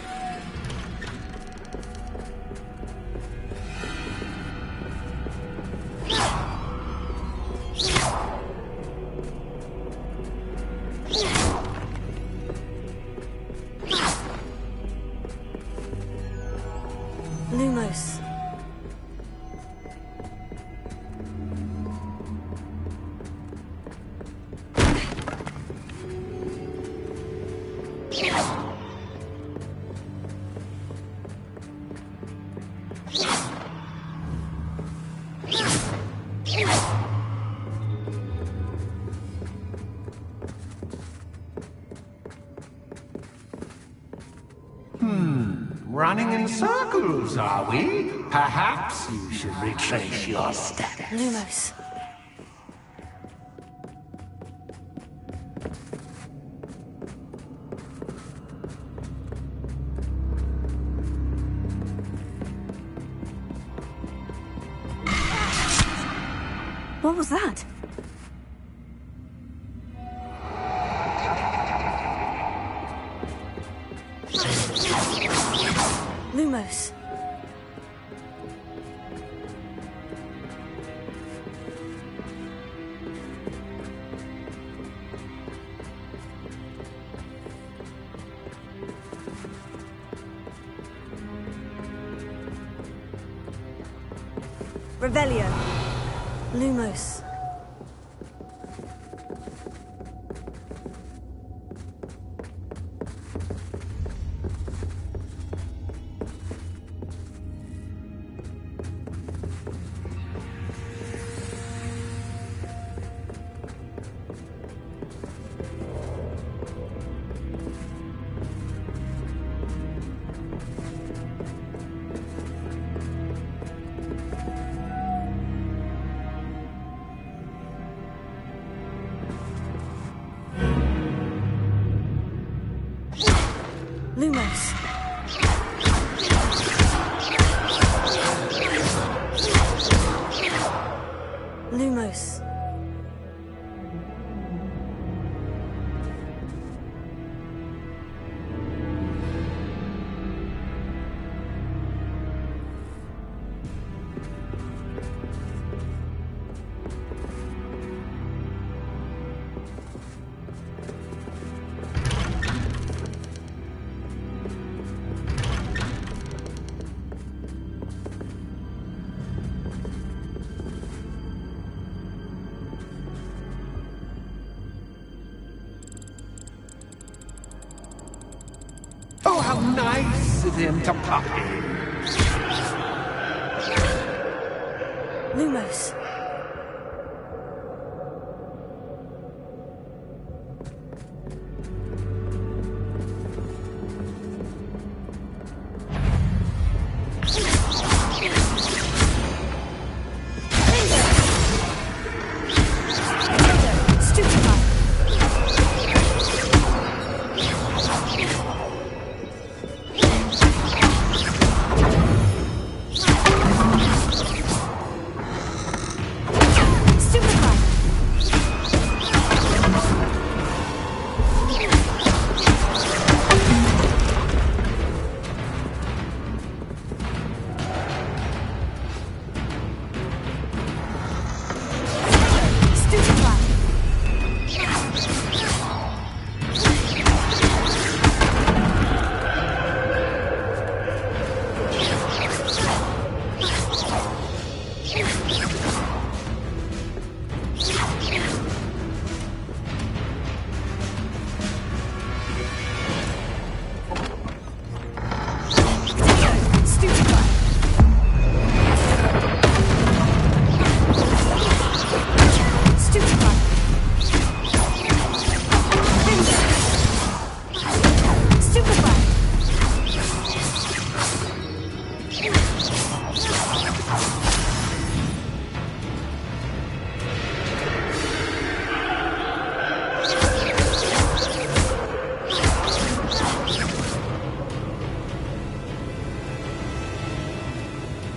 Lumos. Running in circles, are we? Perhaps you should retrace your steps. Lumos. What was that? Lumos. Revelio. Lumos. Lumos. Lumos. Oh, how nice of him to pop in. Lumos.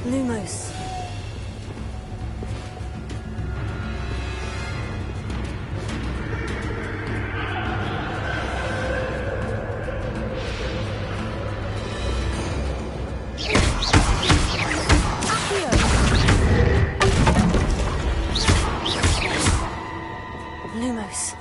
Lumos. Lumos.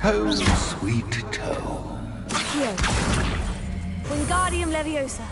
Oh, sweet toe. Accio. Wingardium Leviosa.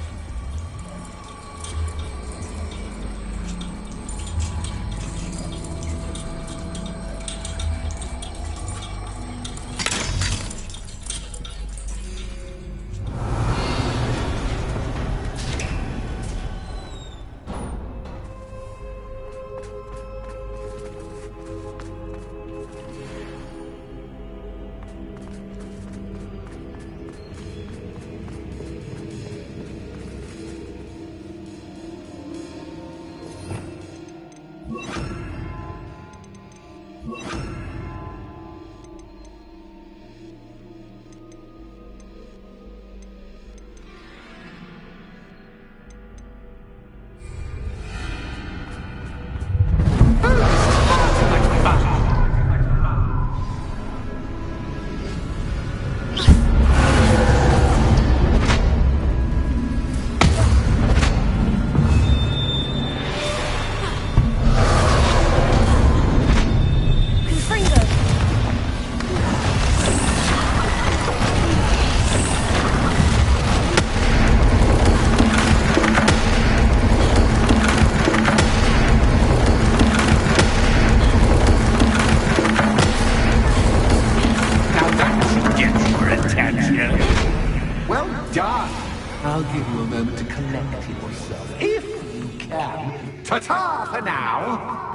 Done. I'll give you a moment to collect yourself, if you can. Ta-ta for now!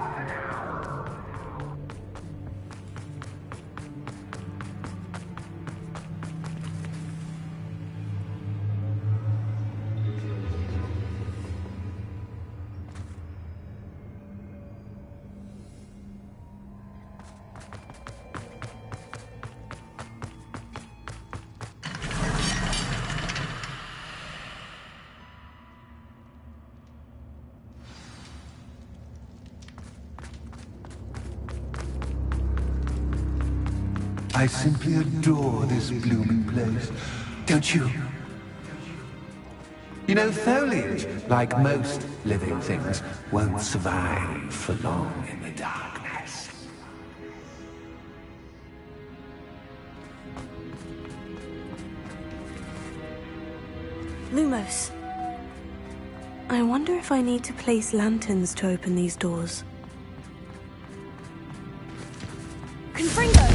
I simply adore this blooming place. Don't you? You know, foliage, like most living things, won't survive for long in the darkness. Lumos. I wonder if I need to place lanterns to open these doors. Confringo!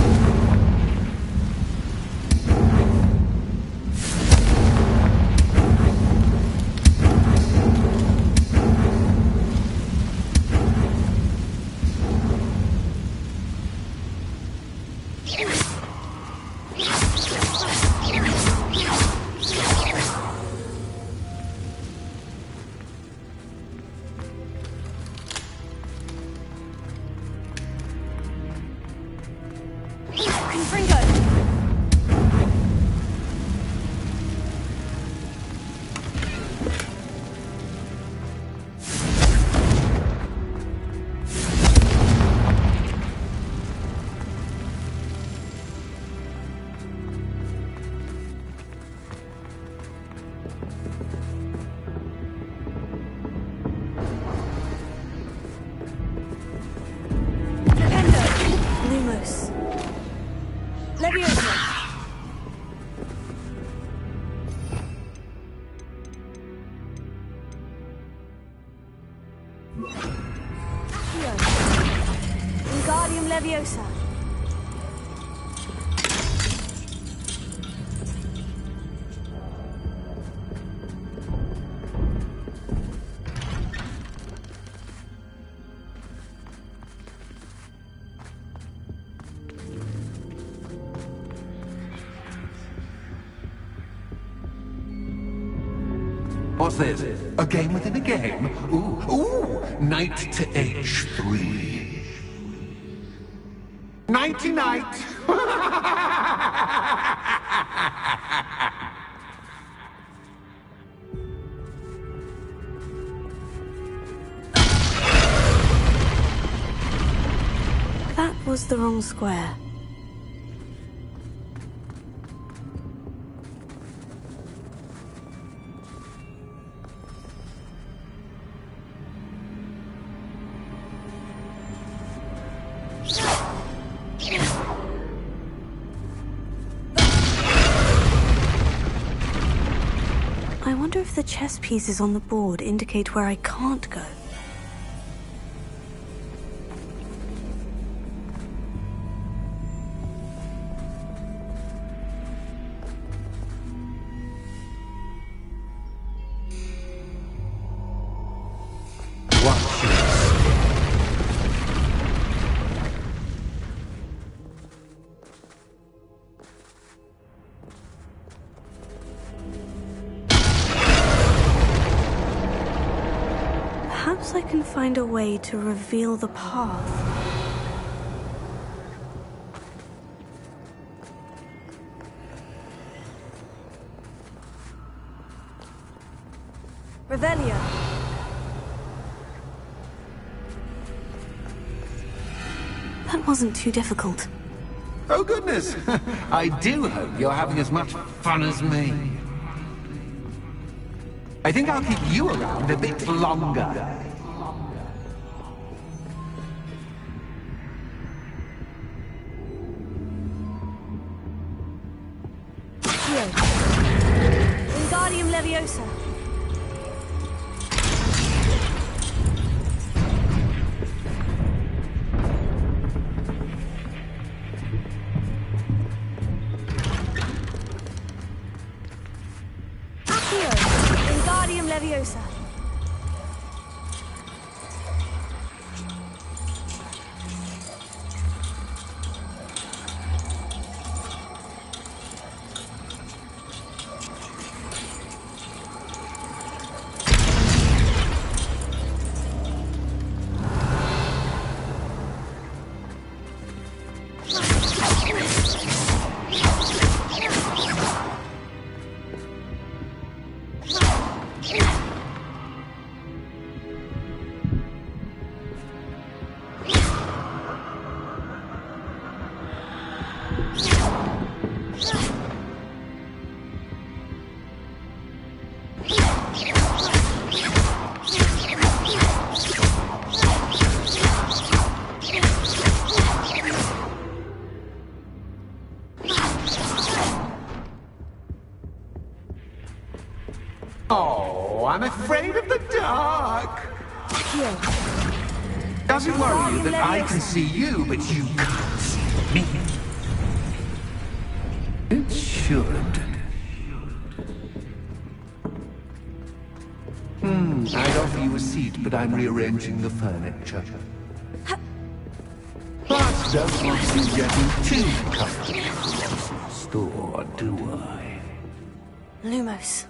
Leviosa. What's this? A game within a game? Ooh, knight to H3. Nighty-night! That was the wrong square. I wonder if the chess pieces on the board indicate where I can't go. Perhaps I can find a way to reveal the path. Revelio. That wasn't too difficult. Oh goodness! I do hope you're having as much fun as me. I think I'll keep you around a bit longer. Wingardium Leviosa. Leviosa. Oh, I'm afraid of the dark. Doesn't worry you that I can see you, but you can't see me. It should. I'd offer you a seat, but I'm rearranging the furniture. But don't want you getting too comfortable. Store, do I? Lumos.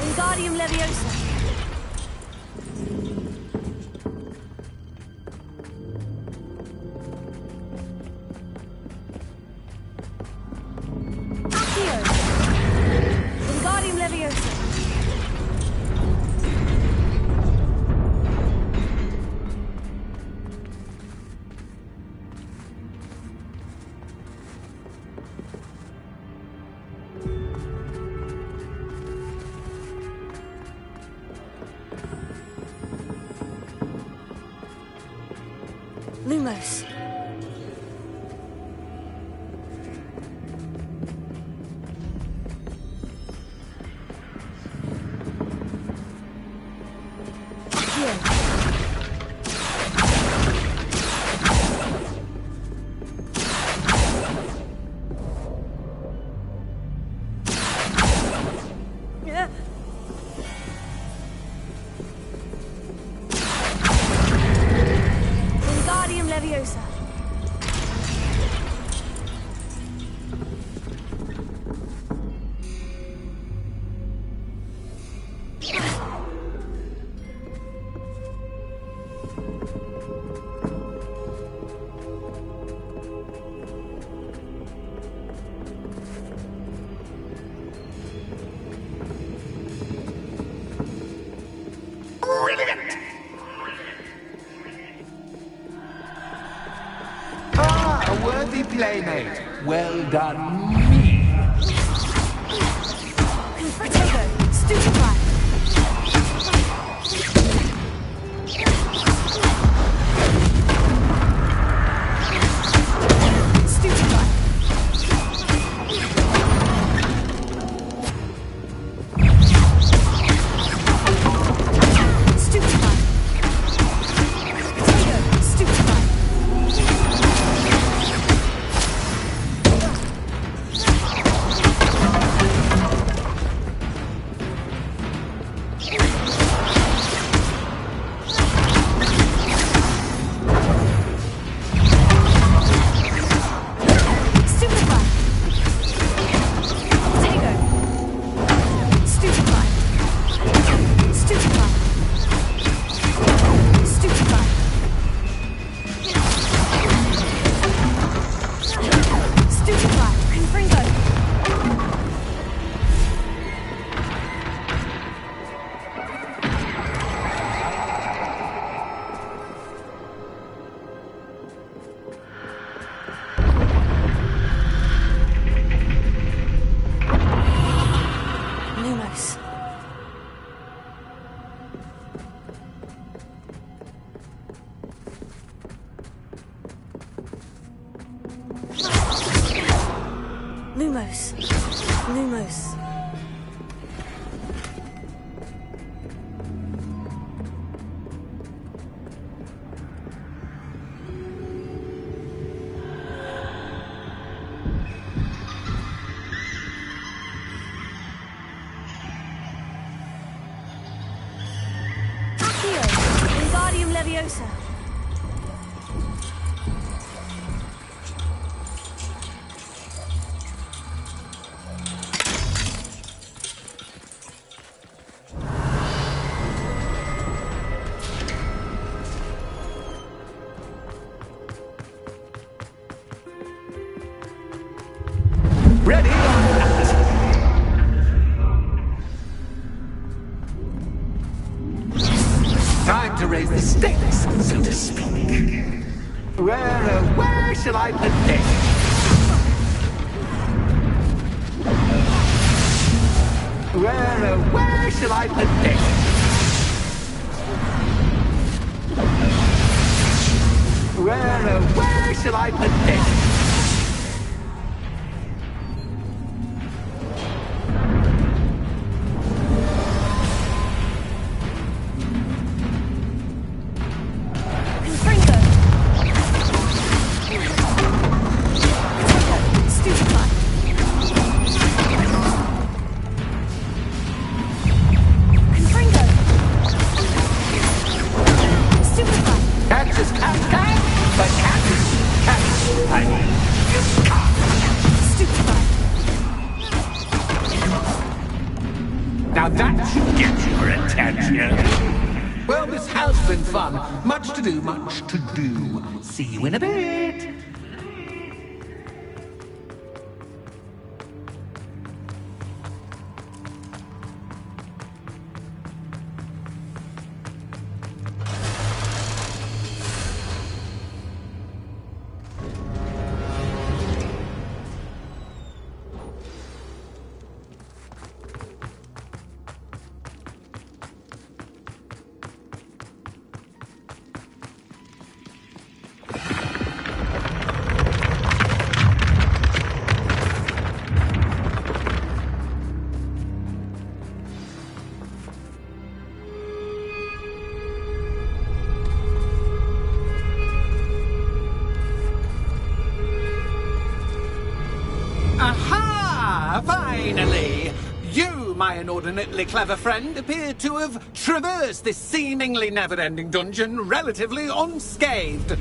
Wingardium Leviosa. Accio. Wingardium Leviosa. Lumos. Wingardium Leviosa. Brilliant! Ah, a worthy playmate. Well done, me. Protego. Stupefy. Lumos. Lumos. Accio. Wingardium Leviosa. Ready or not? Time to raise the stakes, so to speak. Where shall I put this? Where shall I put this? Where shall I put this? Now that should get your attention. Well, this has been fun. Much to do, much to do. See you in a bit. Aha! Finally! You, my inordinately clever friend, appear to have traversed this seemingly never-ending dungeon relatively unscathed.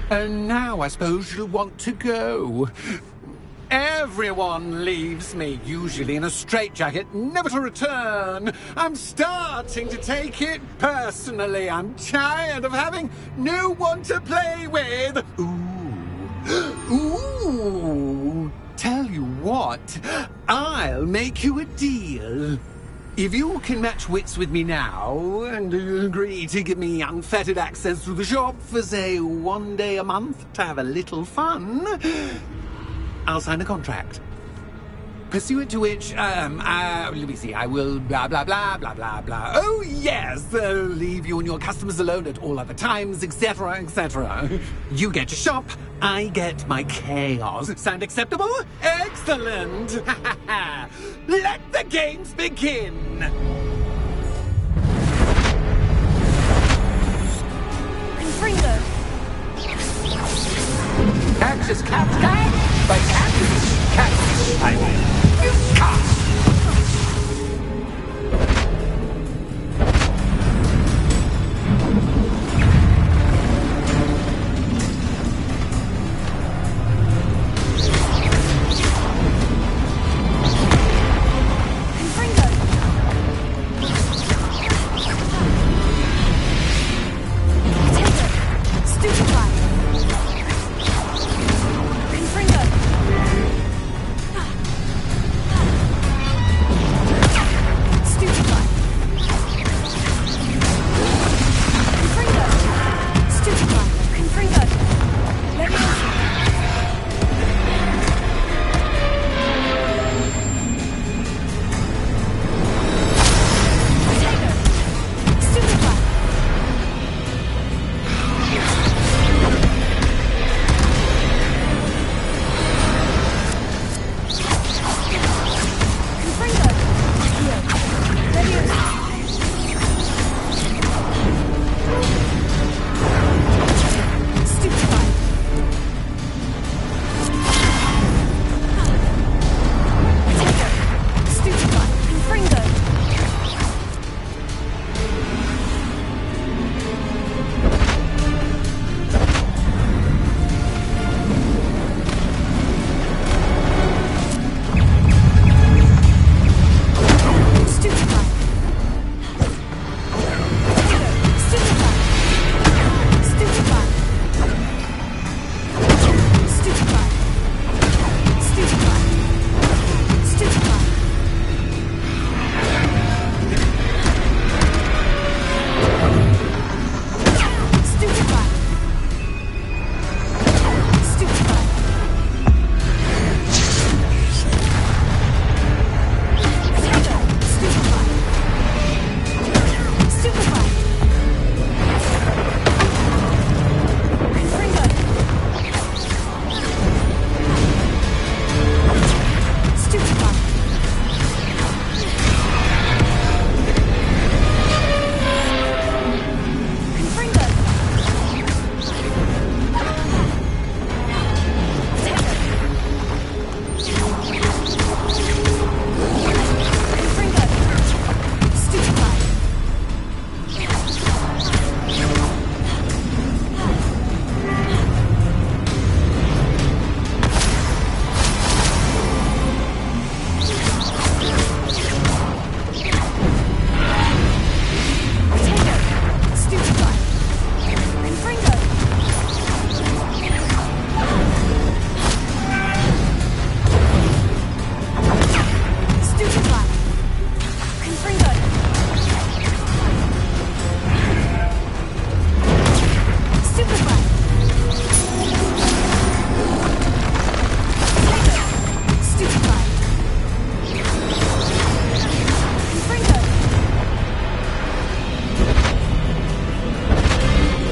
And now I suppose you'll want to go. Everyone leaves me, usually in a straitjacket, never to return. I'm starting to take it personally. I'm tired of having no one to play with. Ooh. Tell you what, I'll make you a deal. If you can match wits with me now, and agree to give me unfettered access to the shop for, say, 1 day a month to have a little fun, I'll sign a contract. Pursuant to which, let me see, I will blah, blah, blah, blah, blah, blah. Oh, yes, leave you and your customers alone at all other times, etc., etc. You get your shop, I get my chaos. Sound acceptable? Excellent! Let the games begin! Confringo. Cactus cat guy, but cactus, I mean, you can't.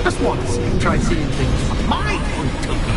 Just once, try seeing things from my point of view.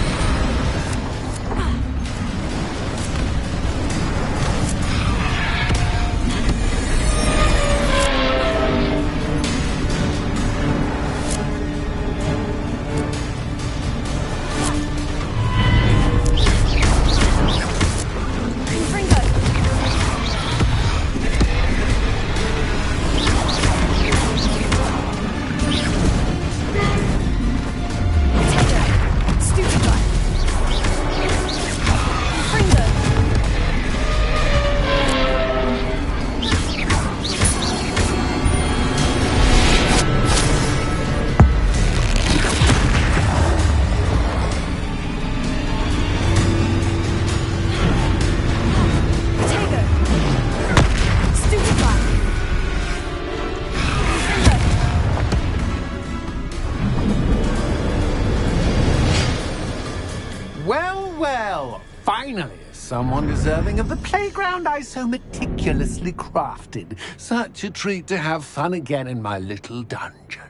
Finally, someone deserving of the playground I so meticulously crafted. Such a treat to have fun again in my little dungeon.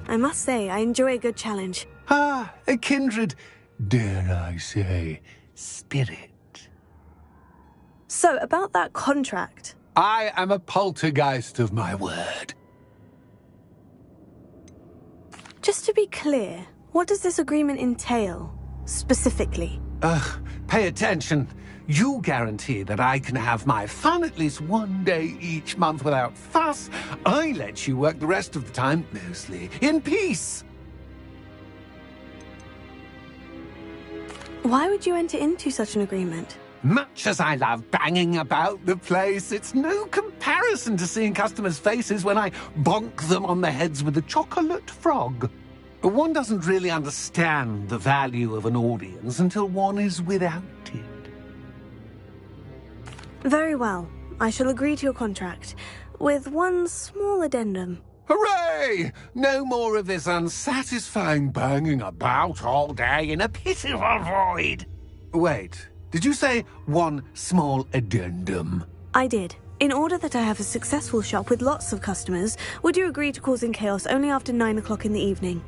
I must say, I enjoy a good challenge. Ah, a kindred, dare I say, spirit. So, about that contract. I am a poltergeist of my word. Just to be clear, what does this agreement entail, specifically? Pay attention. You guarantee that I can have my fun at least one day each month without fuss. I let you work the rest of the time, mostly in peace. Why would you enter into such an agreement? Much as I love banging about the place, it's no comparison to seeing customers' faces when I bonk them on the heads with a chocolate frog. One doesn't really understand the value of an audience until one is without it. Very well. I shall agree to your contract, with one small addendum. Hooray! No more of this unsatisfying banging about all day in a pitiful void. Wait. Did you say one small addendum? I did. In order that I have a successful shop with lots of customers, would you agree to causing chaos only after 9 o'clock in the evening?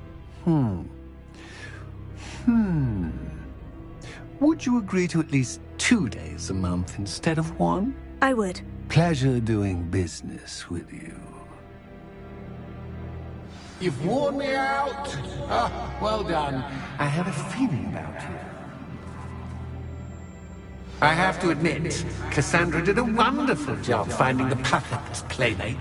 Would you agree to at least 2 days a month instead of one? I would. Pleasure doing business with you. You've worn me out. Well done. I had a feeling about you. I have to admit, Cassandra did a wonderful job finding the perfect playmate.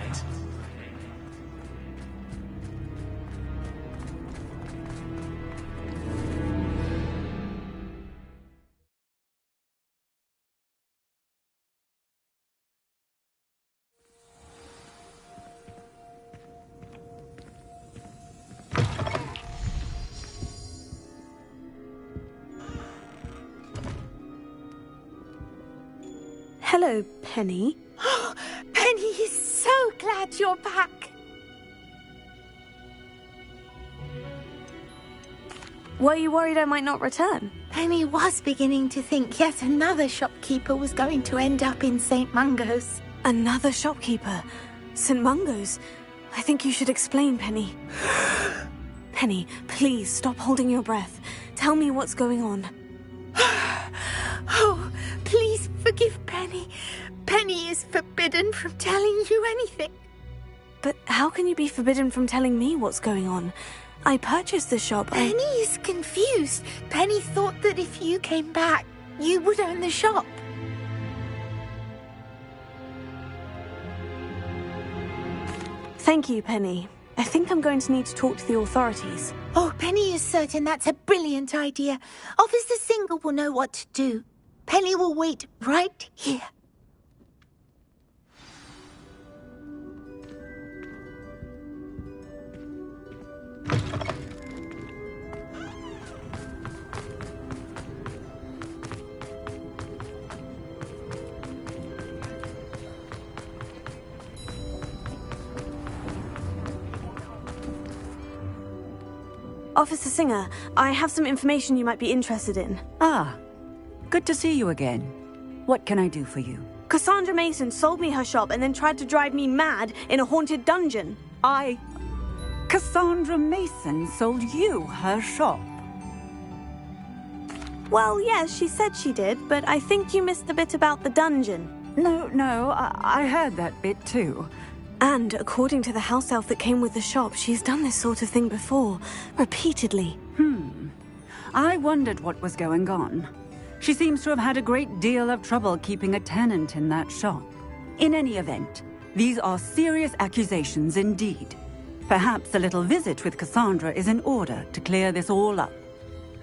Hello, Penny. Penny is so glad you're back. Were you worried I might not return? Penny was beginning to think yet another shopkeeper was going to end up in St. Mungo's. Another shopkeeper? St. Mungo's? I think you should explain, Penny. Penny, please stop holding your breath. Tell me what's going on. Oh, please forgive Penny. Penny is forbidden from telling you anything. But how can you be forbidden from telling me what's going on? I purchased the shop. Penny is confused. Penny thought that if you came back, you would own the shop. Thank you, Penny. I think I'm going to need to talk to the authorities. Oh, Penny is certain that's a brilliant idea. Officer Singer will know what to do. Penny will wait right here. Officer Singer, I have some information you might be interested in. Ah, good to see you again. What can I do for you? Cassandra Mason sold me her shop and then tried to drive me mad in a haunted dungeon. Cassandra Mason sold you her shop? Well, yes, she said she did, but I think you missed the bit about the dungeon. No, I heard that bit too. And according to the house elf that came with the shop, she's done this sort of thing before, repeatedly. I wondered what was going on. She seems to have had a great deal of trouble keeping a tenant in that shop. In any event, these are serious accusations indeed. Perhaps a little visit with Cassandra is in order to clear this all up.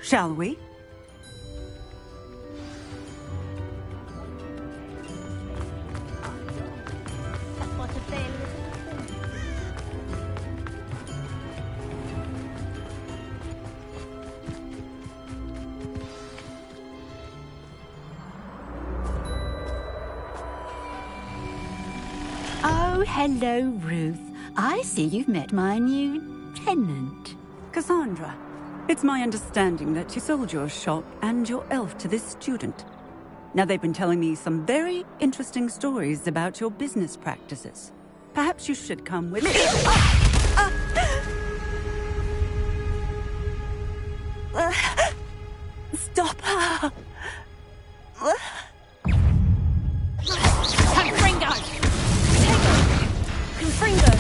Shall we? Oh, hello, Ruth. I see you've met my new tenant. Cassandra, it's my understanding that you sold your shop and your elf to this student. Now, they've been telling me some very interesting stories about your business practices. Perhaps you should come with me. Stop her! Confringo! Confringo!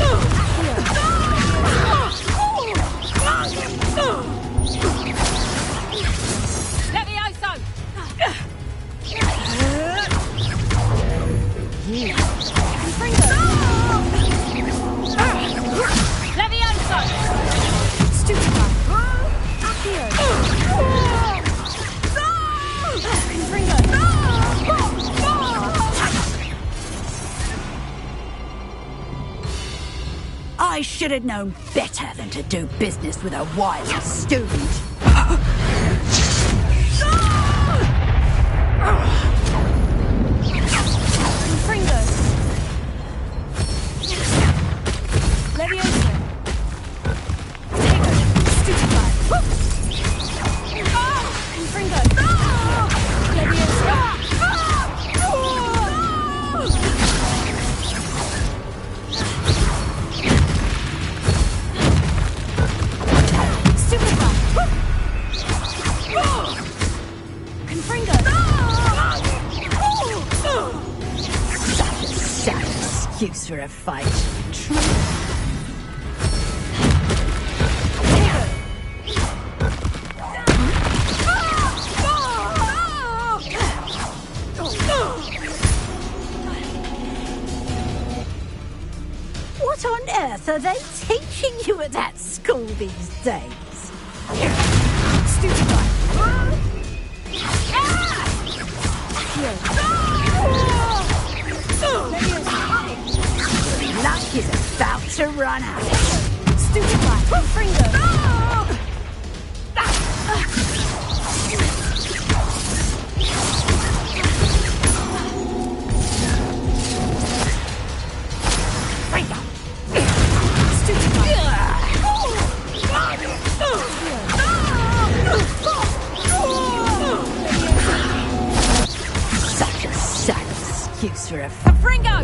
Levioso! Confringo! Levioso! Stupefy! Accio! Confringo! I should have known better than to do business with a wily student. Confringo! Levioso! Stupefy! Confringo! Levioso! Confringo! Such an excuse for a fight. What on earth are they teaching you at that school these days? Stupefy! Luck is about to run out. Stupefy! Confringo! Such a sad excuse for a Confringo!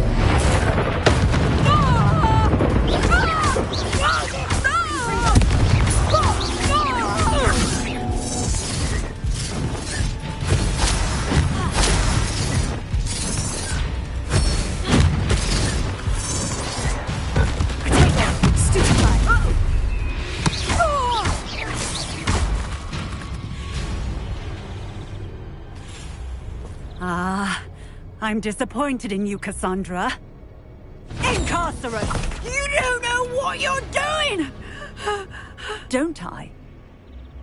I'm disappointed in you, Cassandra. Incarcerate! You don't know what you're doing! Don't I?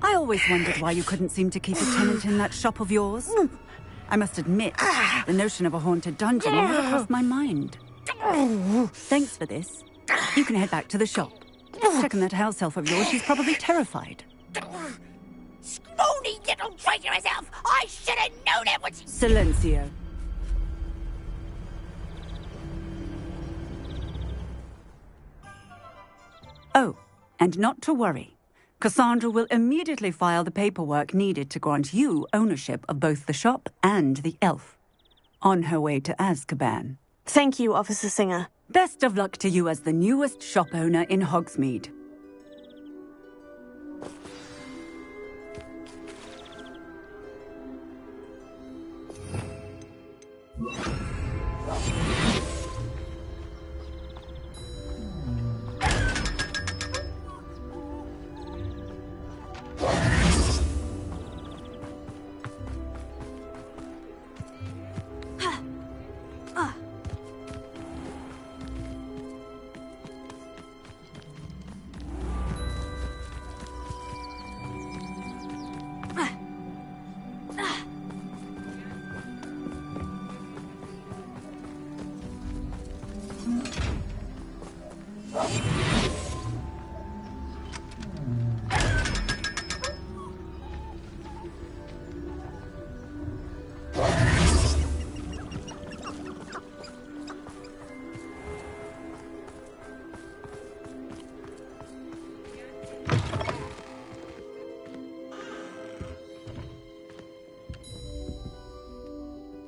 I always wondered why you couldn't seem to keep a tenant in that shop of yours. I must admit, the notion of a haunted dungeon never crossed my mind. Thanks for this. You can head back to the shop. Check on that house elf of yours. She's probably terrified. Scrawny little traitorous elf! I should have known it was... Silencio. Oh, and not to worry. Cassandra will immediately file the paperwork needed to grant you ownership of both the shop and the elf. On her way to Azkaban. Thank you, Officer Singer. Best of luck to you as the newest shop owner in Hogsmeade.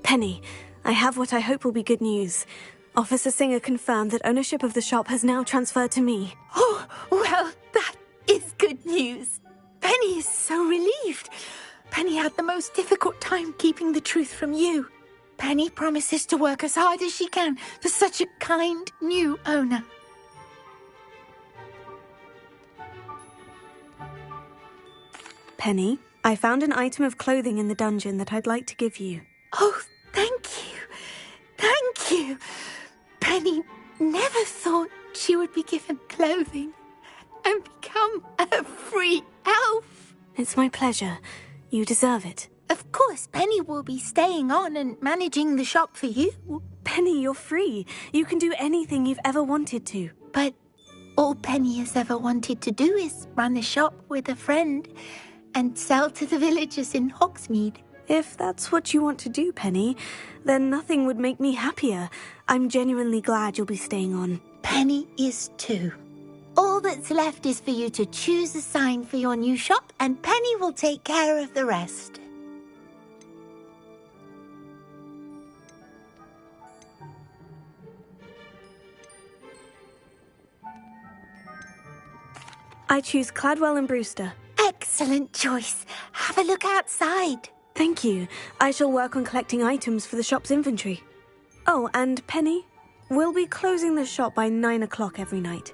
Penny, I have what I hope will be good news. Officer Singer confirmed that ownership of the shop has now transferred to me. Oh, well, that is good news. Penny is so relieved. Penny had the most difficult time keeping the truth from you. Penny promises to work as hard as she can for such a kind new owner. Penny, I found an item of clothing in the dungeon that I'd like to give you. Oh, thank you. Thank you. Penny never thought she would be given clothing and become a free elf. It's my pleasure. You deserve it. Of course, Penny will be staying on and managing the shop for you. Penny, you're free. You can do anything you've ever wanted to. But all Penny has ever wanted to do is run a shop with a friend and sell to the villagers in Hogsmeade. If that's what you want to do, Penny, then nothing would make me happier. I'm genuinely glad you'll be staying on. Penny is too. All that's left is for you to choose a sign for your new shop, and Penny will take care of the rest. I choose Cladwell and Brewster. Excellent choice. Have a look outside. Thank you. I shall work on collecting items for the shop's inventory. Oh, and Penny, we'll be closing the shop by 9 o'clock every night.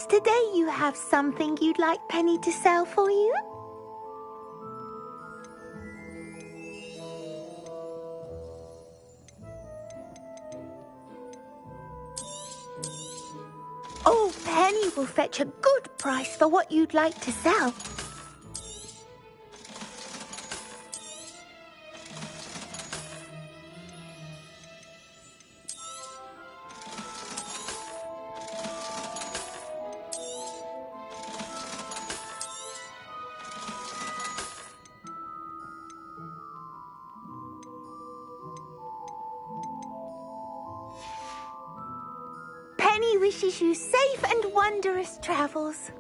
Today you have something you'd like Penny to sell for you? Oh, Penny will fetch a good price for what you'd like to sell. Penny wishes you safe and wondrous travels.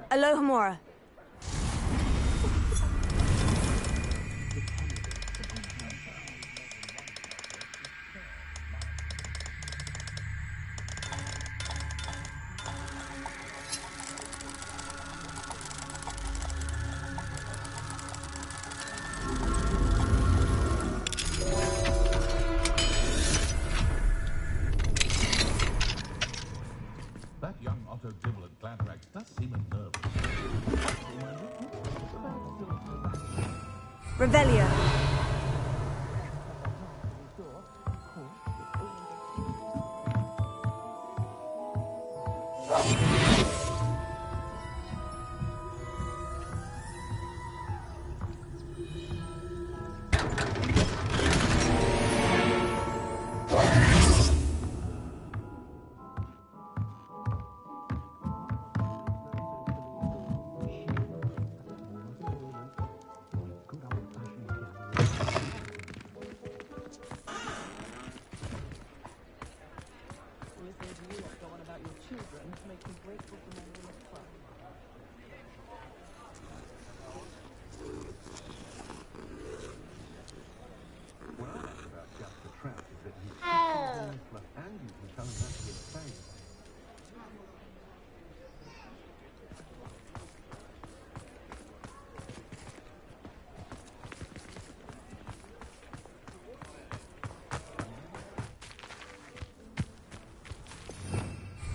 Alohomora. That young Otto Dibble at Gladrax does seem unnerving. Revelio.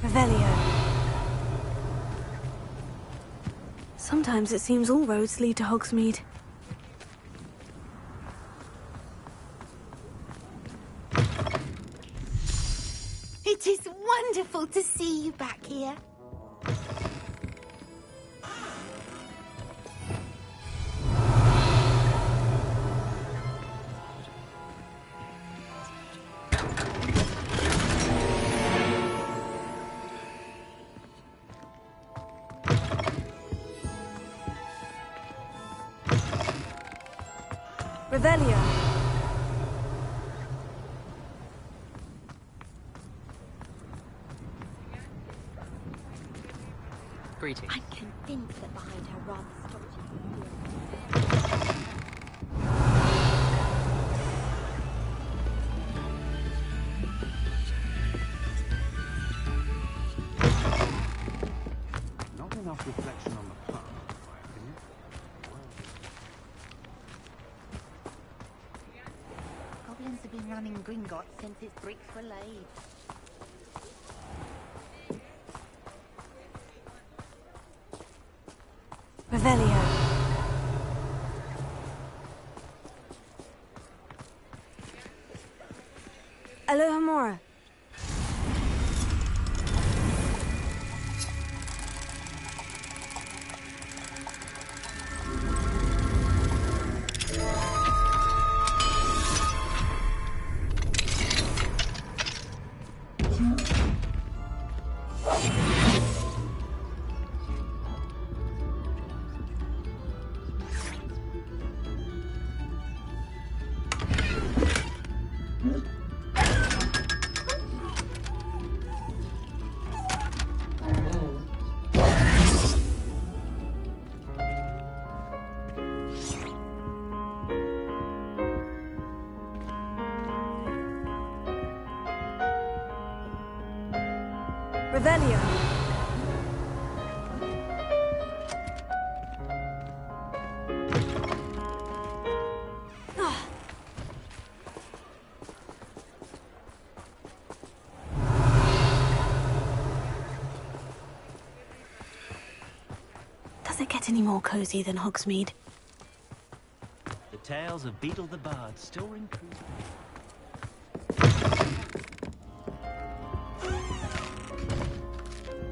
Revelio. Sometimes it seems all roads lead to Hogsmeade. It is wonderful to see you back here. Revelio. Greetings. I'm convinced that behind her rather stodgy Not enough reflection on the past, in my opinion. Goblins have been running Gringotts since its bricks were laid. Revelio. Alohomora. Revelio. Does it get any more cozy than Hogsmeade? The tales of Beetle the Bard still ring true.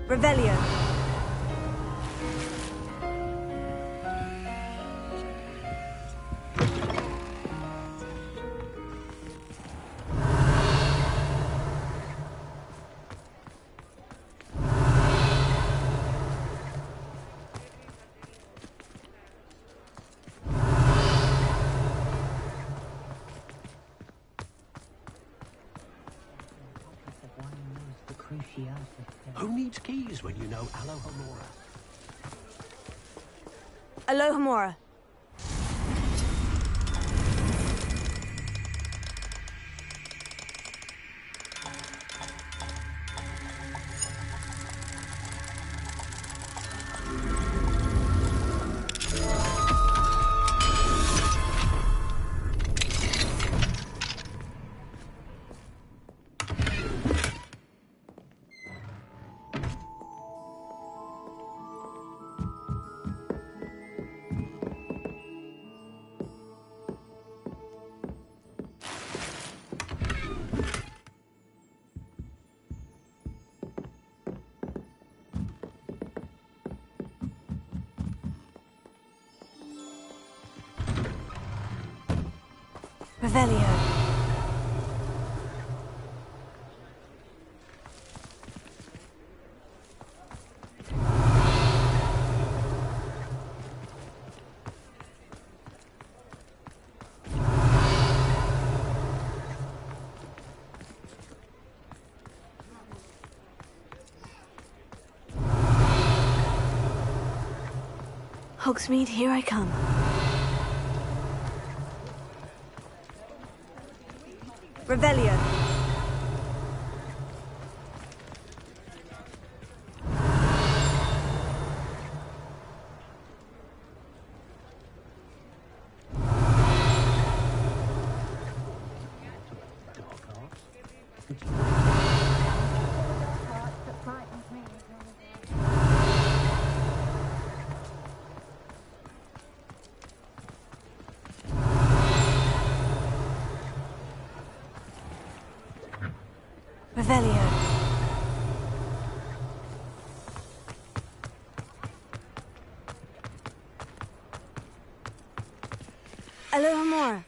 Revelio. Who needs keys when you know Alohomora? Alohomora. Revelio. Hogsmeade, here I come. Revelio. Revelio. Alohomora.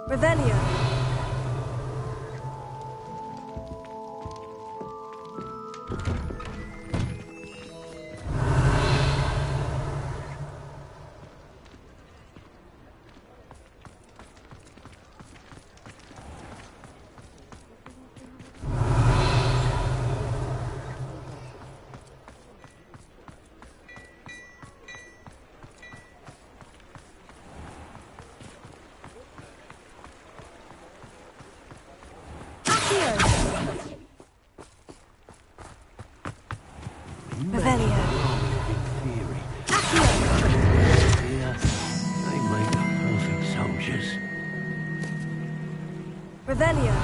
Revelio. Revelio. They make the perfect soldiers. Revelio.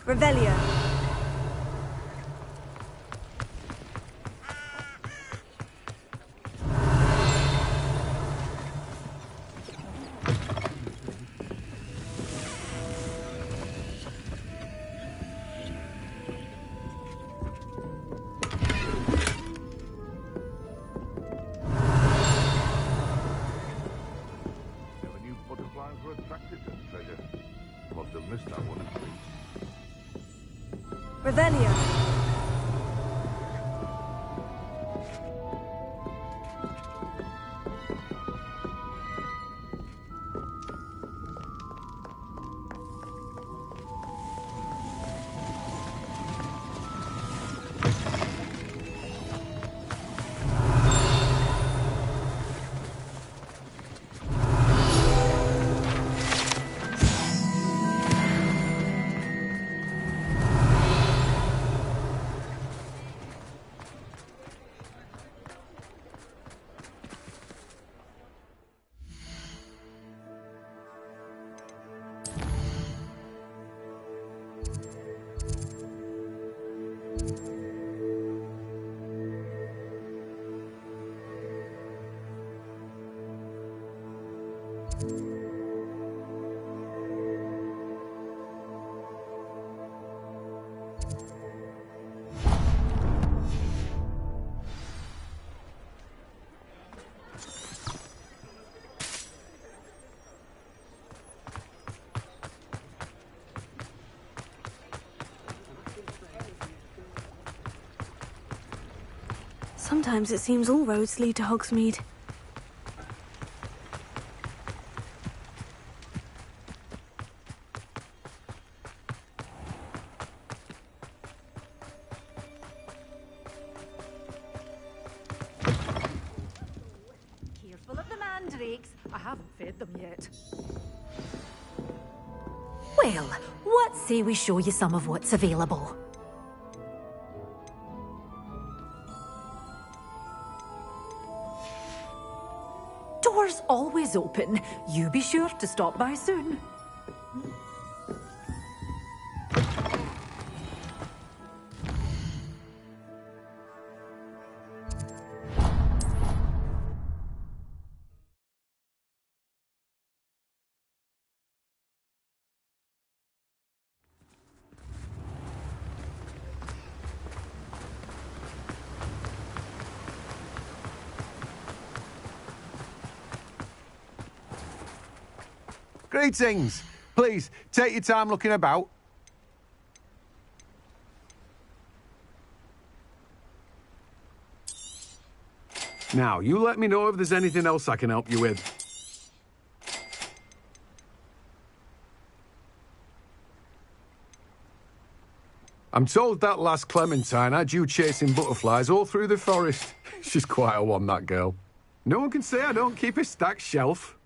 Revelio. Never knew butterflies were attracted to treasure. Must have missed that one at least. Revelio. Sometimes it seems all roads lead to Hogsmeade. Careful of the mandrakes. I haven't fed them yet. Well, what say we show you some of what's available? Doors always open. You be sure to stop by soon. Greetings. Please, take your time looking about. Now, you let me know if there's anything else I can help you with. I'm told that last Clementine had you chasing butterflies all through the forest. She's quite a one, that girl. No one can say I don't keep a stacked shelf.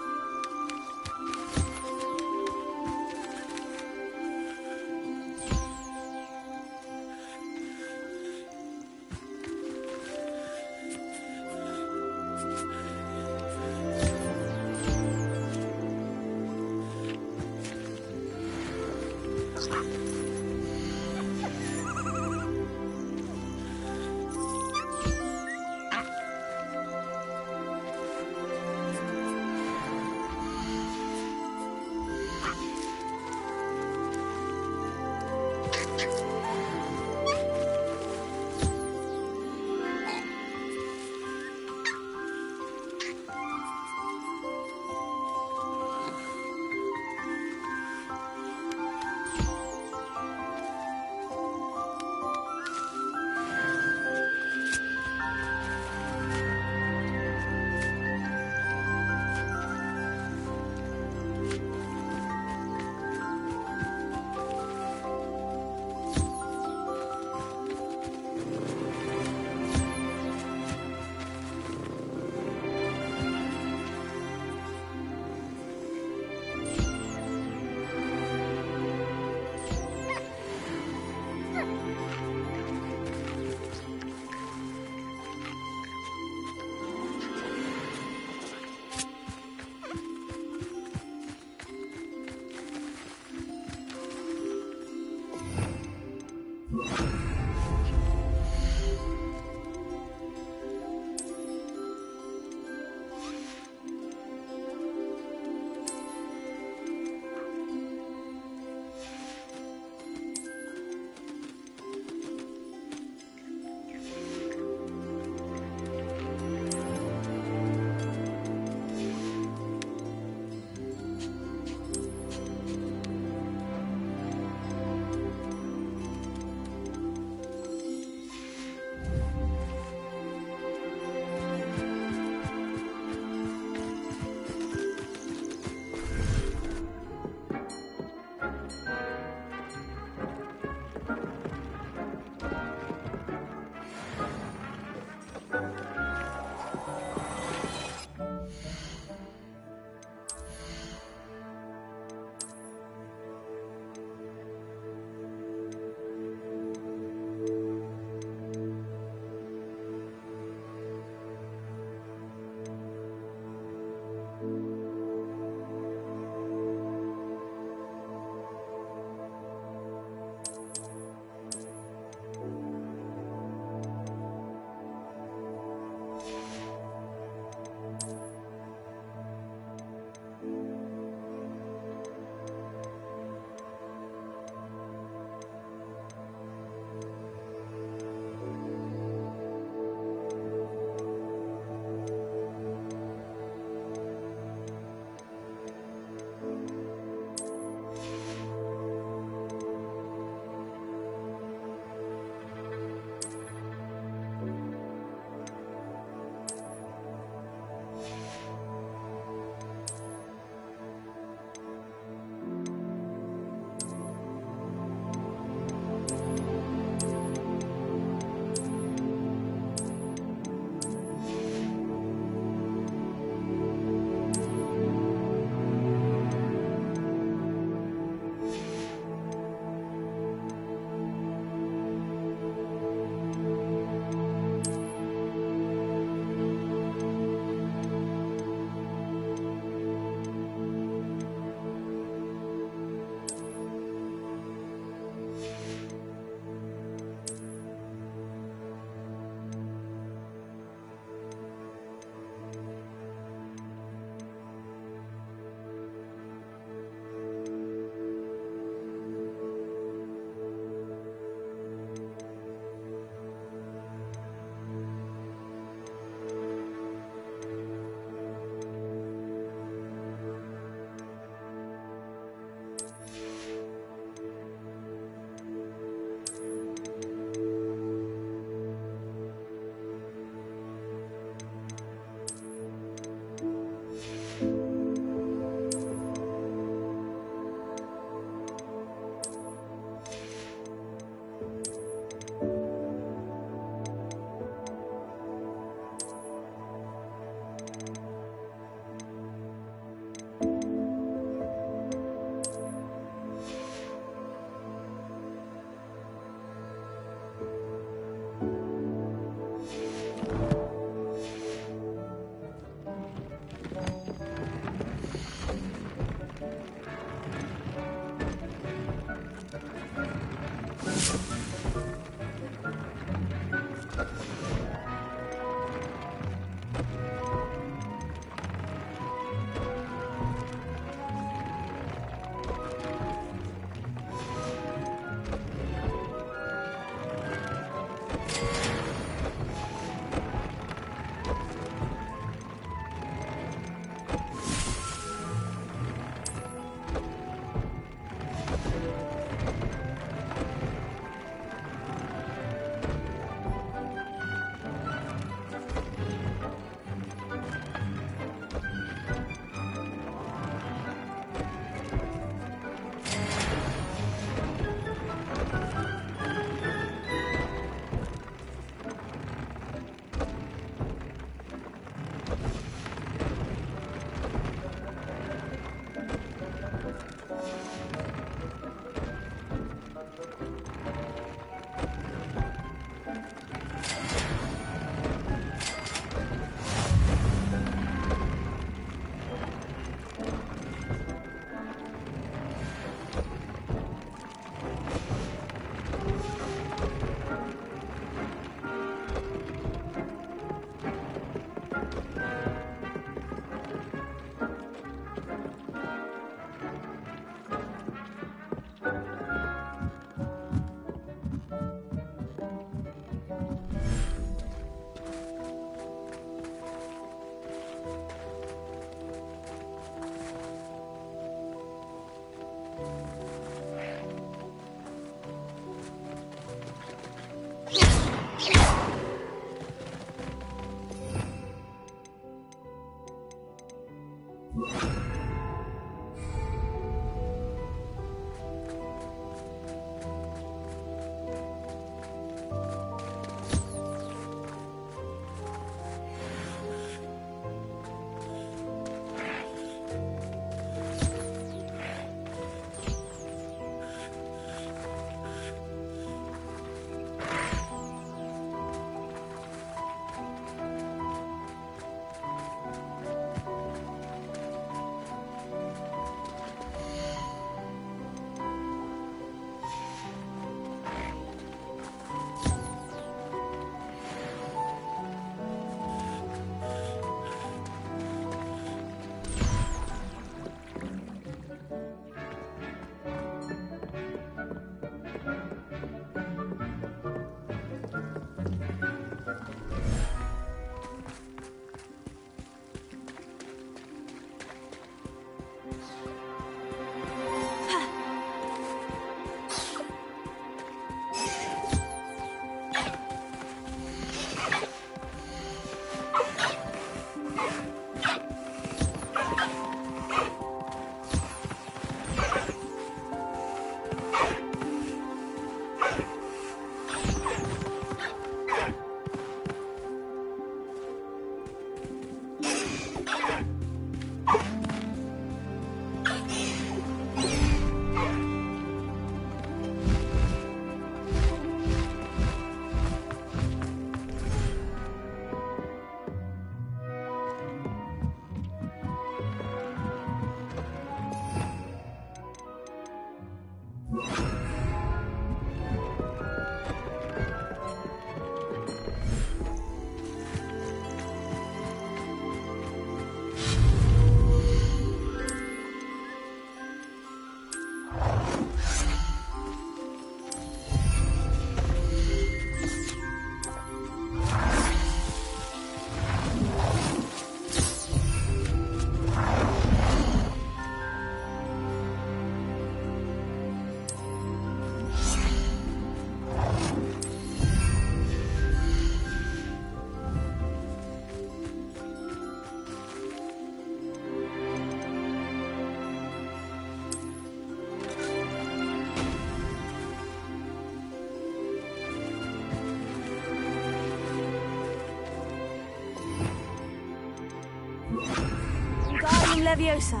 Leviosa.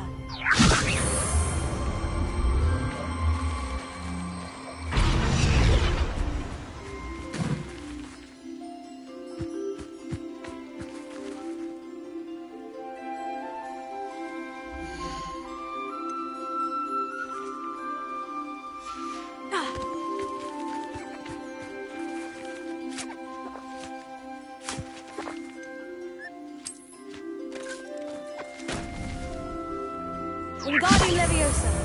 Wingardium Leviosa.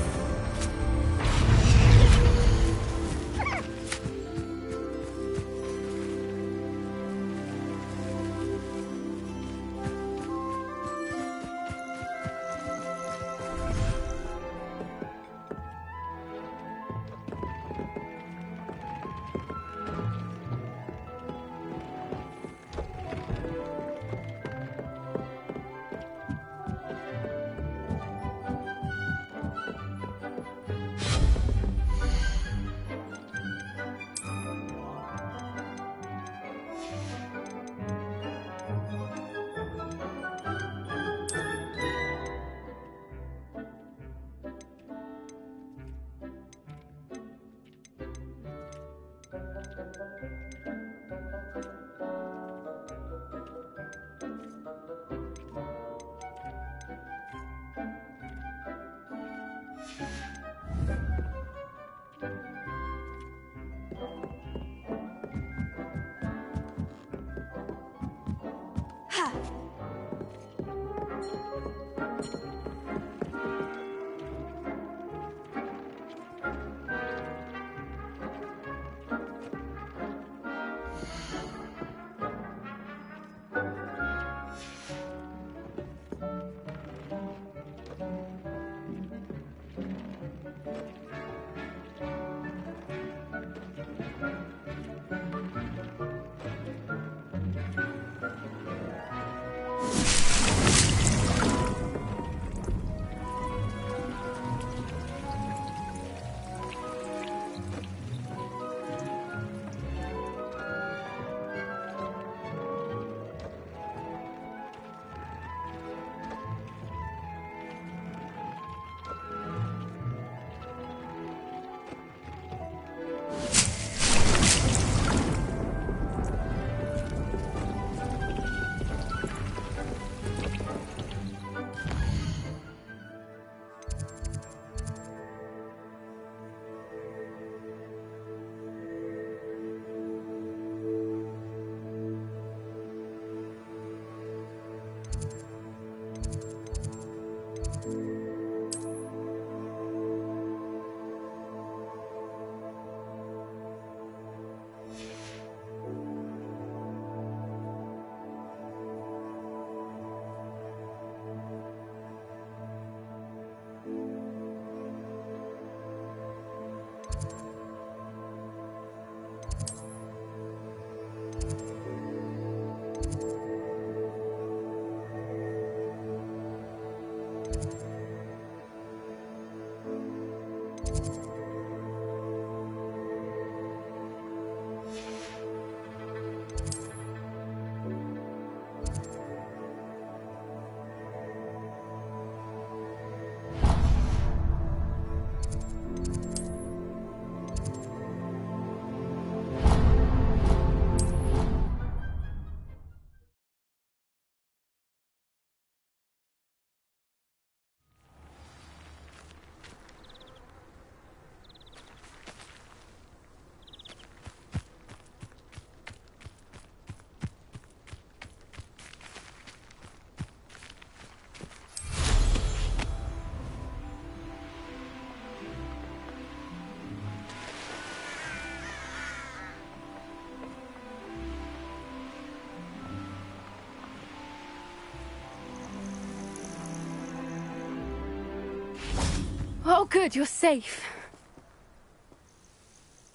Oh, good, you're safe.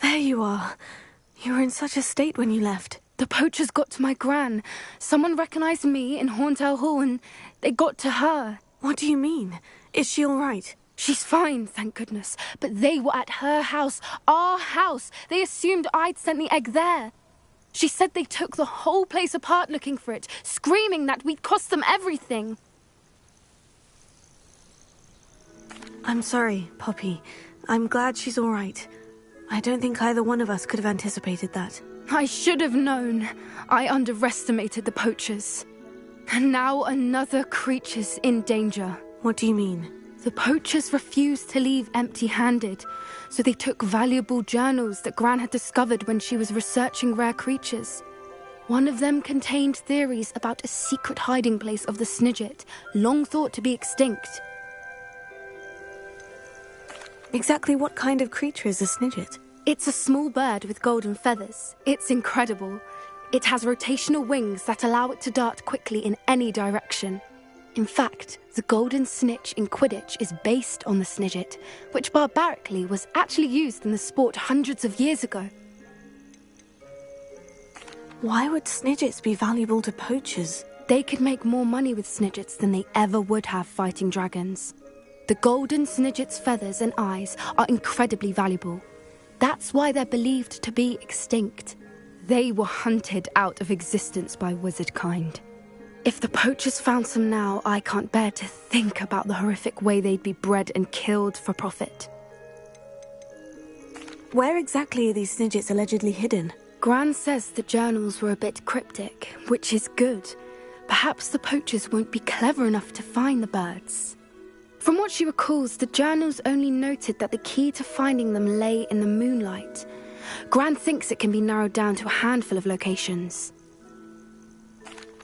There you are. You were in such a state when you left. The poachers got to my gran. Someone recognized me in Horntail Hall and they got to her. What do you mean? Is she all right? She's fine, thank goodness. But they were at her house, our house. They assumed I'd sent the egg there. She said they took the whole place apart looking for it, screaming that we'd cost them everything. I'm sorry, Poppy. I'm glad she's all right. I don't think either one of us could have anticipated that. I should have known. I underestimated the poachers. And now another creature's in danger. What do you mean? The poachers refused to leave empty-handed, so they took valuable journals that Gran had discovered when she was researching rare creatures. One of them contained theories about a secret hiding place of the Snidget, long thought to be extinct. Exactly what kind of creature is a Snidget? It's a small bird with golden feathers. It's incredible. It has rotational wings that allow it to dart quickly in any direction. In fact, the golden snitch in Quidditch is based on the Snidget, which barbarically was actually used in the sport hundreds of years ago. Why would Snidgets be valuable to poachers? They could make more money with Snidgets than they ever would have fighting dragons. The golden Snidget's feathers and eyes are incredibly valuable. That's why they're believed to be extinct. They were hunted out of existence by wizard kind. If the poachers found some now, I can't bear to think about the horrific way they'd be bred and killed for profit. Where exactly are these Snidgets allegedly hidden? Gran says the journals were a bit cryptic, which is good. Perhaps the poachers won't be clever enough to find the birds. From what she recalls, the journals only noted that the key to finding them lay in the moonlight. Gran thinks it can be narrowed down to a handful of locations.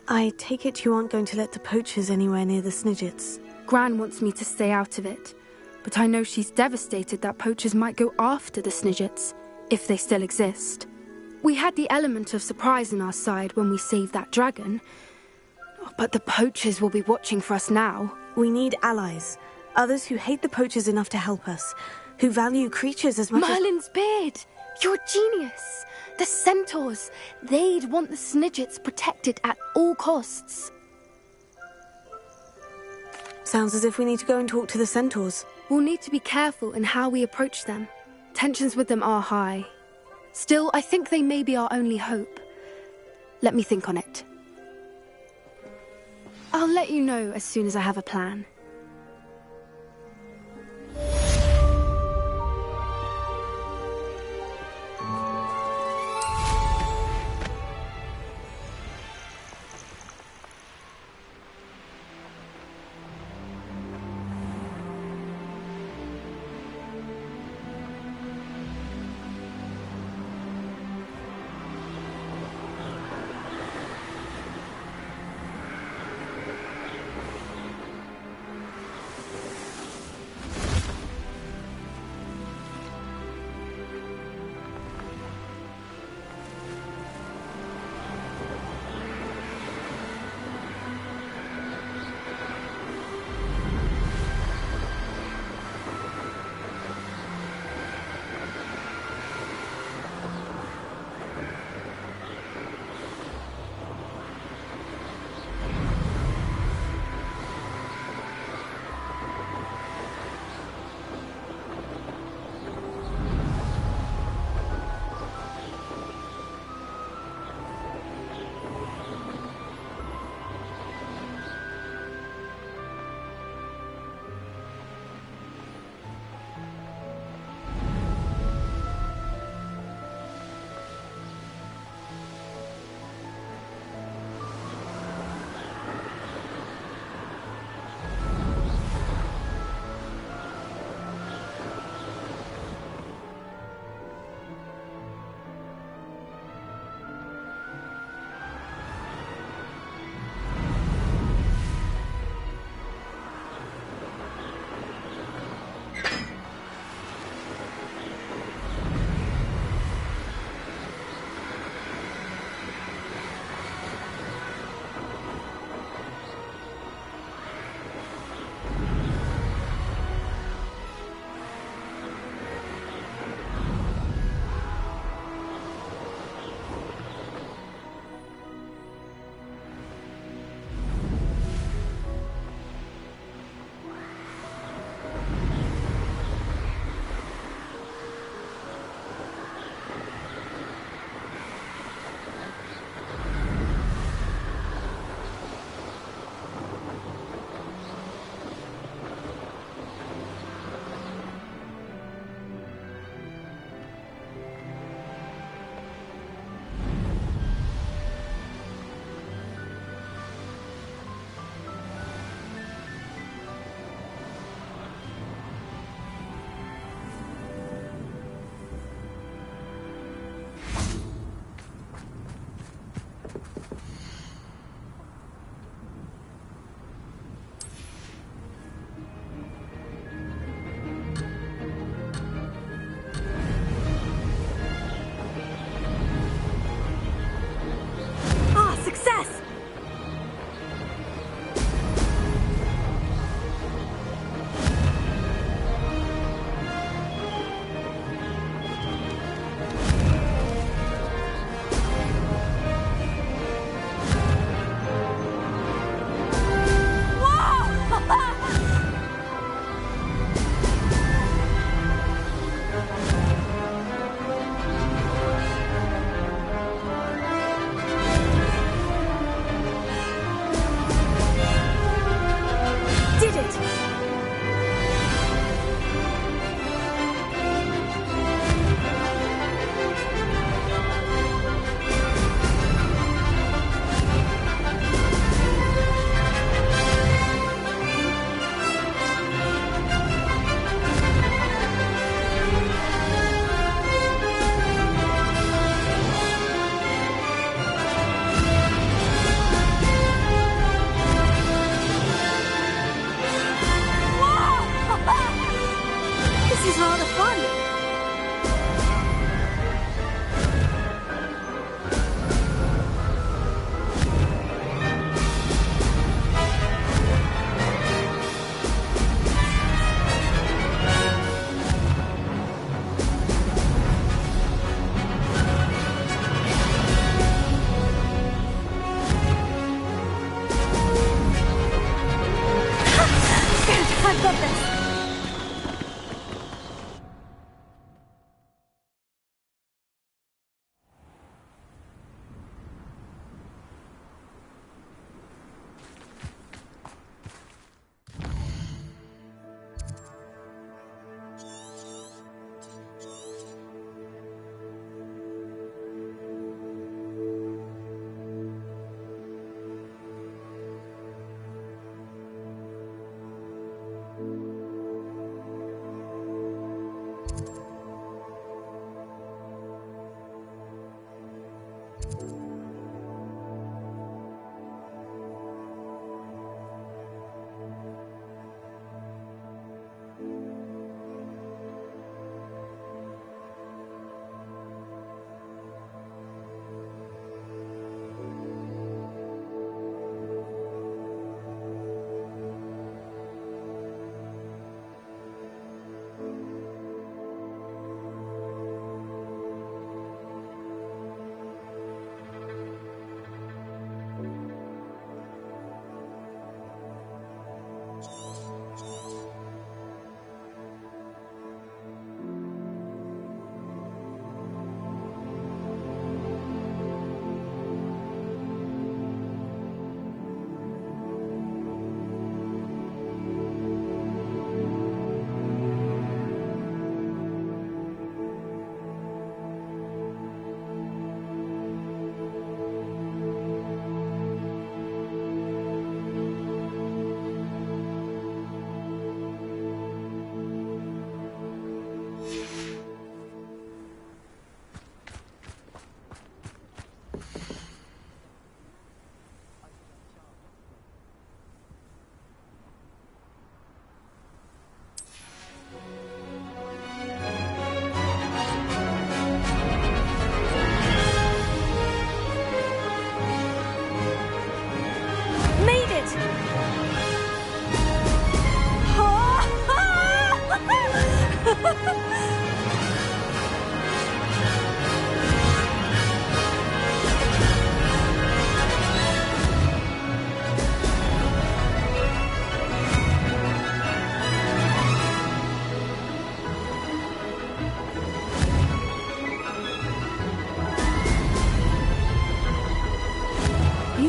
I take it you aren't going to let the poachers anywhere near the Snidgets. Gran wants me to stay out of it, but I know she's devastated that poachers might go after the Snidgets, if they still exist. We had the element of surprise on our side when we saved that dragon, but the poachers will be watching for us now. We need allies. Others who hate the poachers enough to help us, who value creatures as much Merlin's beard! You're a genius! The centaurs! They'd want the Snidgets protected at all costs. Sounds as if we need to go and talk to the centaurs. We'll need to be careful in how we approach them. Tensions with them are high. Still, I think they may be our only hope. Let me think on it. I'll let you know as soon as I have a plan.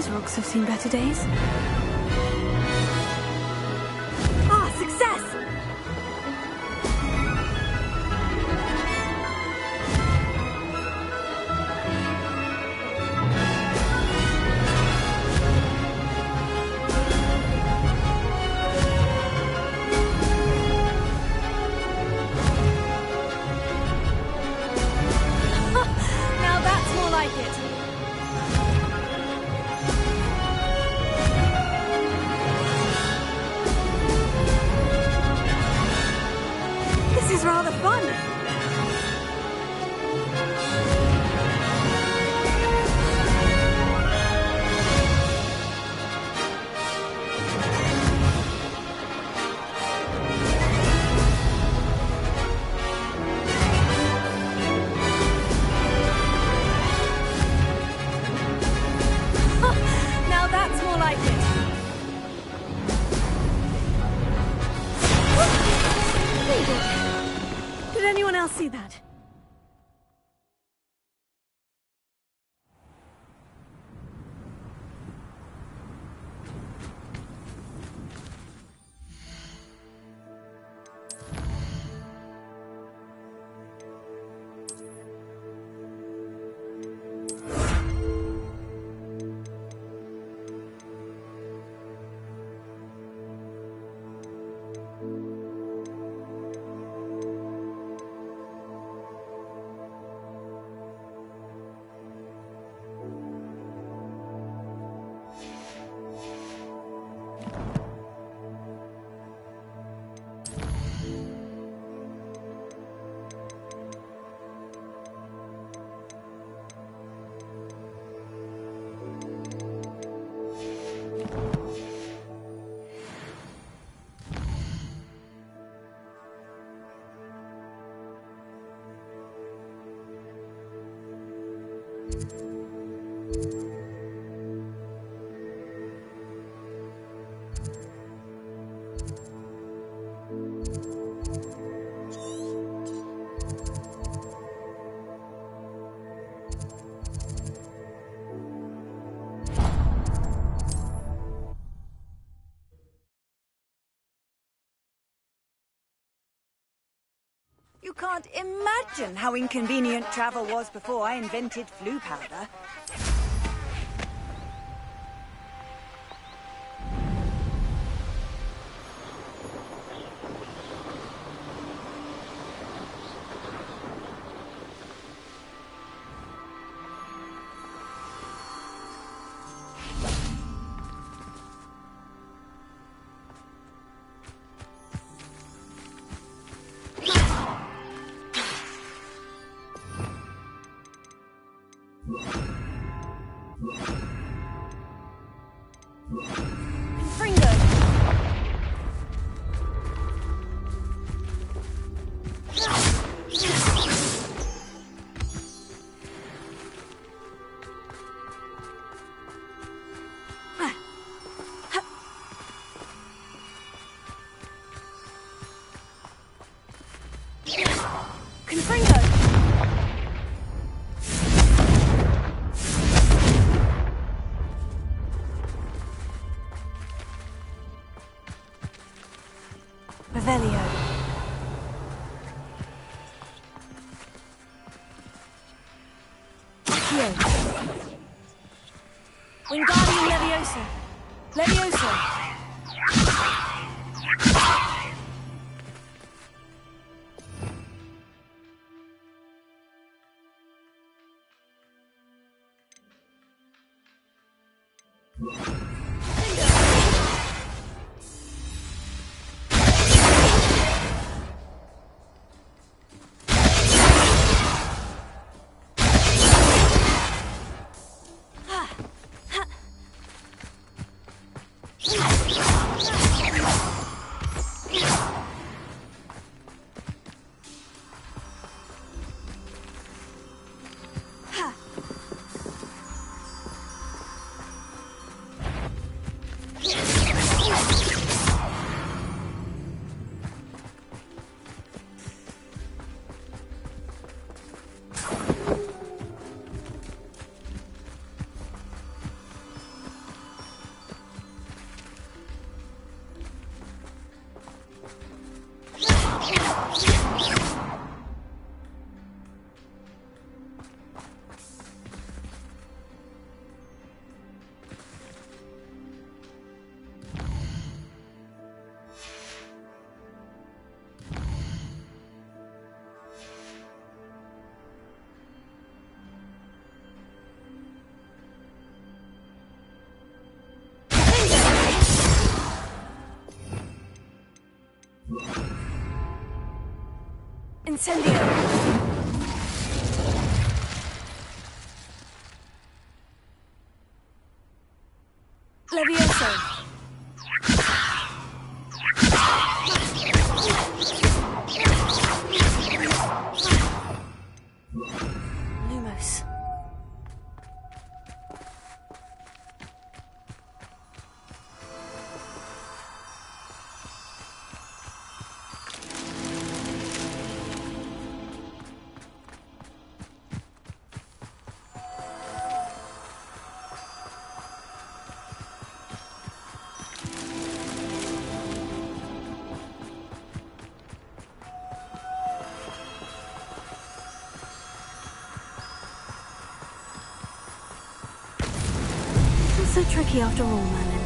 These rocks have seen better days. Ah, success! Now that's more like it. This is rather fun. Now that's more like it. Very good. Did anyone else see that? You can't imagine how inconvenient travel was before I invented flu powder. Revelio. Accio. Wingardium Leviosa. Leviosa. Incendio! Levioso! Lumos. So tricky after all, Merlin.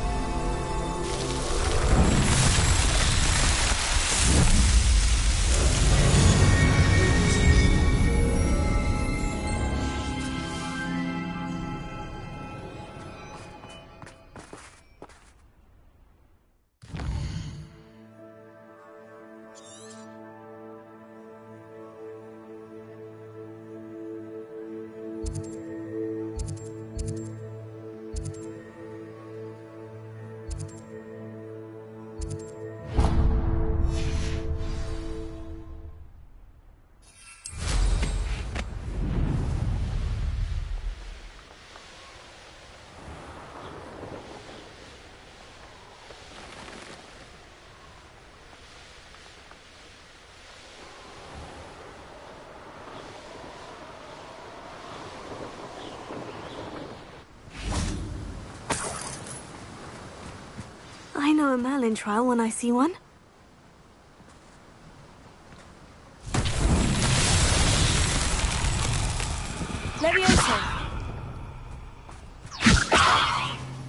I know a Merlin trial when I see one. Levioso!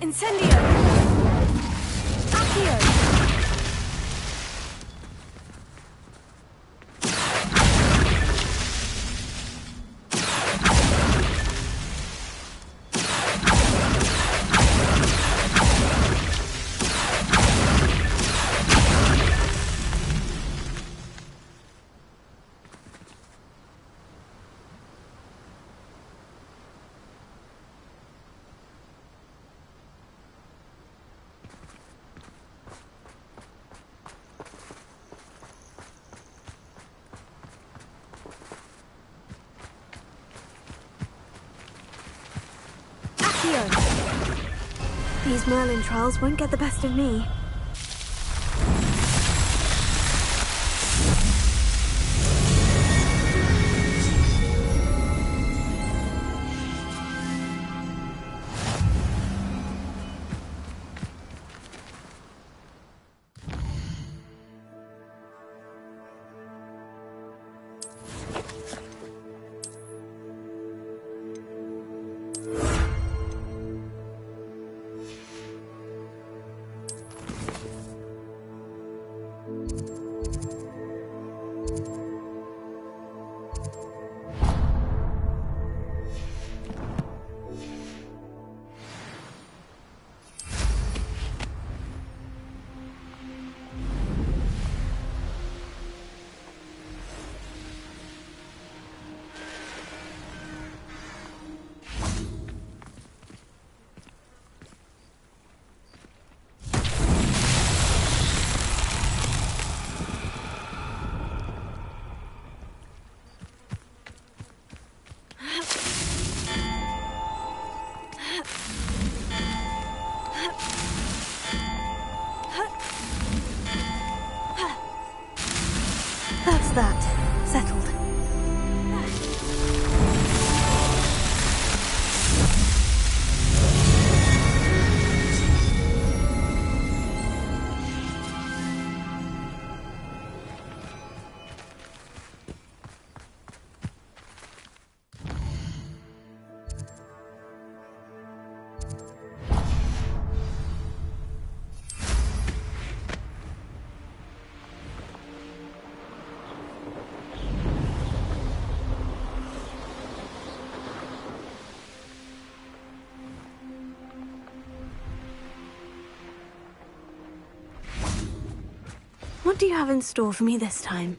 Incendio! Accio! These Merlin trials won't get the best of me. That's that. Settled. What do you have in store for me this time?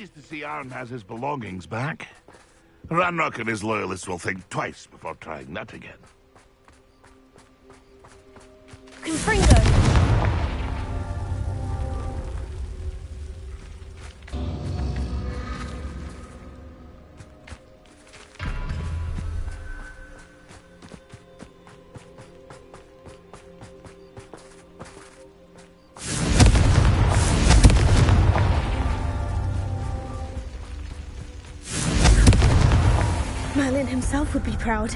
pleased to see Arn has his belongings back. Ranrock and his loyalists will think twice before trying that again. Confringo! Merlin himself would be proud.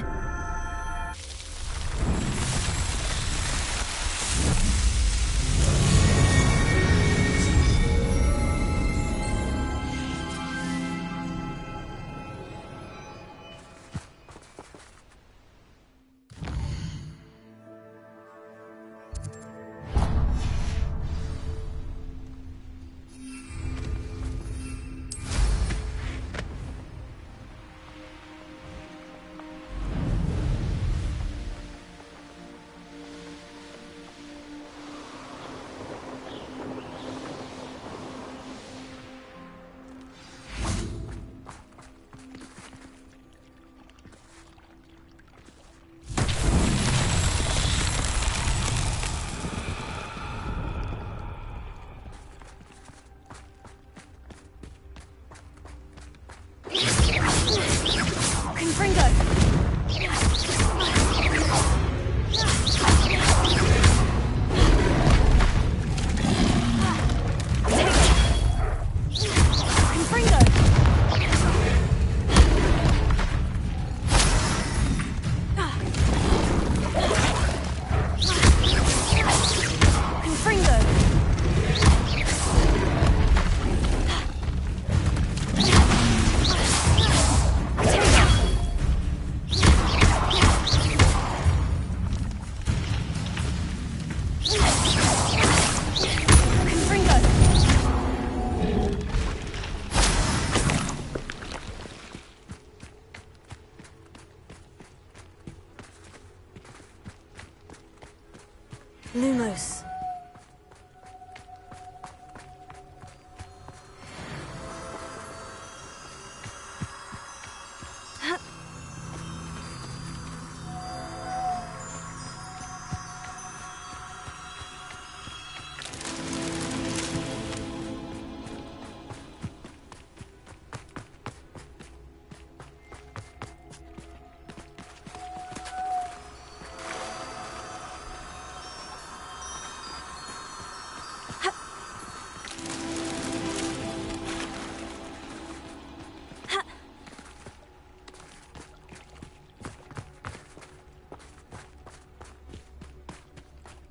Lumos.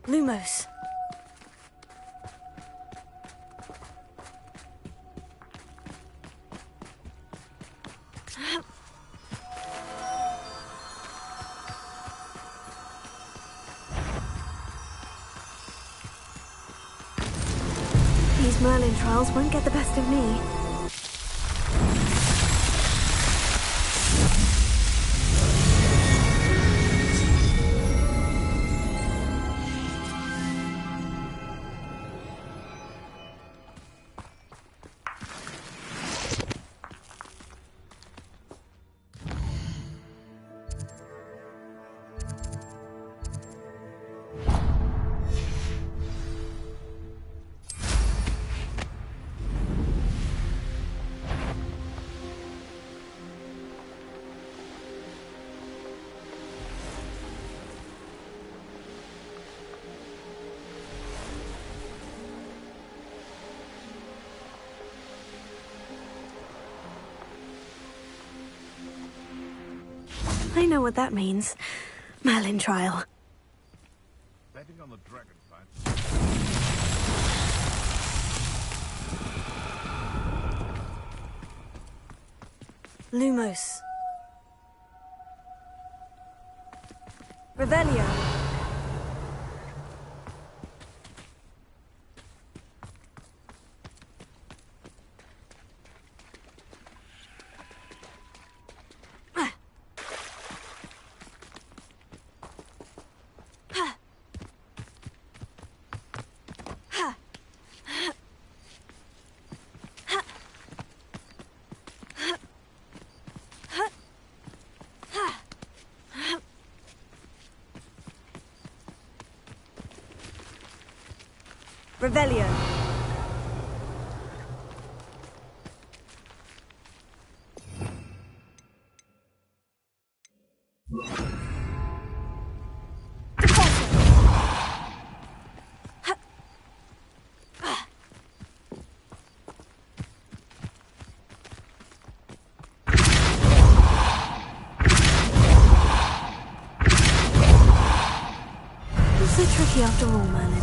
Lumos. These Merlin trials won't get the best of me. I know what that means. Merlin trial. Betting on the dragon fight. Lumos. Revelio. Revelio. So tricky after all, Merlin.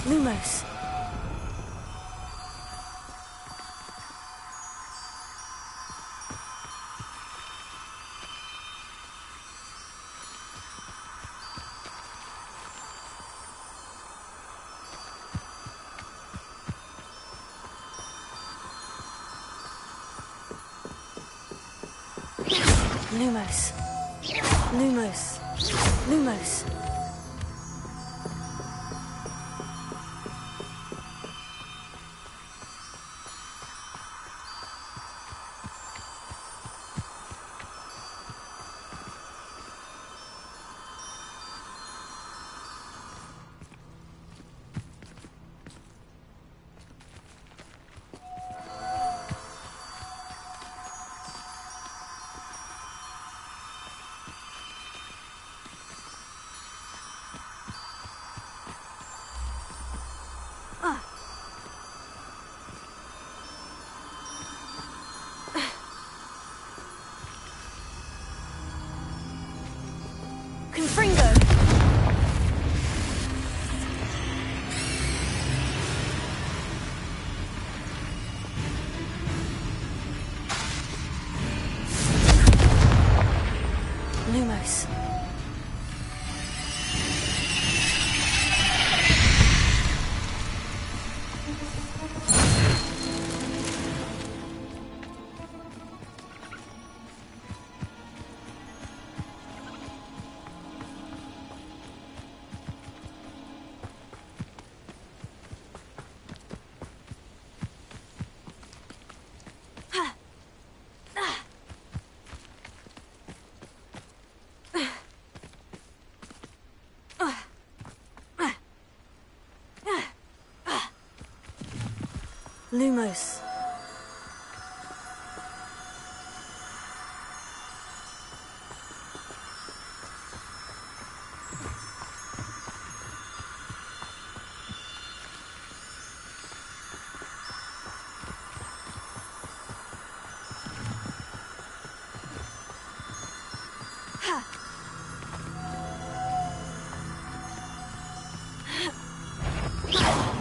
Lumos. Lumos. Lumos. Lumos. Confringo! Lumos. Lumos.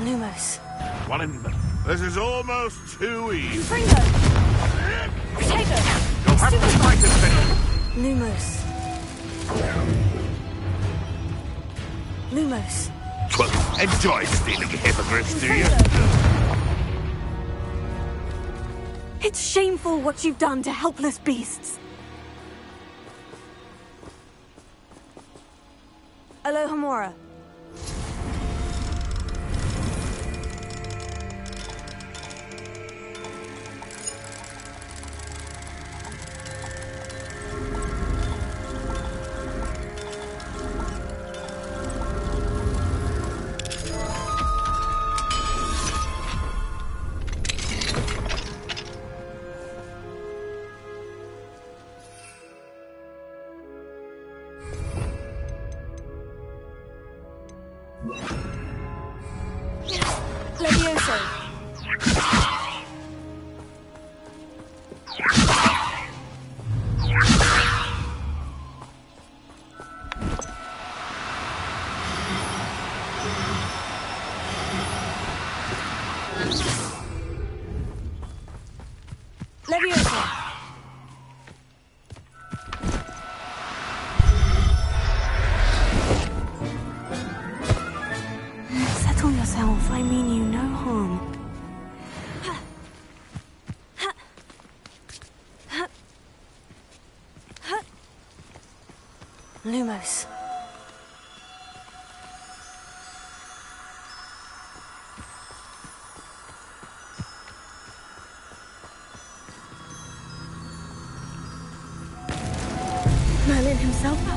Lumos. Well, this is almost too easy. Confringo! Potato! You'll have to fight it, Finn. Lumos. Lumos. Well, enjoy stealing hippogriffs, do you? It's shameful what you've done to helpless beasts. Alohomora. Levioso. Lumos. Merlin himself?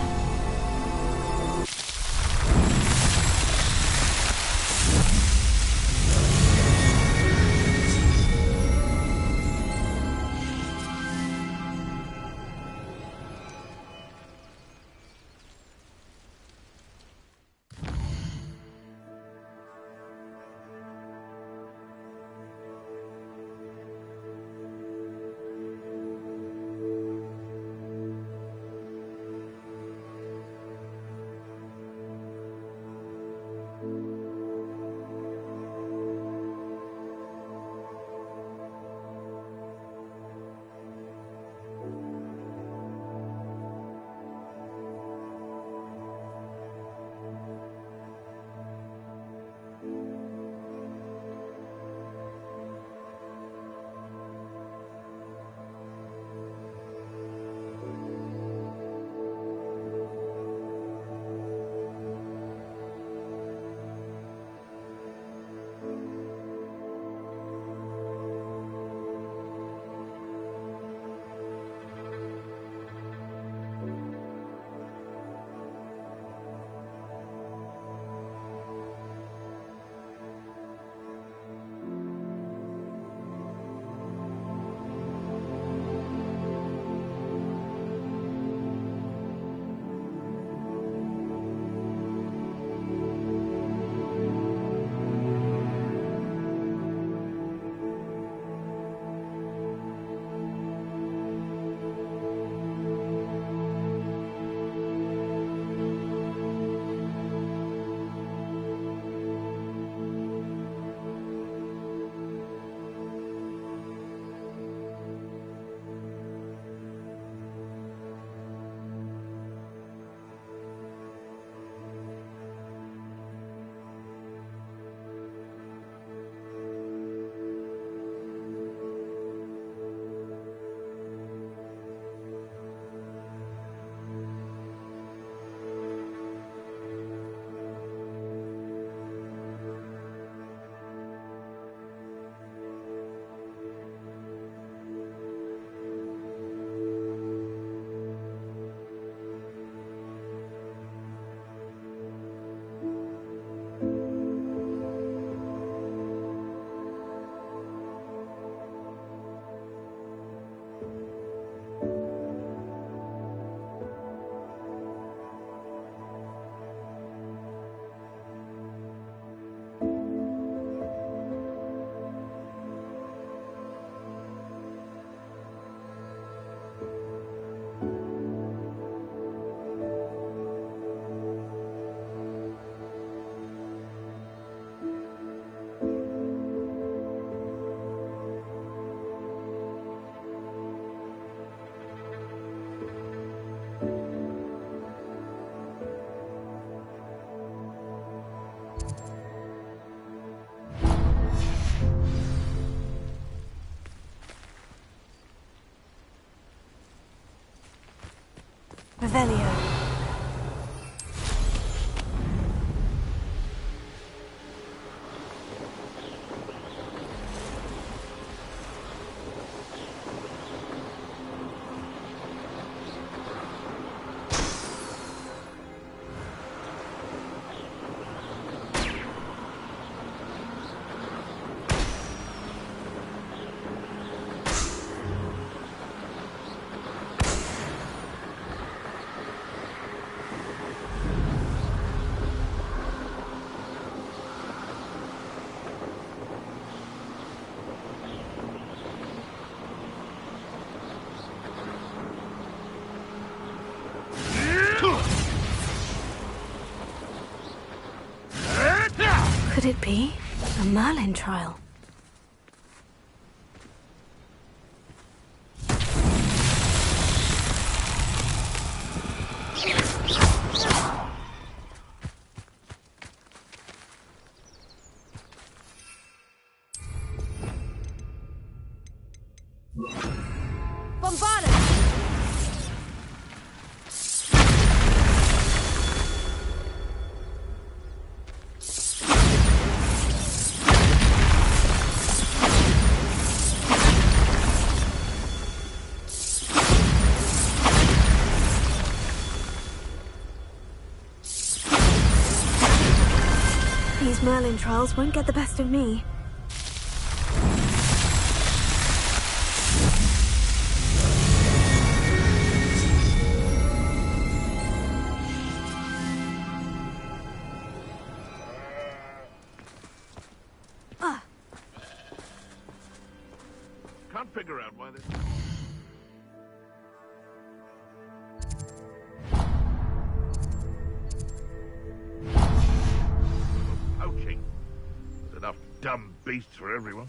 Revelio. Could it be a Merlin trial? These Merlin trials won't get the best of me. Can't figure out why this... Poaching. There's enough dumb beasts for everyone.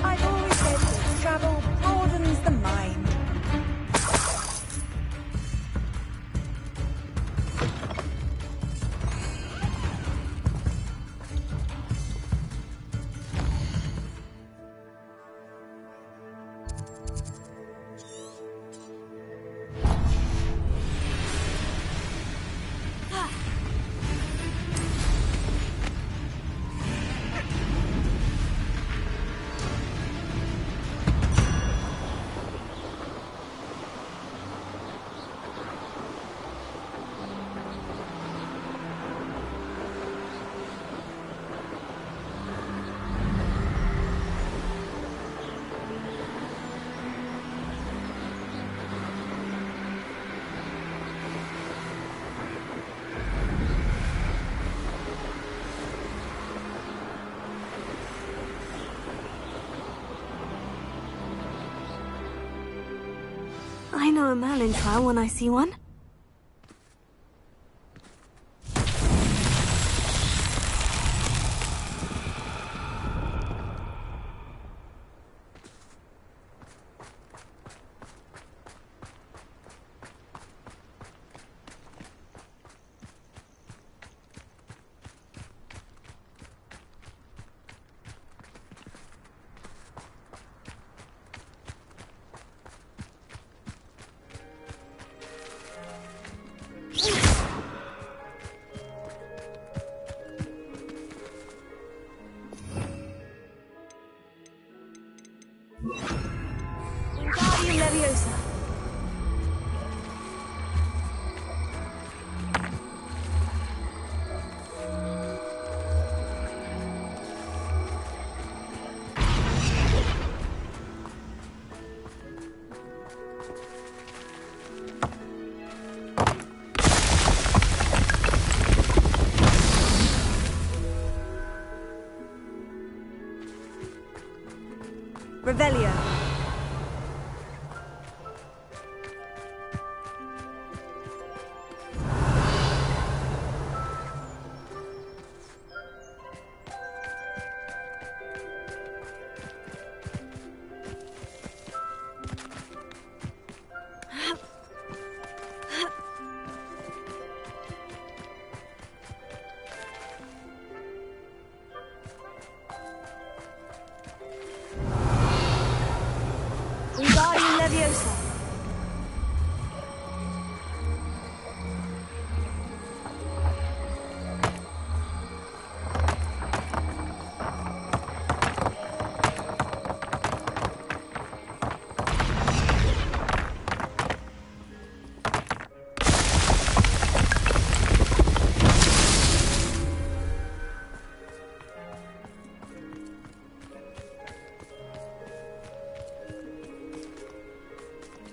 I've always said that travel broadens the mind. I know a Merlin trial when I see one. Wingardium Leviosa. Revelio. Wingardium Leviosa.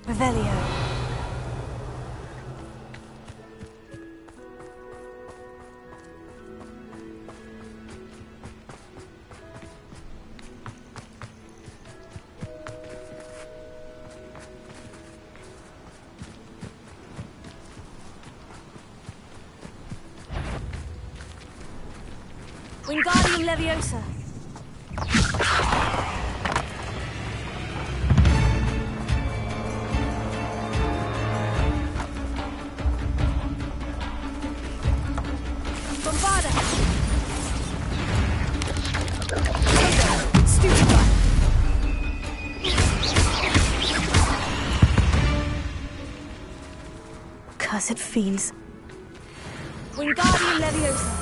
Revelio. Wingardium Leviosa. Bombarda. Stupefy. Accursed fiends. Wingardium Leviosa.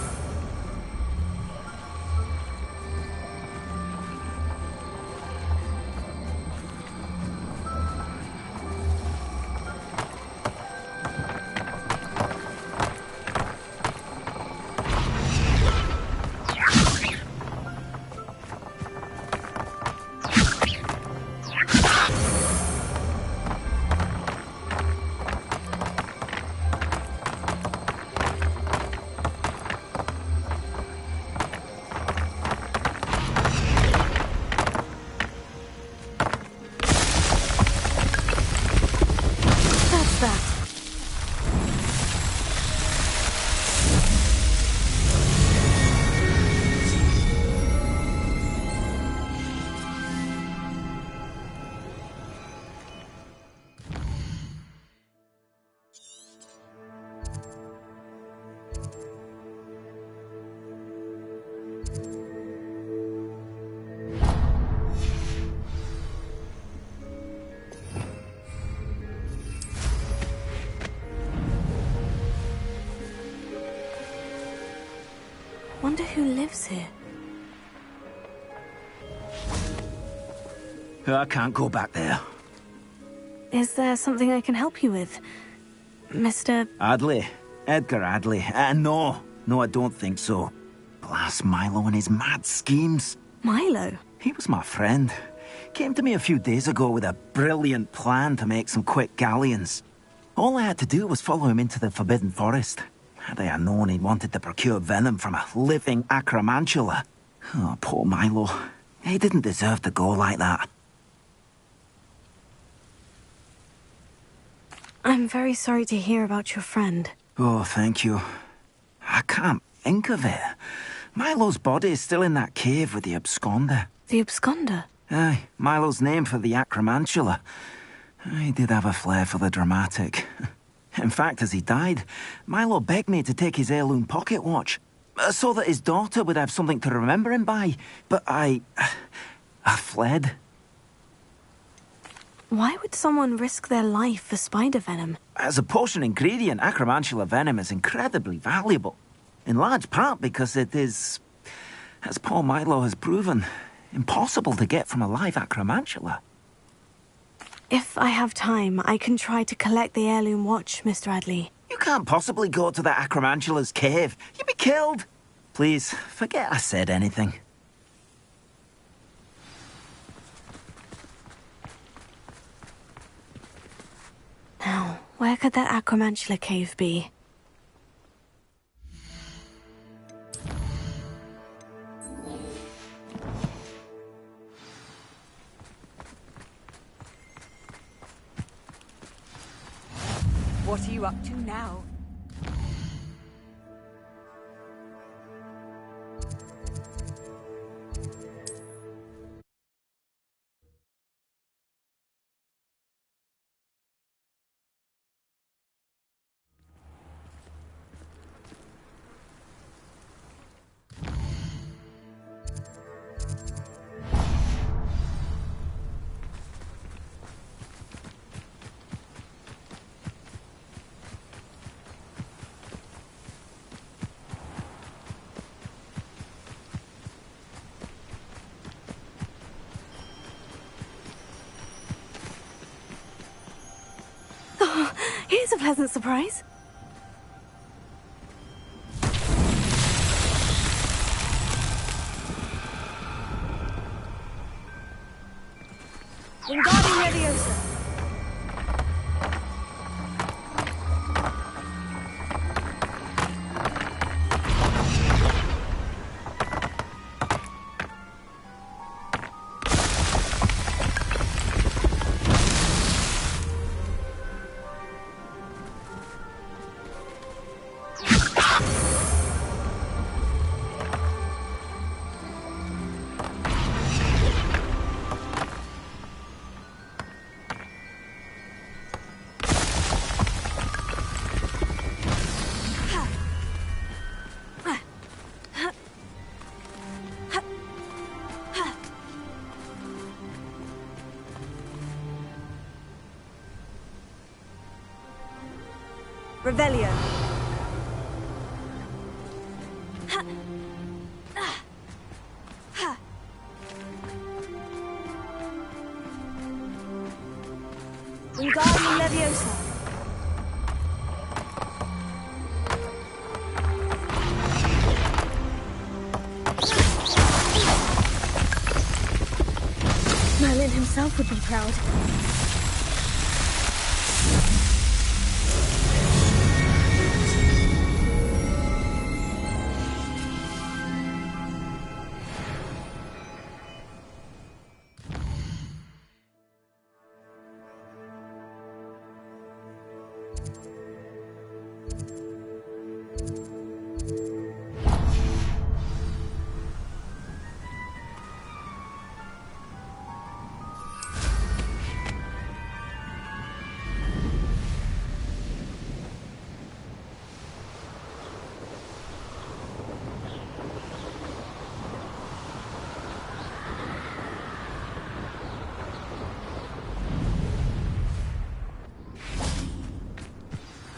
Wonder who lives here. I can't go back there. Is there something I can help you with? Mr. Adley? Edgar Adley? No, I don't think so. Blast Milo and his mad schemes. Milo? He was my friend. Came to me a few days ago with a brilliant plan to make some quick galleons. All I had to do was follow him into the Forbidden Forest. Had I known he'd wanted to procure venom from a living acromantula. Oh, poor Milo. He didn't deserve to go like that. I'm very sorry to hear about your friend. Oh, thank you. I can't think of it. Milo's body is still in that cave with the absconder. The absconder? Aye, Milo's name for the acromantula. He did have a flair for the dramatic. In fact, as he died, Milo begged me to take his heirloom pocket watch, so that his daughter would have something to remember him by. But I fled. Why would someone risk their life for spider venom? As a potion ingredient, acromantula venom is incredibly valuable. In large part because it is, as poor Milo has proven, impossible to get from a live acromantula. If I have time, I can try to collect the heirloom watch, Mr. Adley. You can't possibly go to the acromantula's cave. You'd be killed. Please, forget I said anything. Now, where could that acromantula cave be? What are you up to now? Here's a pleasant surprise. Wingardium Leviosa. Revelio. Wingardium Leviosa. Merlin himself would be proud.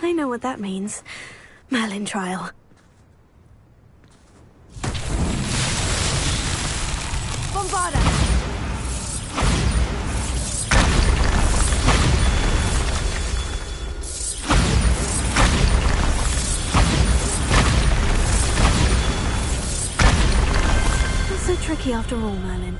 I know what that means. Merlin trial. Bombarda! Not so tricky after all, Merlin.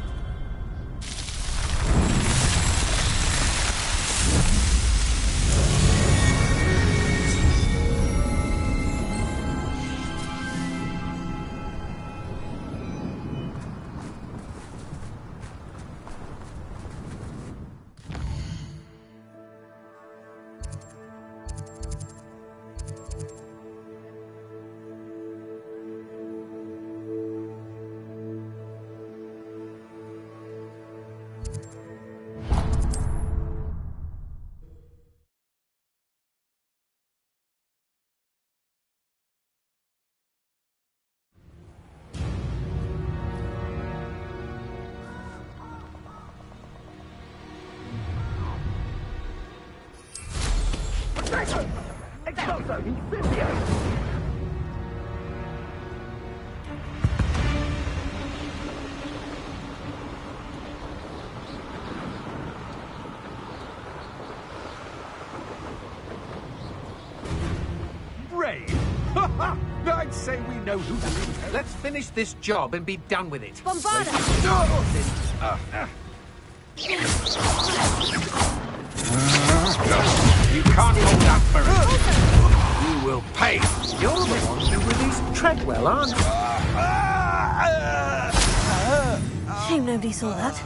Brave? I'd say we know who to lead. Let's finish this job and be done with it. Bombarda! You can't hold that for it. You will pay. You're the one who released Treadwell, aren't you? Shame nobody saw that.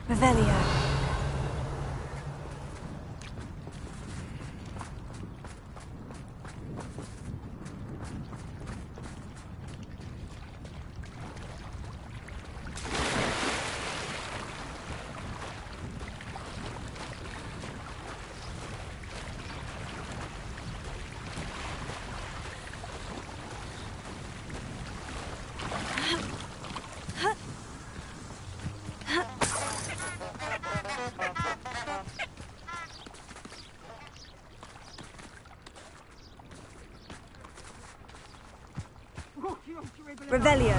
Revelio. Revelio.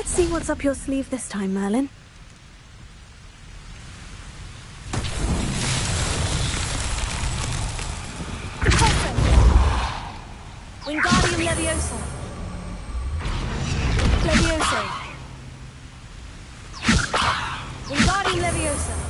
Let's see what's up your sleeve this time, Merlin. Wingardium Leviosa. Leviosa. Wingardium Leviosa.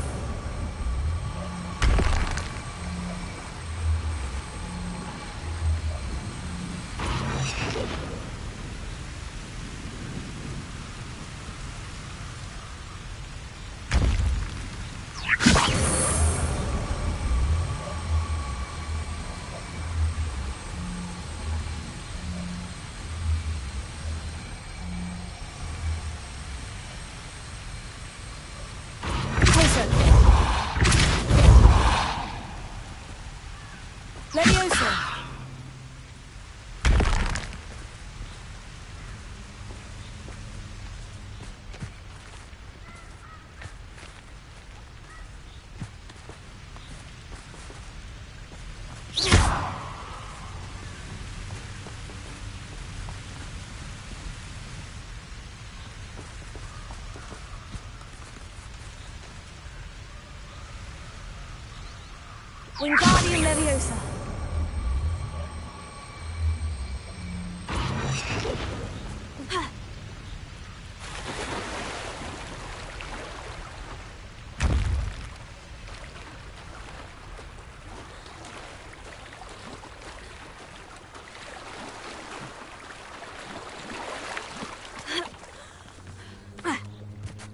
Wingardium Leviosa.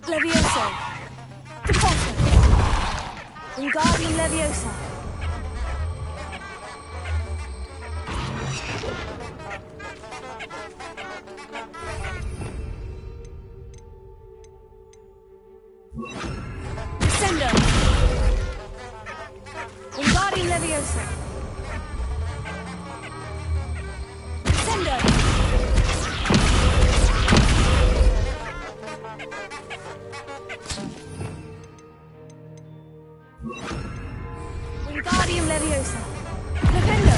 Leviosa. Deposso. Wingardium Leviosa. Descendo. Wingardium Leviosa. Descendo. Wingardium Leviosa. Defendo.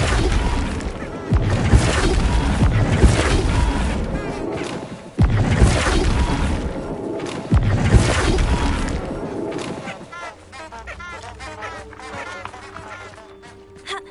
Ha.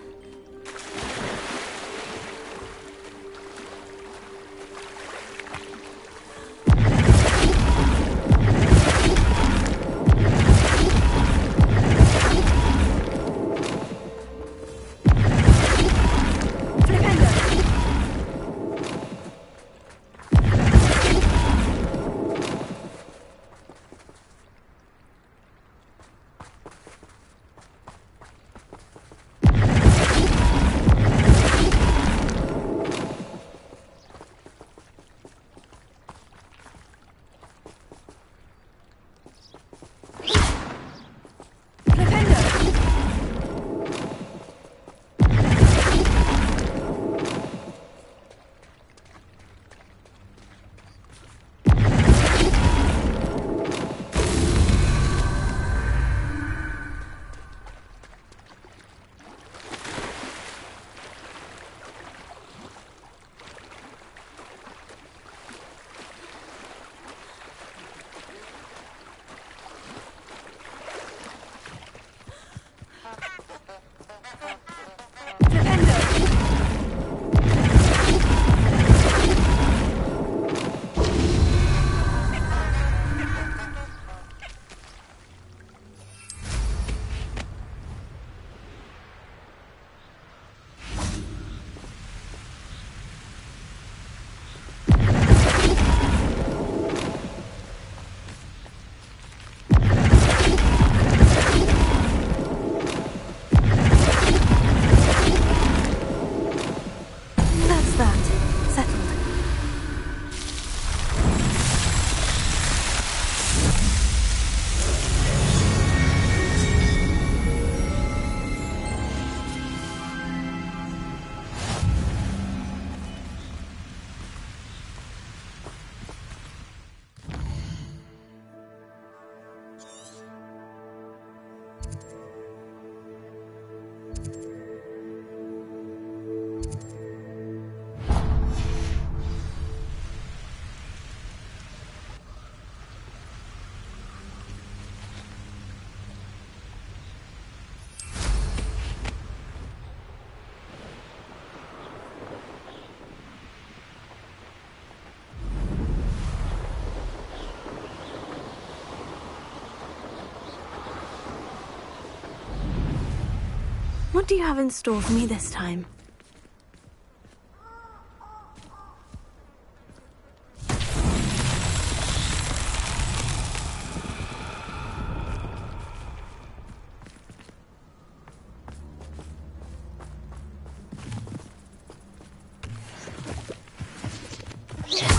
What do you have in store for me this time?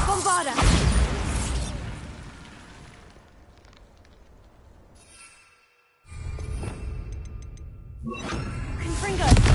Bombarda! Confringo!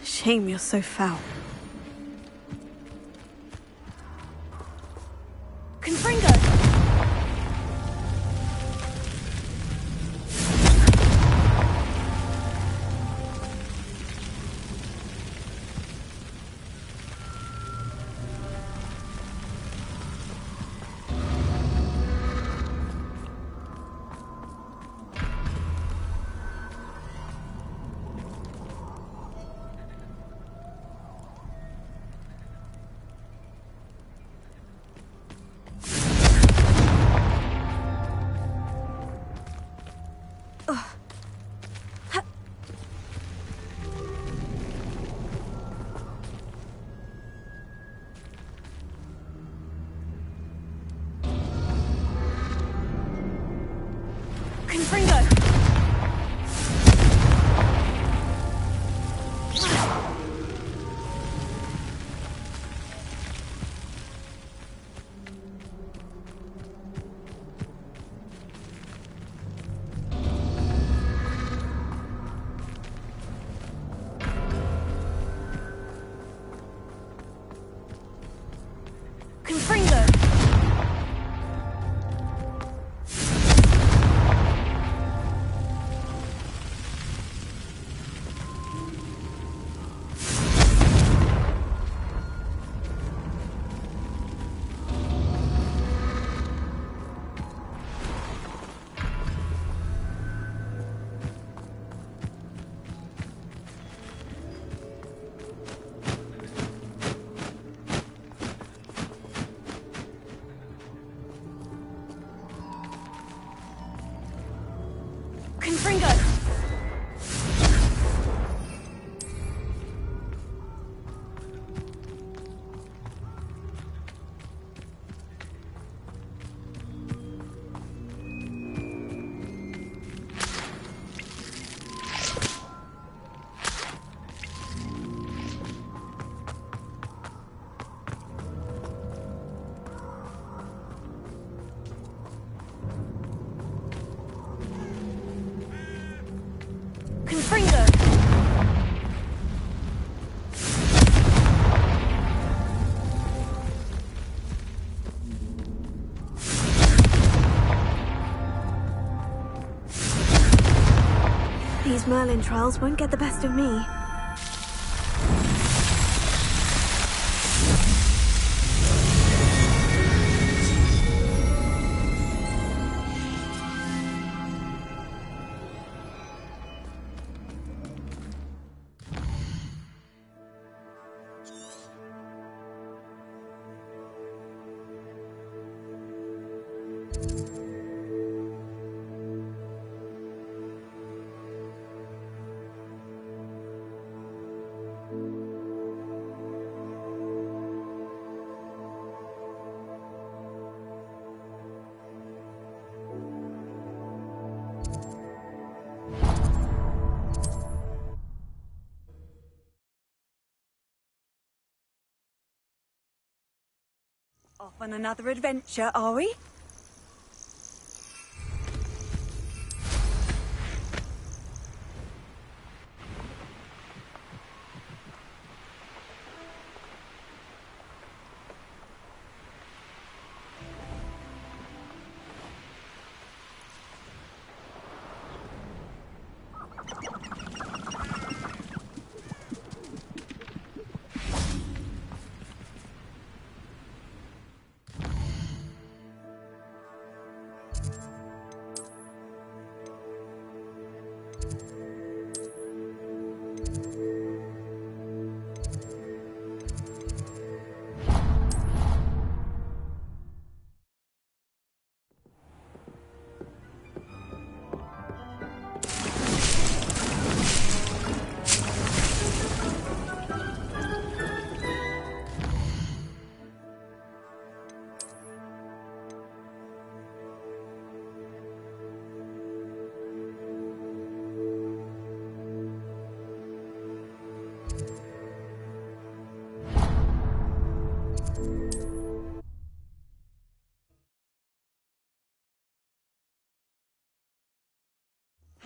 Shame you're so foul. Confringo! These Merlin trials won't get the best of me. Off on another adventure, are we?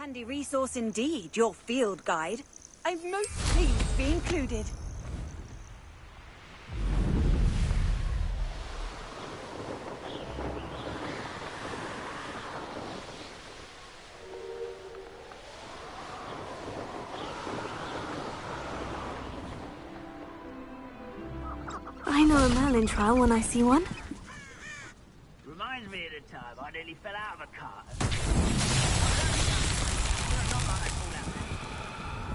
Handy resource indeed, your field guide. I'm most pleased to be included. I know a Merlin trial when I see one. Reminds me of the time I nearly fell out of a cart.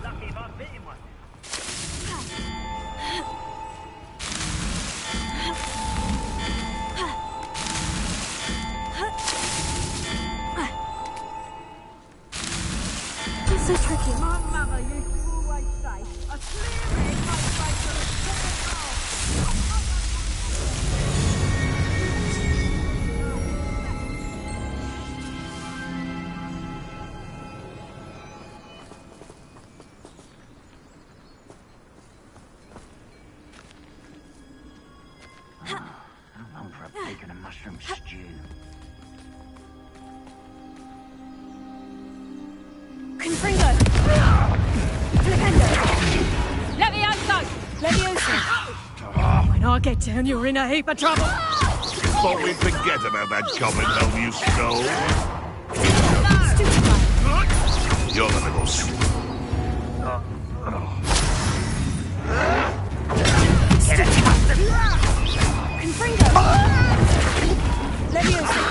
Lucky if I bit in one. It's so tricky. My mother used to always say, a clear head makes way for a strong heart. I'm on for a bacon and mushroom stew. Confringo! Flipendo! Levioso! Levioso! When I get down, you're in a heap of trouble! Thought we'd forget about that goblin helm you stole. You're the little Confringo! Levioso!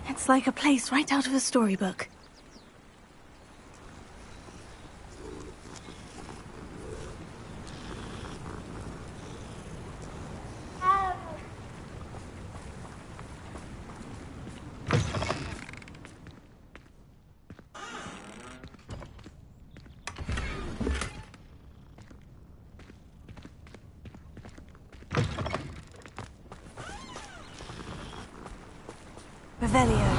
It's like a place right out of a storybook. Revelio.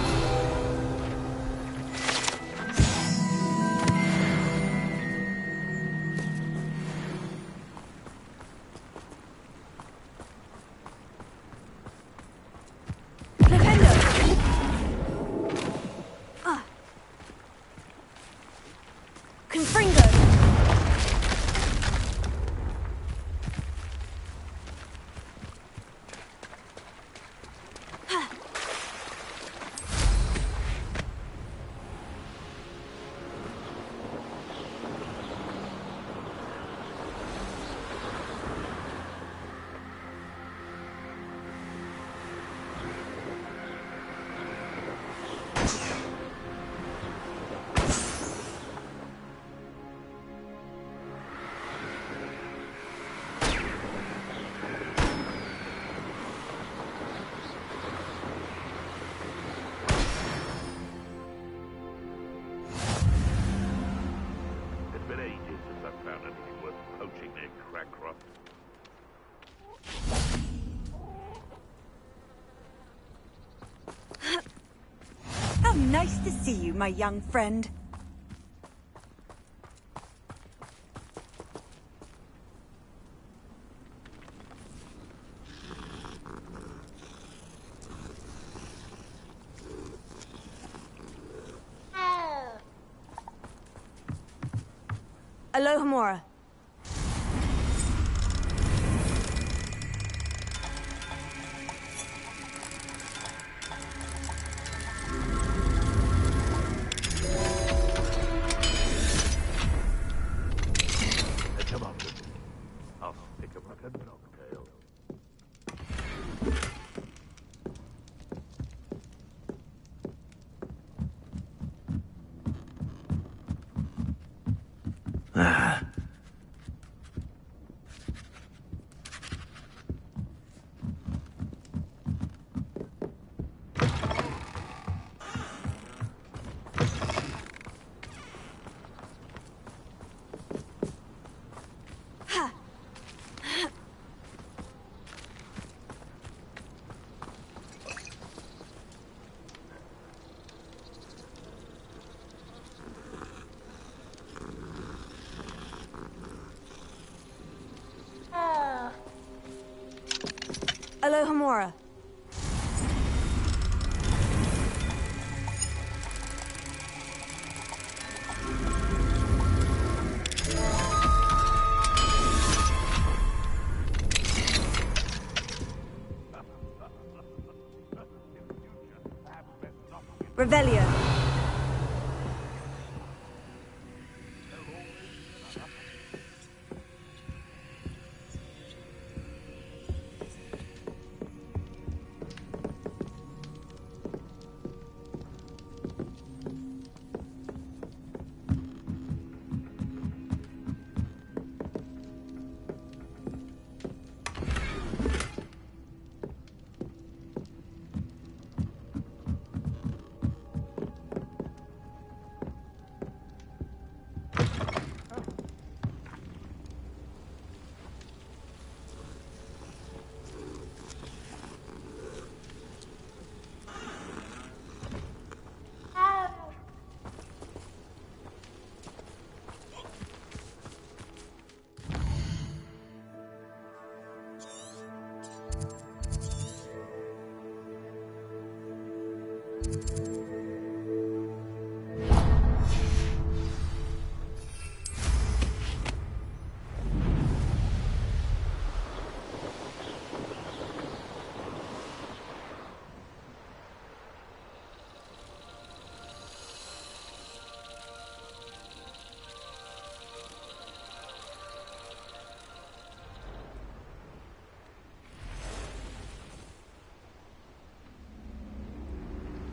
Confringo! It's been ages since I've found anything worth poaching near Crackcroft. How nice to see you, my young friend. Alohomora. Come on with me. I'll pick him like a knocktail. Hamura. Revelio.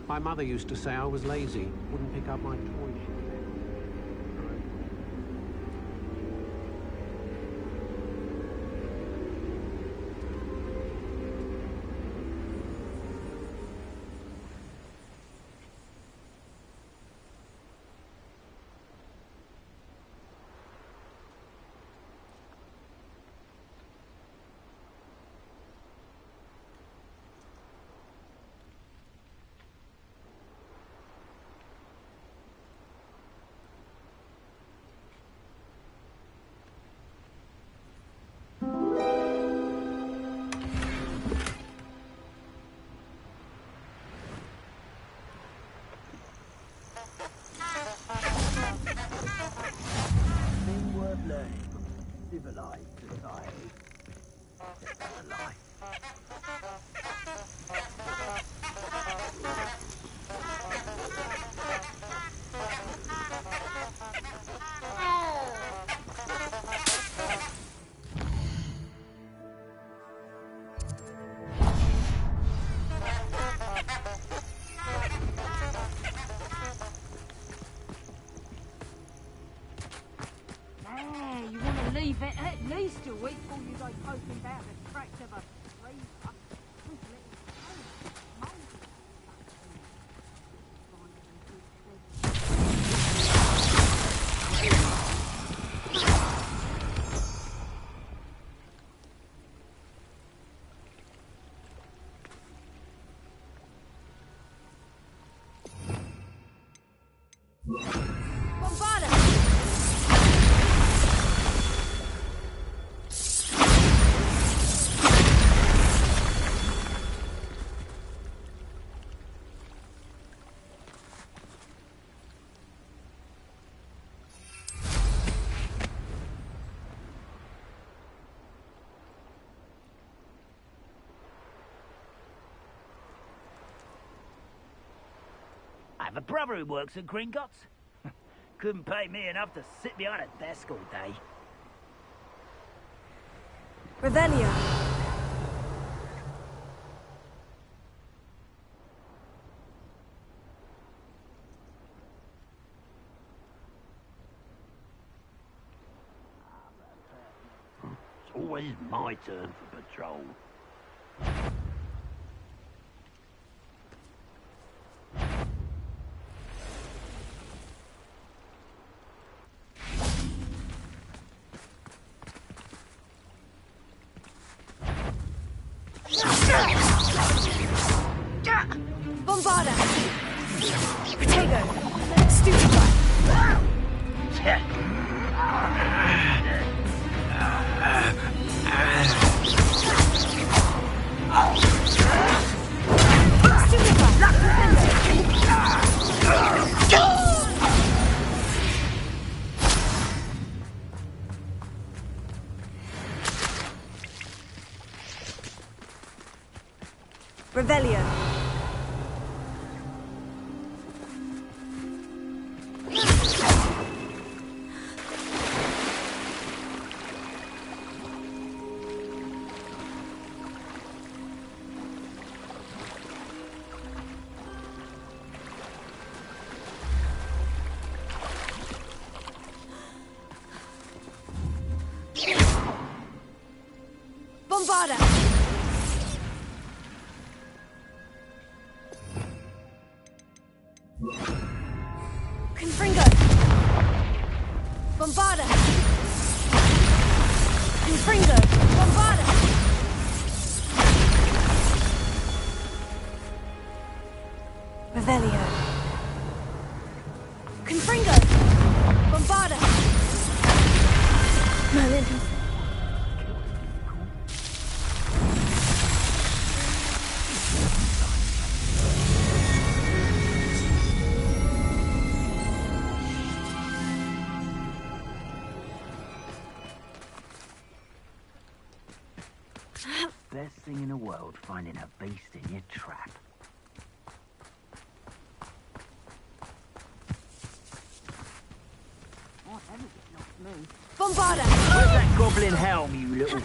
My mother used to say I was lazy, wouldn't pick up my toys. Civilized society. That's a lie. You want to leave it at least a week before you go poking about the tracks of a freezer. I have a brother who works at Gringotts. Couldn't pay me enough to sit behind a desk all day. Revelio. It's always my turn for patrol. Bombarda! Protego! Stupefy! Revelio. Bombarda! Confringo! Bombarda! Confringo! Bombarda! Revelio. Confringo! Bombarda! Merlin. Best thing in the world, finding a beast in your trap. Bombarda! Where's that goblin helm, you little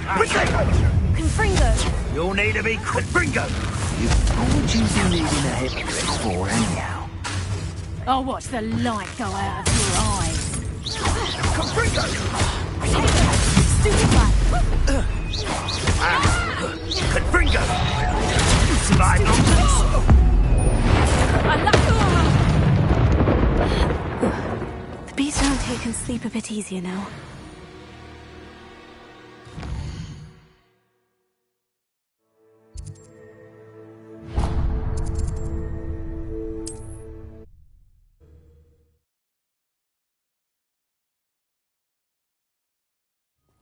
Confringo! You'll need to be Confringo! What would you be needing a hypocrite for, anyhow? I'll watch the light go out of your eyes. Confringo! Stupefy! Confringo! You survived long enough! The beast around here can sleep a bit easier now.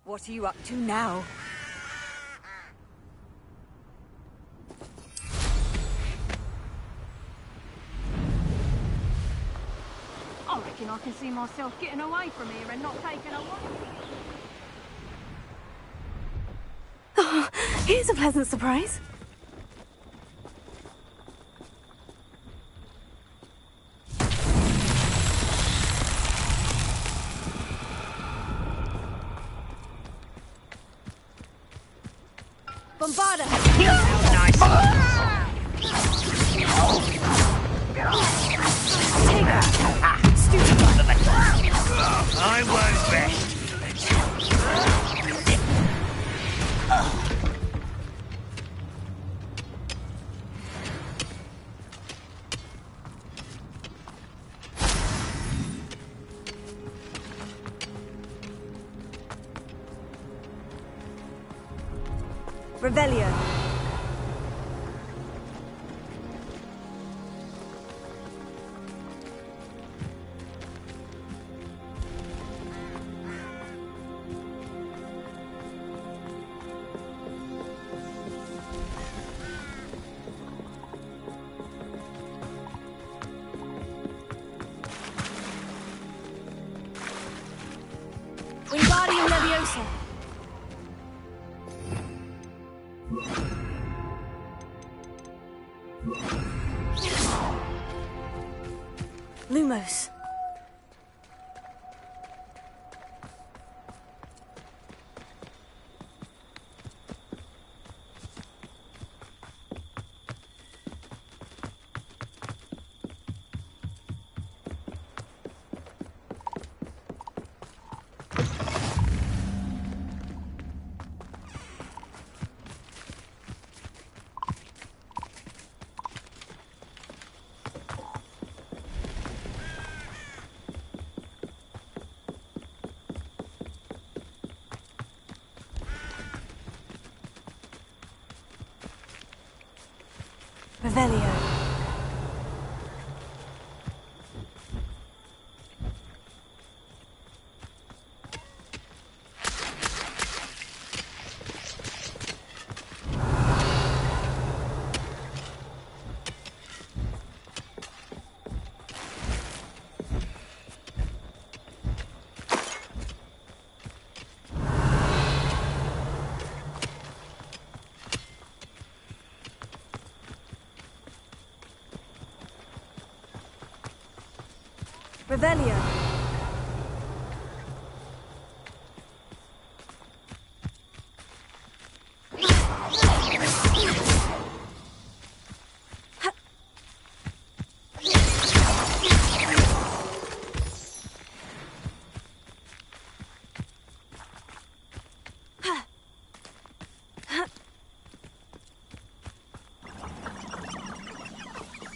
What are you up to now? I reckon I can see myself getting away from here and not taking a walk. Oh, here's a pleasant surprise. Bombarda! Nice! I was best. Revelio. Wingardium Leviosa. Lumos. Revelio. Revelio.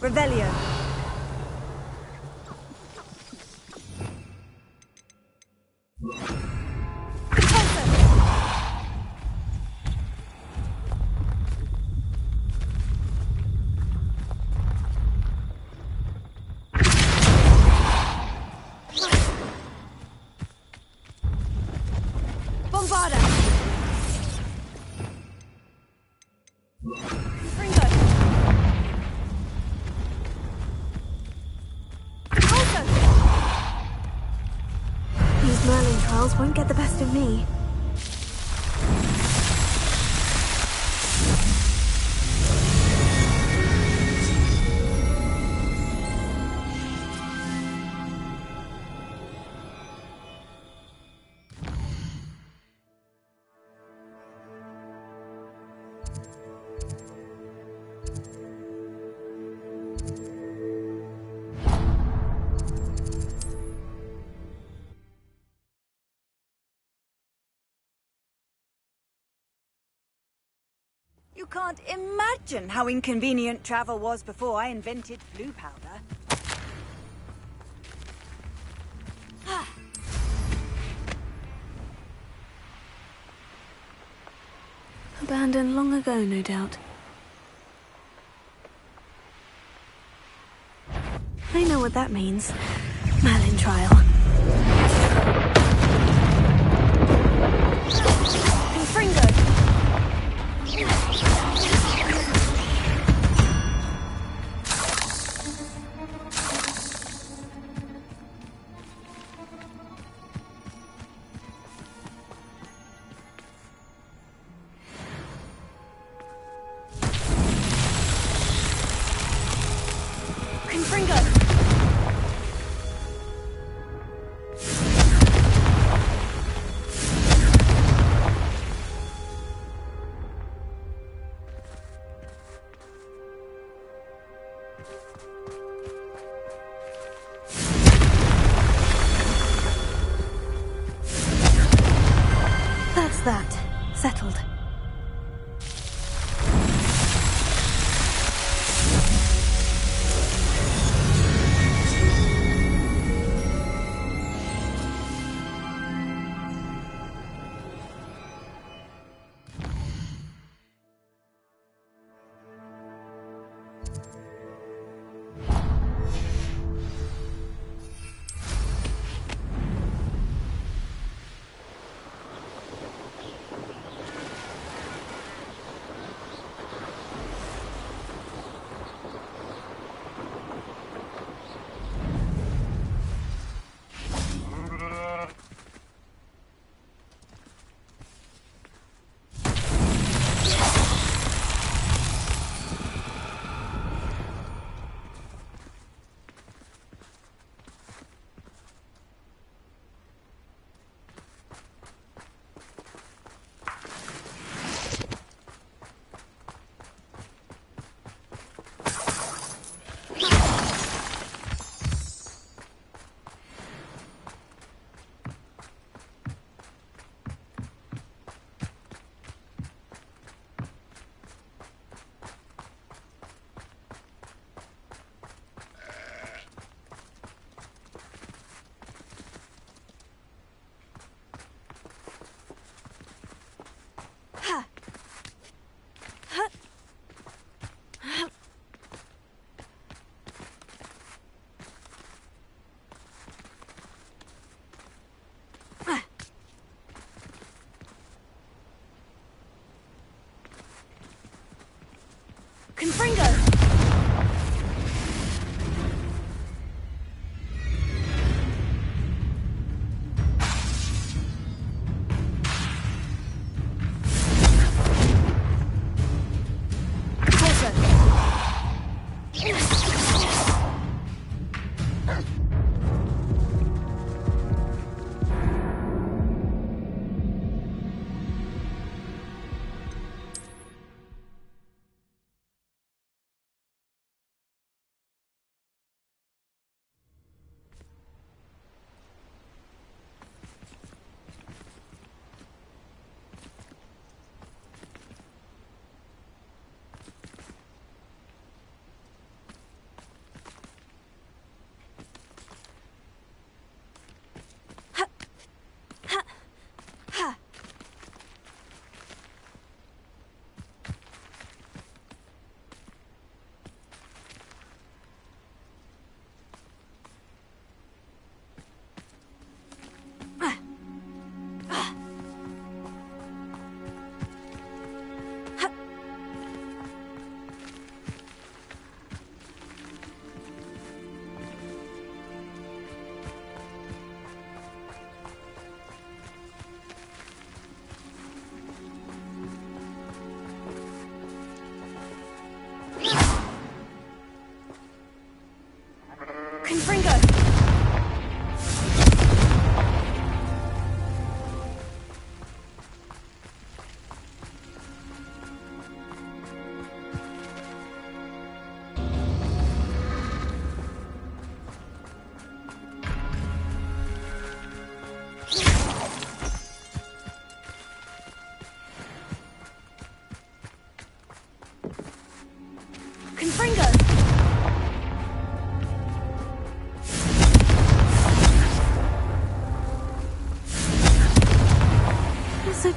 Revelio. Bombarda. These Merlin trials won't get the best of me. You can't imagine how inconvenient travel was before I invented blue powder. Abandoned long ago, no doubt. I know what that means. Merlin trial. Confringo. That's that. Settled.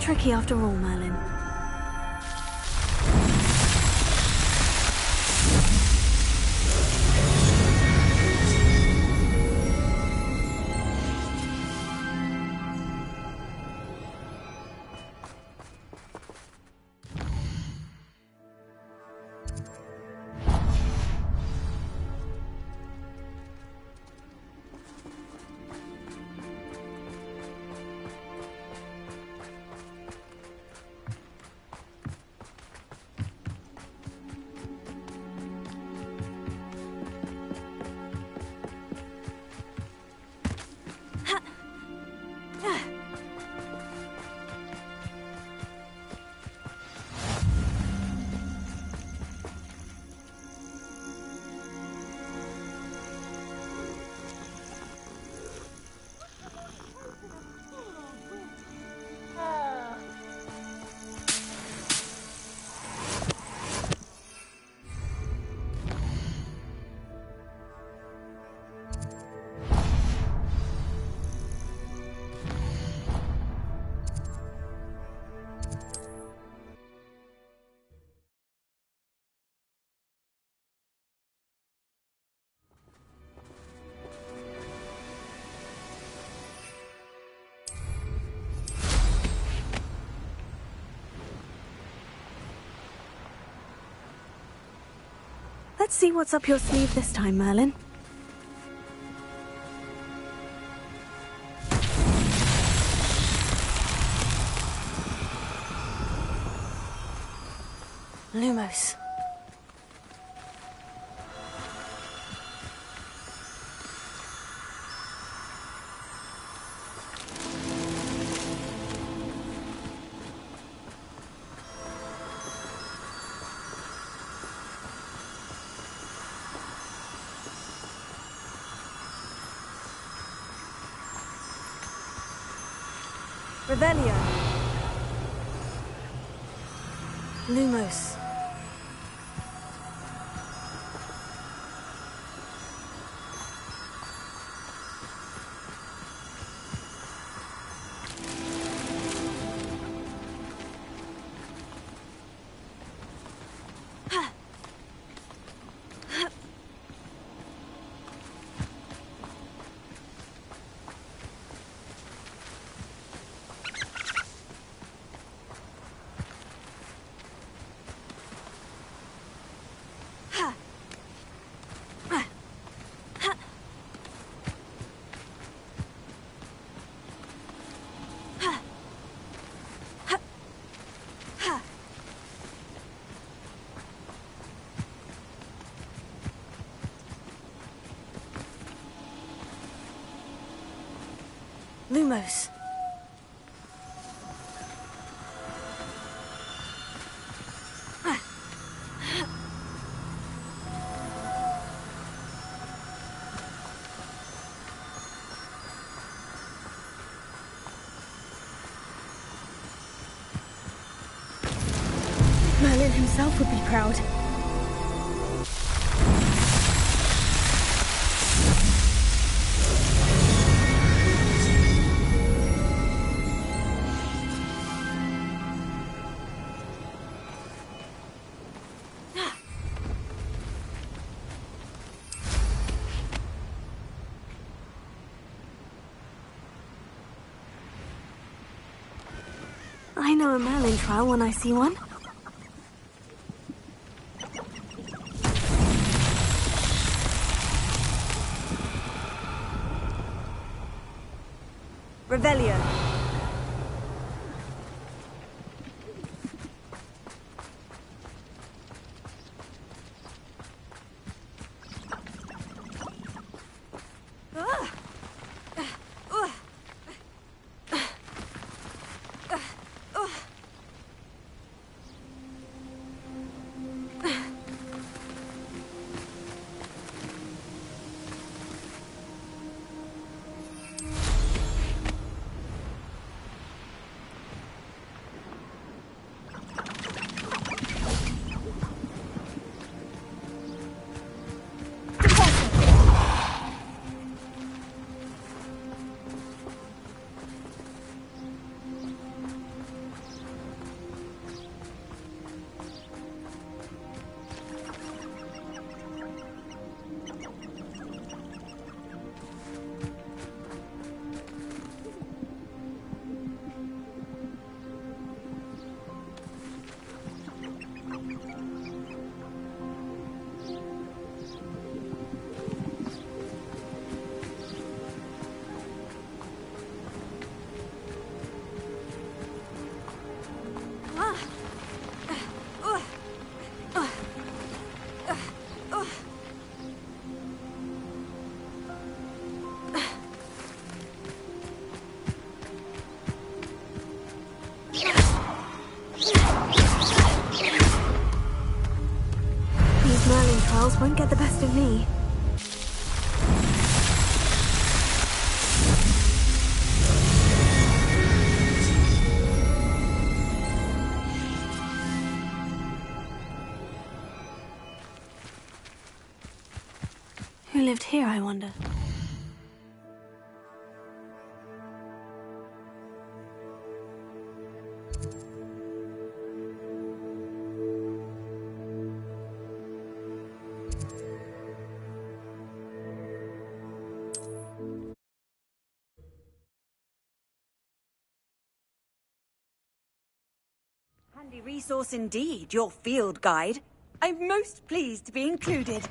tricky after all, Merlin. Let's see what's up your sleeve this time, Merlin. Lumos. Revelio. Lumos. Lumos. Merlin himself would be proud. I know a Merlin trial when I see one. Revelio. girls won't get the best of me. Who lived here, I wonder? Handy resource indeed, your field guide. I'm most pleased to be included.